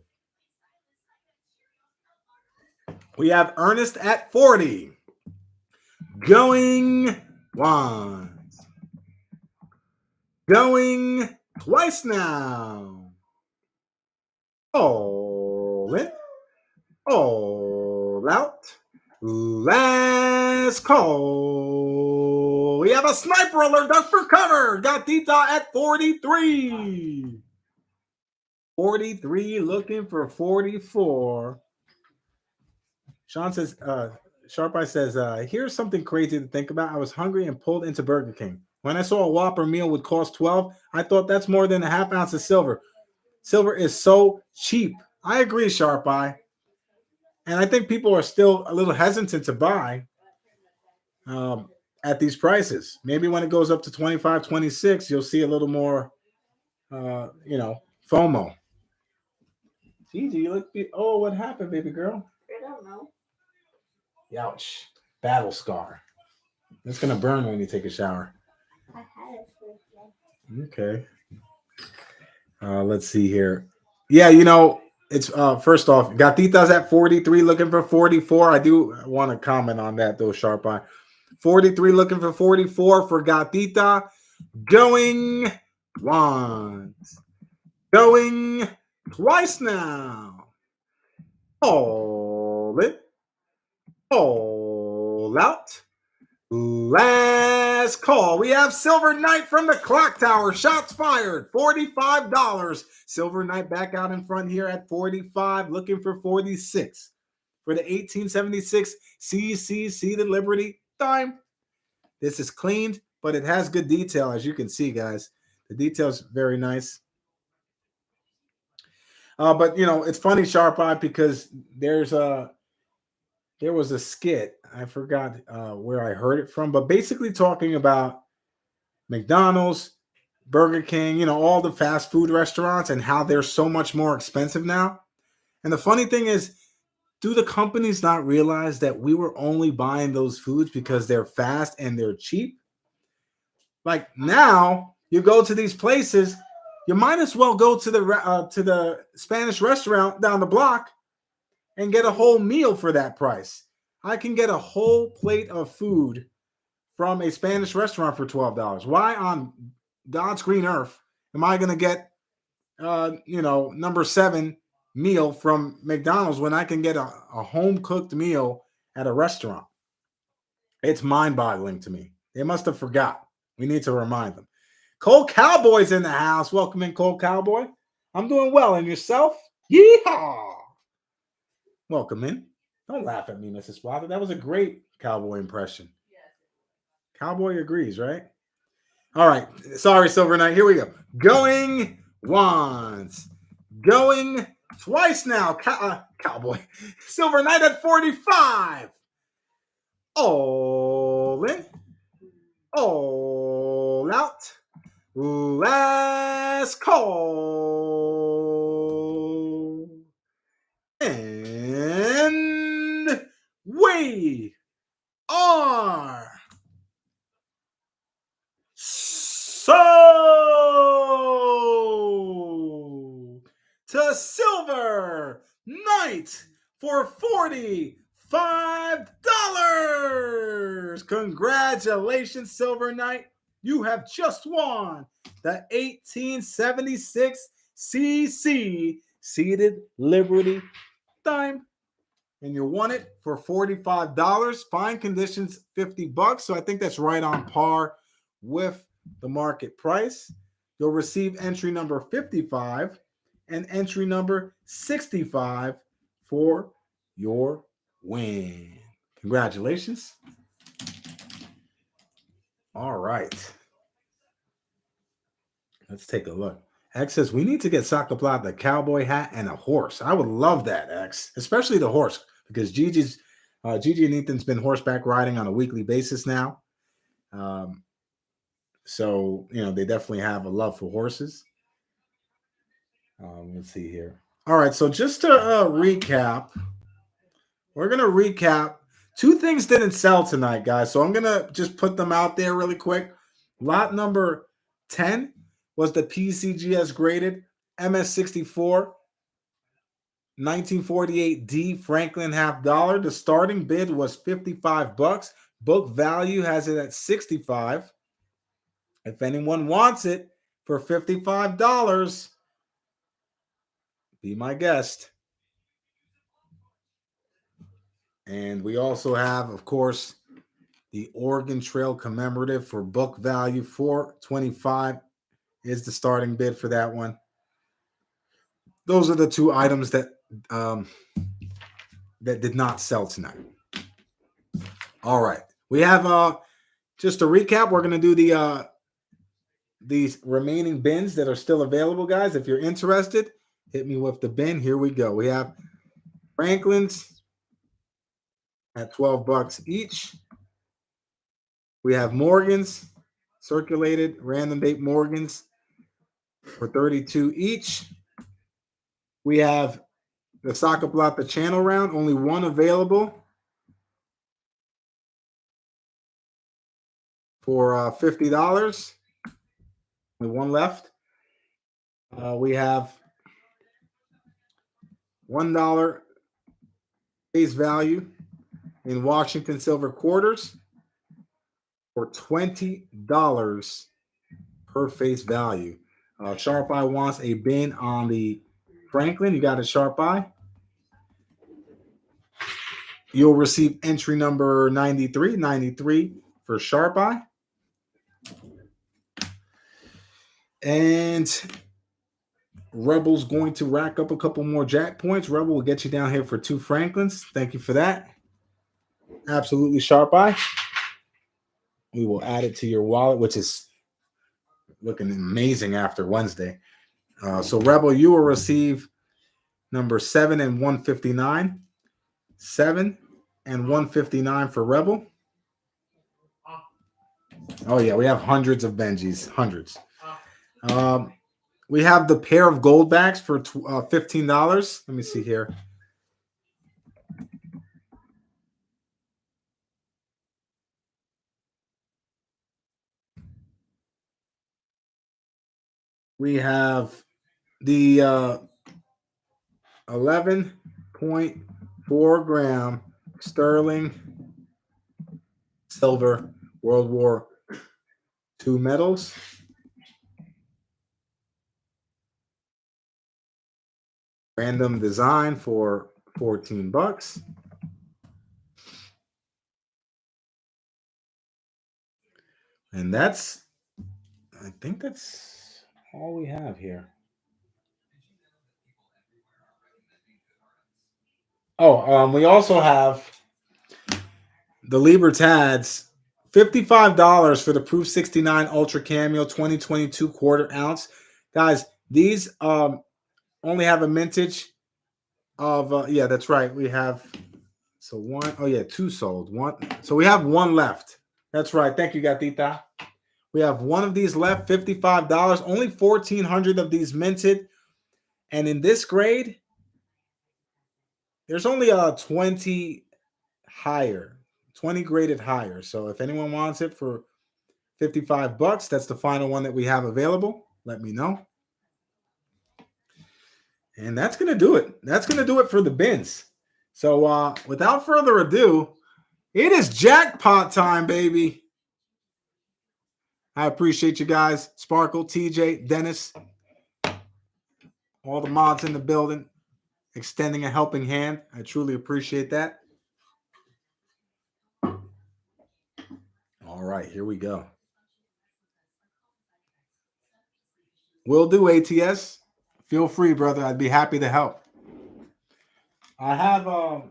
[SPEAKER 1] We have Ernest at 40. Going once. Going twice now. All in. All out. Last call. We have a sniper alert. Duck for cover. Got Dita at 43. 43 looking for 44. Sean says, Sharp Eye says, here's something crazy to think about. I was hungry and pulled into Burger King. When I saw a Whopper meal would cost 12, I thought that's more than a half ounce of silver. Silver is so cheap. I agree, Sharp Eye. And I think people are still a little hesitant to buy um, at these prices. Maybe when it goes up to 25, 26, you'll see a little more, FOMO. Gigi, you look. Oh, what happened, baby girl?
[SPEAKER 2] I don't know.
[SPEAKER 1] Ouch. Battle scar. It's going to burn when you take a shower.
[SPEAKER 2] I had it first.
[SPEAKER 1] Okay. Let's see here. Yeah, it's first off, Gatita's at 43 looking for 44. I do want to comment on that though, Sharp Eye. 43 looking for 44 for Gatita. Going once. Going twice now. All in. All out. Last call. We have Silver Knight from the clock tower. Shots fired. $45. Silver Knight back out in front here at 45, looking for 46. For the 1876 CC Seated Liberty dime. This is cleaned, but it has good detail, as you can see, guys. The detail's very nice. But it's funny, Sharp Eye, because there was a skit. I forgot where I heard it from, but basically talking about McDonald's, Burger King, all the fast food restaurants and how they're so much more expensive now. And the funny thing is, do the companies not realize that we were only buying those foods because they're fast and they're cheap? Like now, you go to these places, you might as well go to the Spanish restaurant down the block and get a whole meal for that price. I can get a whole plate of food from a Spanish restaurant for $12. Why on God's green earth am I going to get, number 7 meal from McDonald's when I can get a home cooked meal at a restaurant? It's mind boggling to me. They must have forgot. We need to remind them. Cole Cowboy's in the house. Welcome in, Cole Cowboy. I'm doing well. And yourself? Yeehaw! Welcome in. Don't laugh at me, Mrs. Splatter. That was a great cowboy impression. Cowboy agrees, right? All right. Sorry, Silver Knight. Here we go. Going once. Going twice now. Cowboy. Silver Knight at 45. All in. All out. Last call. And we are sold to Silver Knight for $45. Congratulations, Silver Knight. You have just won the 1876 CC Seated Liberty dime. And you won it for $45. Fine conditions, $50. So I think that's right on par with the market price. You'll receive entry number 55 and entry number 65 for your win. Congratulations. All right. Let's take a look. X says, we need to get Saca Plata a cowboy hat and a horse. I would love that, X, especially the horse, because Gigi and Ethan's been horseback riding on a weekly basis now. So, they definitely have a love for horses. Let's see here. All right, so just to recap, we're going to recap. 2 things didn't sell tonight, guys, so I'm going to just put them out there really quick. Lot number 10 was the PCGS graded MS64 1948D Franklin $half. The starting bid was $55. Book value has it at 65. If anyone wants it for $55, be my guest. And we also have, of course, the Oregon Trail commemorative for book value $425 is the starting bid for that one. those are the two items that that did not sell tonight. All right, we have just to recap. We're gonna do these remaining bins that are still available, guys. If you're interested, hit me with the bin. Here we go. We have Franklin's at $12 each. We have Morgan's circulated random date Morgan's for 32 each. We have the Saca Plata channel round, only one available for $50. Only one left. We have $1 face value in Washington silver quarters for $20 per face value. Sharp Eye wants a bin on the Franklin. You got a Sharp Eye. You'll receive entry number 93 for Sharp Eye. And Rebel's going to rack up a couple more jack points. Rebel will get you down here for 2 Franklins. Thank you for that. Absolutely Sharp Eye. We will add it to your wallet, which is looking amazing after Wednesday. So Rebel, you will receive number 7 and 159. 7 and 159 for Rebel. Oh, yeah, we have hundreds of Benjis. Hundreds. We have the pair of gold backs for $15. Let me see here. We have the 11.4 gram sterling silver World War II medals. Random design for $14. And I think that's all we have here. Oh, we also have the Libertads, $55 for the Proof 69 Ultra Cameo 2022 quarter ounce. Guys, these only have a mintage of yeah, that's right. We have two sold. One. So we have one left. That's right. Thank you, Gatita. We have one of these left, $55. Only 1,400 of these minted. And in this grade, there's only 20 higher, 20 graded higher. So if anyone wants it for $55, that's the final one that we have available. Let me know. And that's going to do it. That's going to do it for the bins. So without further ado, it is jackpot time, baby. I appreciate you guys. Sparkle, TJ, Dennis, all the mods in the building, extending a helping hand. I truly appreciate that. All right, here we go. Will do, ATS. Feel free, brother. I'd be happy to help. I have I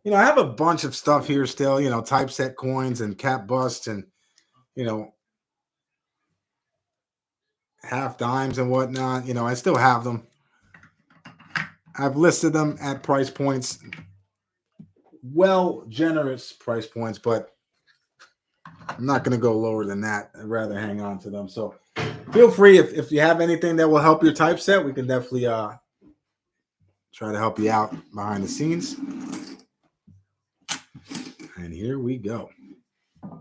[SPEAKER 1] have a bunch of stuff here still, typeset coins and cap busts and half dimes and whatnot. I still have them. I've listed them at price points, generous price points, but I'm not going to go lower than that. I'd rather hang on to them. So feel free if you have anything that will help your typeset, we can definitely try to help you out behind the scenes. And here we go.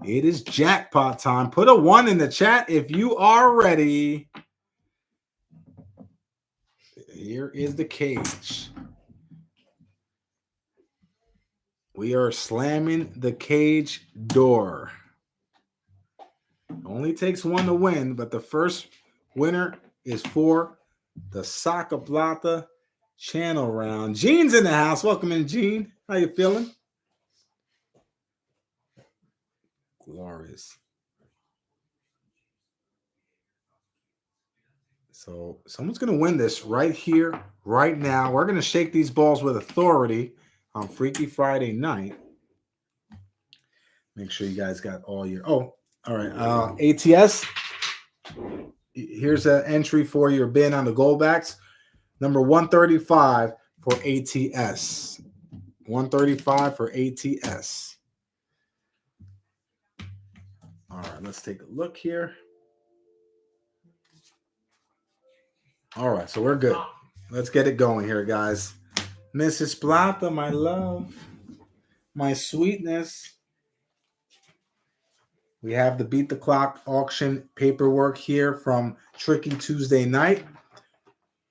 [SPEAKER 1] It is jackpot time. Put a 1 in the chat if you are ready. Here is the cage. We are slamming the cage door. Only takes one to win, but the first winner is for the Saca Plata channel round. Gene's in the house. Welcome in, Gene. How you feeling? Glorious. So someone's going to win this right here, right now. We're going to shake these balls with authority on Freaky Friday night. Make sure you guys got all your... Oh, all right. ATS, here's an entry for your bin on the Goldbacks. Number 135 for ATS. 135 for ATS. All right, let's take a look here. All right, so we're good. Let's get it going here, guys. Mrs. Plata, my love, my sweetness. We have the Beat the Clock auction paperwork here from Tricky Tuesday night.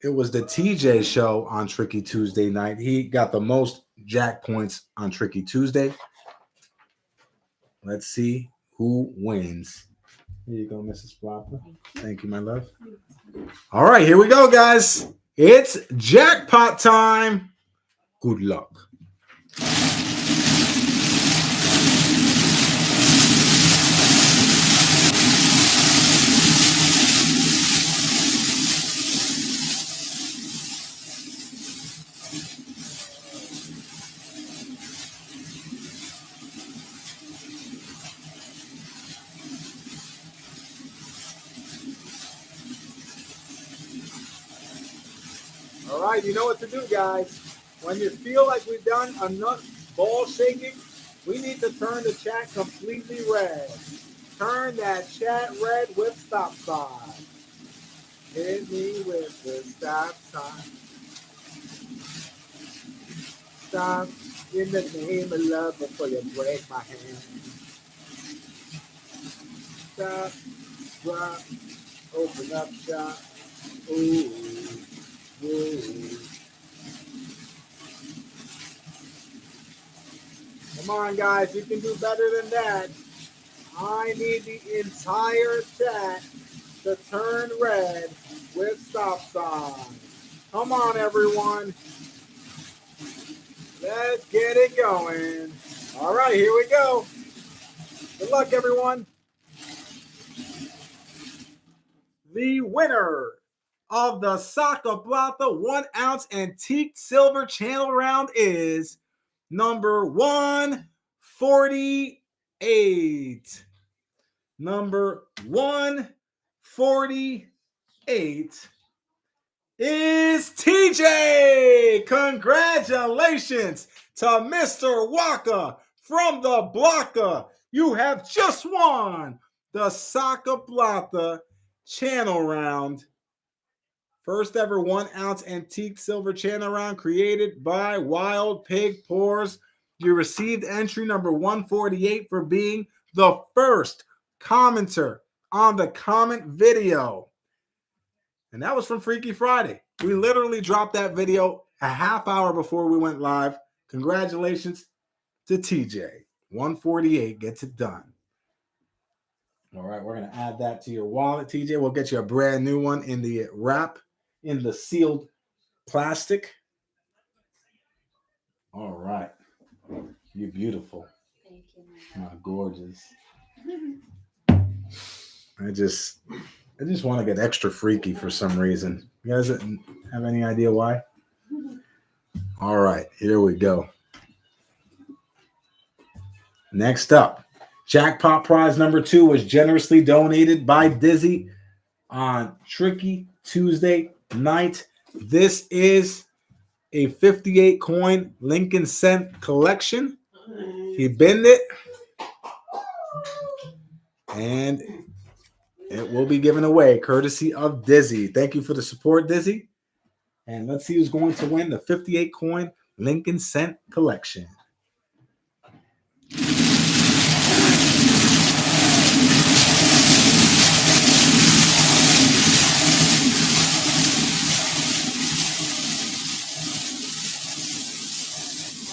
[SPEAKER 1] It was the TJ show on Tricky Tuesday night. He got the most jack points on Tricky Tuesday. Let's see who wins. Here you go, Mrs. Plata. Thank you, my love. All right, here we go, guys. It's jackpot time. Good luck. All right, you know what to do, guys. When you feel like we've done enough ball shaking, we need to turn the chat completely red. Turn that chat red with stop sign. Hit me with the stop sign. Stop in the name of love before you break my hand. Stop, drop, open up shop. Ooh, ooh. Come on, guys, you can do better than that. I need the entire chat to turn red with stop sign. Come on, everyone. Let's get it going. All right, here we go. Good luck, everyone. The winner of the Saca Plata 1 ounce antique silver channel round is number 148. Number 148 is TJ. Congratulations to Mr. Waka from the Blocker. You have just won the Saca Plata channel round. First ever 1 ounce antique silver channel round created by Wild Pig Pours. You received entry number 148 for being the first commenter on the comment video. And that was from Freaky Friday. We literally dropped that video a half hour before we went live. Congratulations to TJ. 148 gets it done. All right, we're going to add that to your wallet, TJ. We'll get you a brand new one in the wrap, in the sealed plastic. All right. You're beautiful.
[SPEAKER 2] Thank you,
[SPEAKER 1] my gorgeous. I just want to get extra freaky for some reason. You guys have any idea why? All right, here we go. Next up, jackpot prize number 2 was generously donated by Dizzy on Tricky Tuesday night. This is a 58 coin Lincoln cent collection. He binned it, and it will be given away courtesy of Dizzy. Thank you for the support, Dizzy. And let's see who's going to win the 58 coin Lincoln cent collection.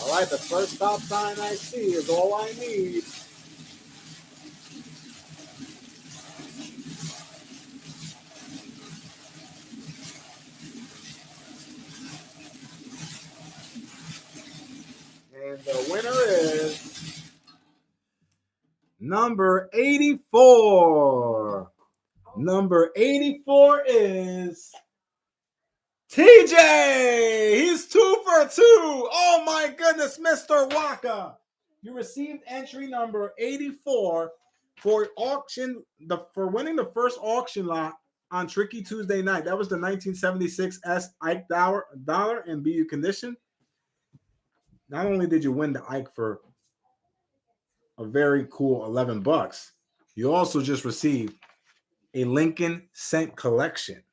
[SPEAKER 1] All right, the first stop sign I see is all I need. And the winner is number 84. Number 84 is TJ. He's 2 for 2. Oh my goodness, Mr. Waka. You received entry number 84 for for winning the first auction lot on Tricky Tuesday night. That was the 1976 S Ike dollar in BU condition. Not only did you win the Ike for a very cool $11, you also just received a Lincoln Cent collection.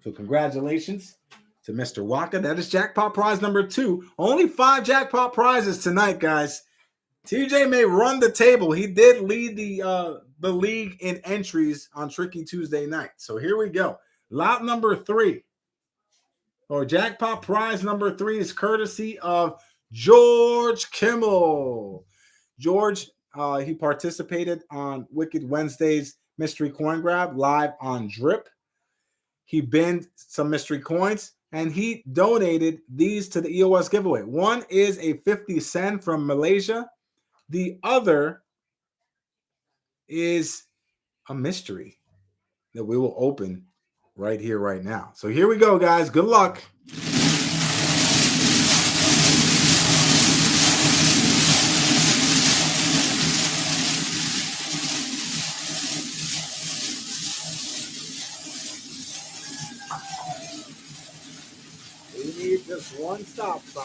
[SPEAKER 1] So congratulations to Mr. Waka. That is jackpot prize number 2. Only 5 jackpot prizes tonight, guys. TJ may run the table. He did lead the league in entries on Tricky Tuesday night. So here we go. Lot number 3, or jackpot prize number 3, is courtesy of George Kimmel. George, he participated on Wicked Wednesday's Mystery Coin Grab live on Drip. He binned some mystery coins, and he donated these to the EOS giveaway. One is a 50 cent from Malaysia. The other is a mystery that we will open right here, right now. So here we go, guys. Good luck. We need just one stop sign.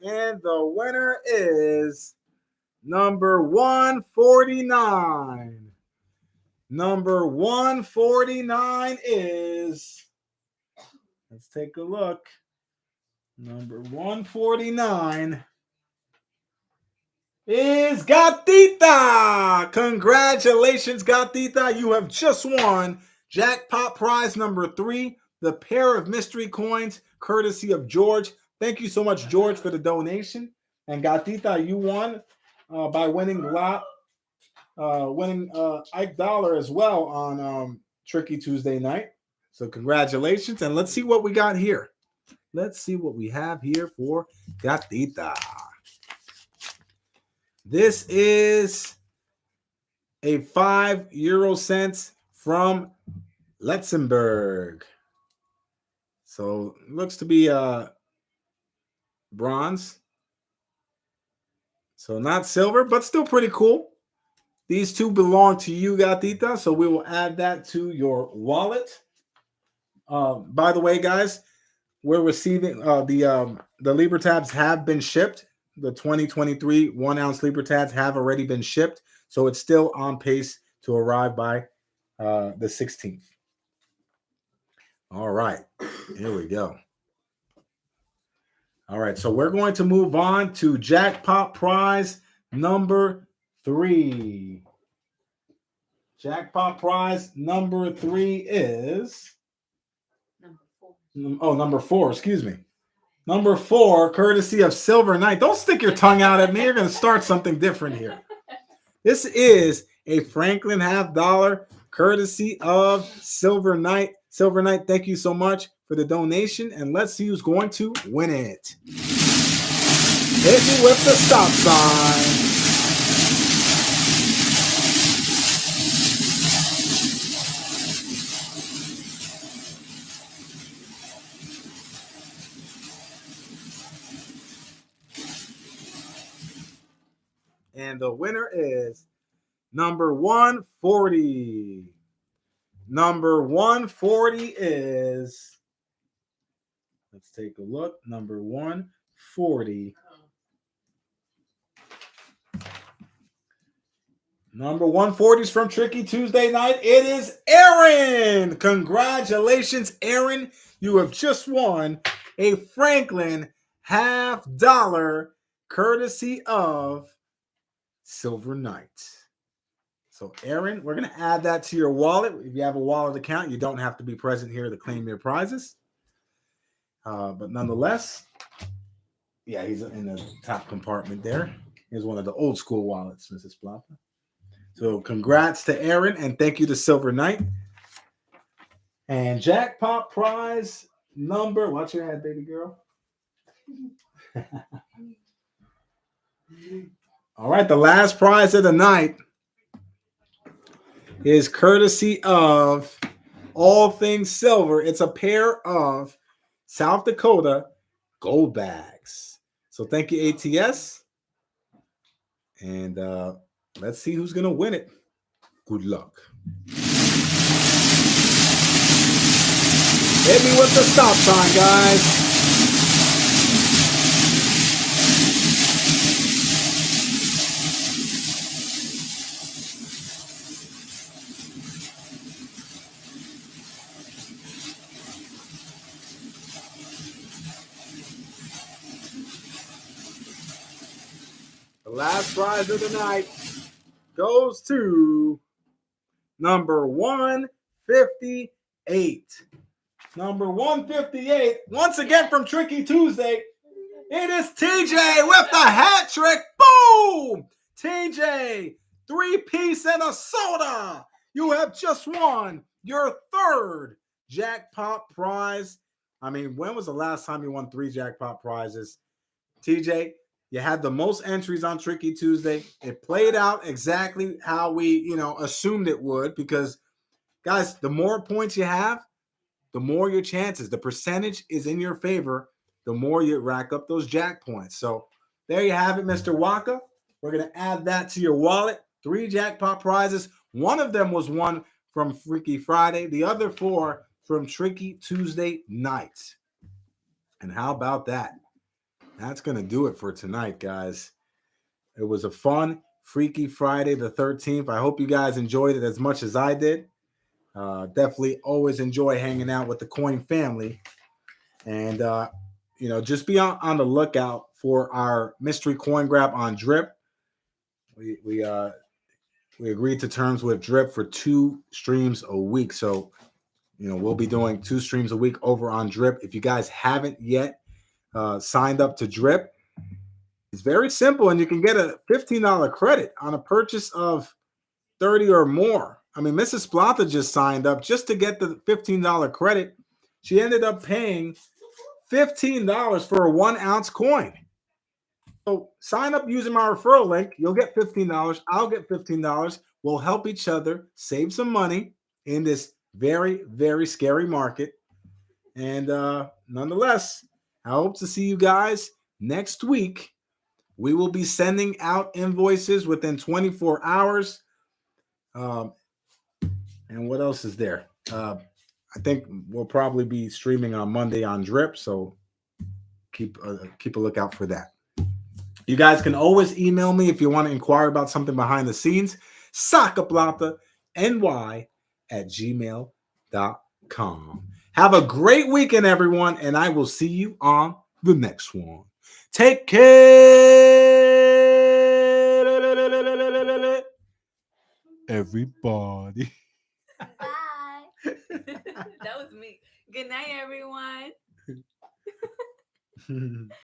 [SPEAKER 1] And the winner is number 149. Number 149 is, let's take a look. Number 149 is Gatita. Congratulations, Gatita. You have just won jackpot prize number 3, the pair of mystery coins, courtesy of George. Thank you so much, George, for the donation. And Gatita, you won by winning Ike Dollar as well on Tricky Tuesday night. So congratulations. And let's see what we got here. Let's see what we have here for Gatita. This is a 5 euro cents from Luxembourg. So looks to be bronze. So not silver, but still pretty cool. These two belong to you, Gatita. So we will add that to your wallet. By the way, guys, we're receiving the Libra tabs have been shipped. The 2023 1-ounce Libra tabs have already been shipped. So it's still on pace to arrive by the 16th. All right. Here we go. All right, so we're going to move on to jackpot prize number 3. Jackpot prize number 3 is number 4, excuse me. Number 4, courtesy of Silver Knight. Don't stick your tongue out at me. You're going to start something different here. This is a Franklin $50, courtesy of Silver Knight. Silver Knight, thank you so much for the donation, and let's see who's going to win it. Hit me with the stop sign. And the winner is number 140. Number 140 is, let's take a look. Number 140. Number 140 is from Tricky Tuesday night. It is Aaron. Congratulations, Aaron. You have just won a Franklin $50, courtesy of Silver Knight. So, Aaron, we're going to add that to your wallet. If you have a wallet account, you don't have to be present here to claim your prizes. But nonetheless, yeah, he's in the top compartment there. Here's one of the old school wallets, Mrs. Plata. So congrats to Aaron, and thank you to Silver Knight. And jackpot prize number. Watch your head, baby girl. All right, the last prize of the night is courtesy of All Things Silver. It's a pair of South Dakota gold bags. So thank you, ATS. And let's see who's going to win it. Good luck. Hit me with the stop sign, guys. The last prize of the night goes to number 158. Number 158, once again from Tricky Tuesday, it is TJ with the hat trick. Boom! TJ, 3-piece and a soda. You have just won your third jackpot prize. I mean, when was the last time you won 3 jackpot prizes? TJ, you had the most entries on Tricky Tuesday. It played out exactly how we, assumed it would, because, guys, the more points you have, the more your chances. The percentage is in your favor, the more you rack up those jack points. So there you have it, Mr. Waka. We're going to add that to your wallet. 3 jackpot prizes. One of them was won from Freaky Friday. The other 4 from Tricky Tuesday night. And how about that? That's going to do it for tonight, guys. It was a fun Freaky Friday the 13th. I hope you guys enjoyed it as much as I did. Definitely always enjoy hanging out with the Coin family. And, just be on the lookout for our mystery coin grab on Drip. We agreed to terms with Drip for 2 streams a week. So, we'll be doing 2 streams a week over on Drip. If you guys haven't yet signed up to Drip, it's very simple, and you can get a $15 credit on a purchase of 30 or more. I mean, Mrs. Plata just signed up just to get the $15 credit. She ended up paying $15 for a 1-ounce coin. So sign up using my referral link. You'll get $15. I'll get $15. We'll help each other save some money in this very, very scary market. And nonetheless, I hope to see you guys next week. We will be sending out invoices within 24 hours. And what else is there? I think we'll probably be streaming on Monday on Drip, so keep a lookout for that. You guys can always email me if you want to inquire about something behind the scenes. Saca Plata, ny@gmail.com. Have a great weekend, everyone, and I will see you on the next one. Take care, everybody.
[SPEAKER 2] Bye.
[SPEAKER 3] That was me. Good night, everyone.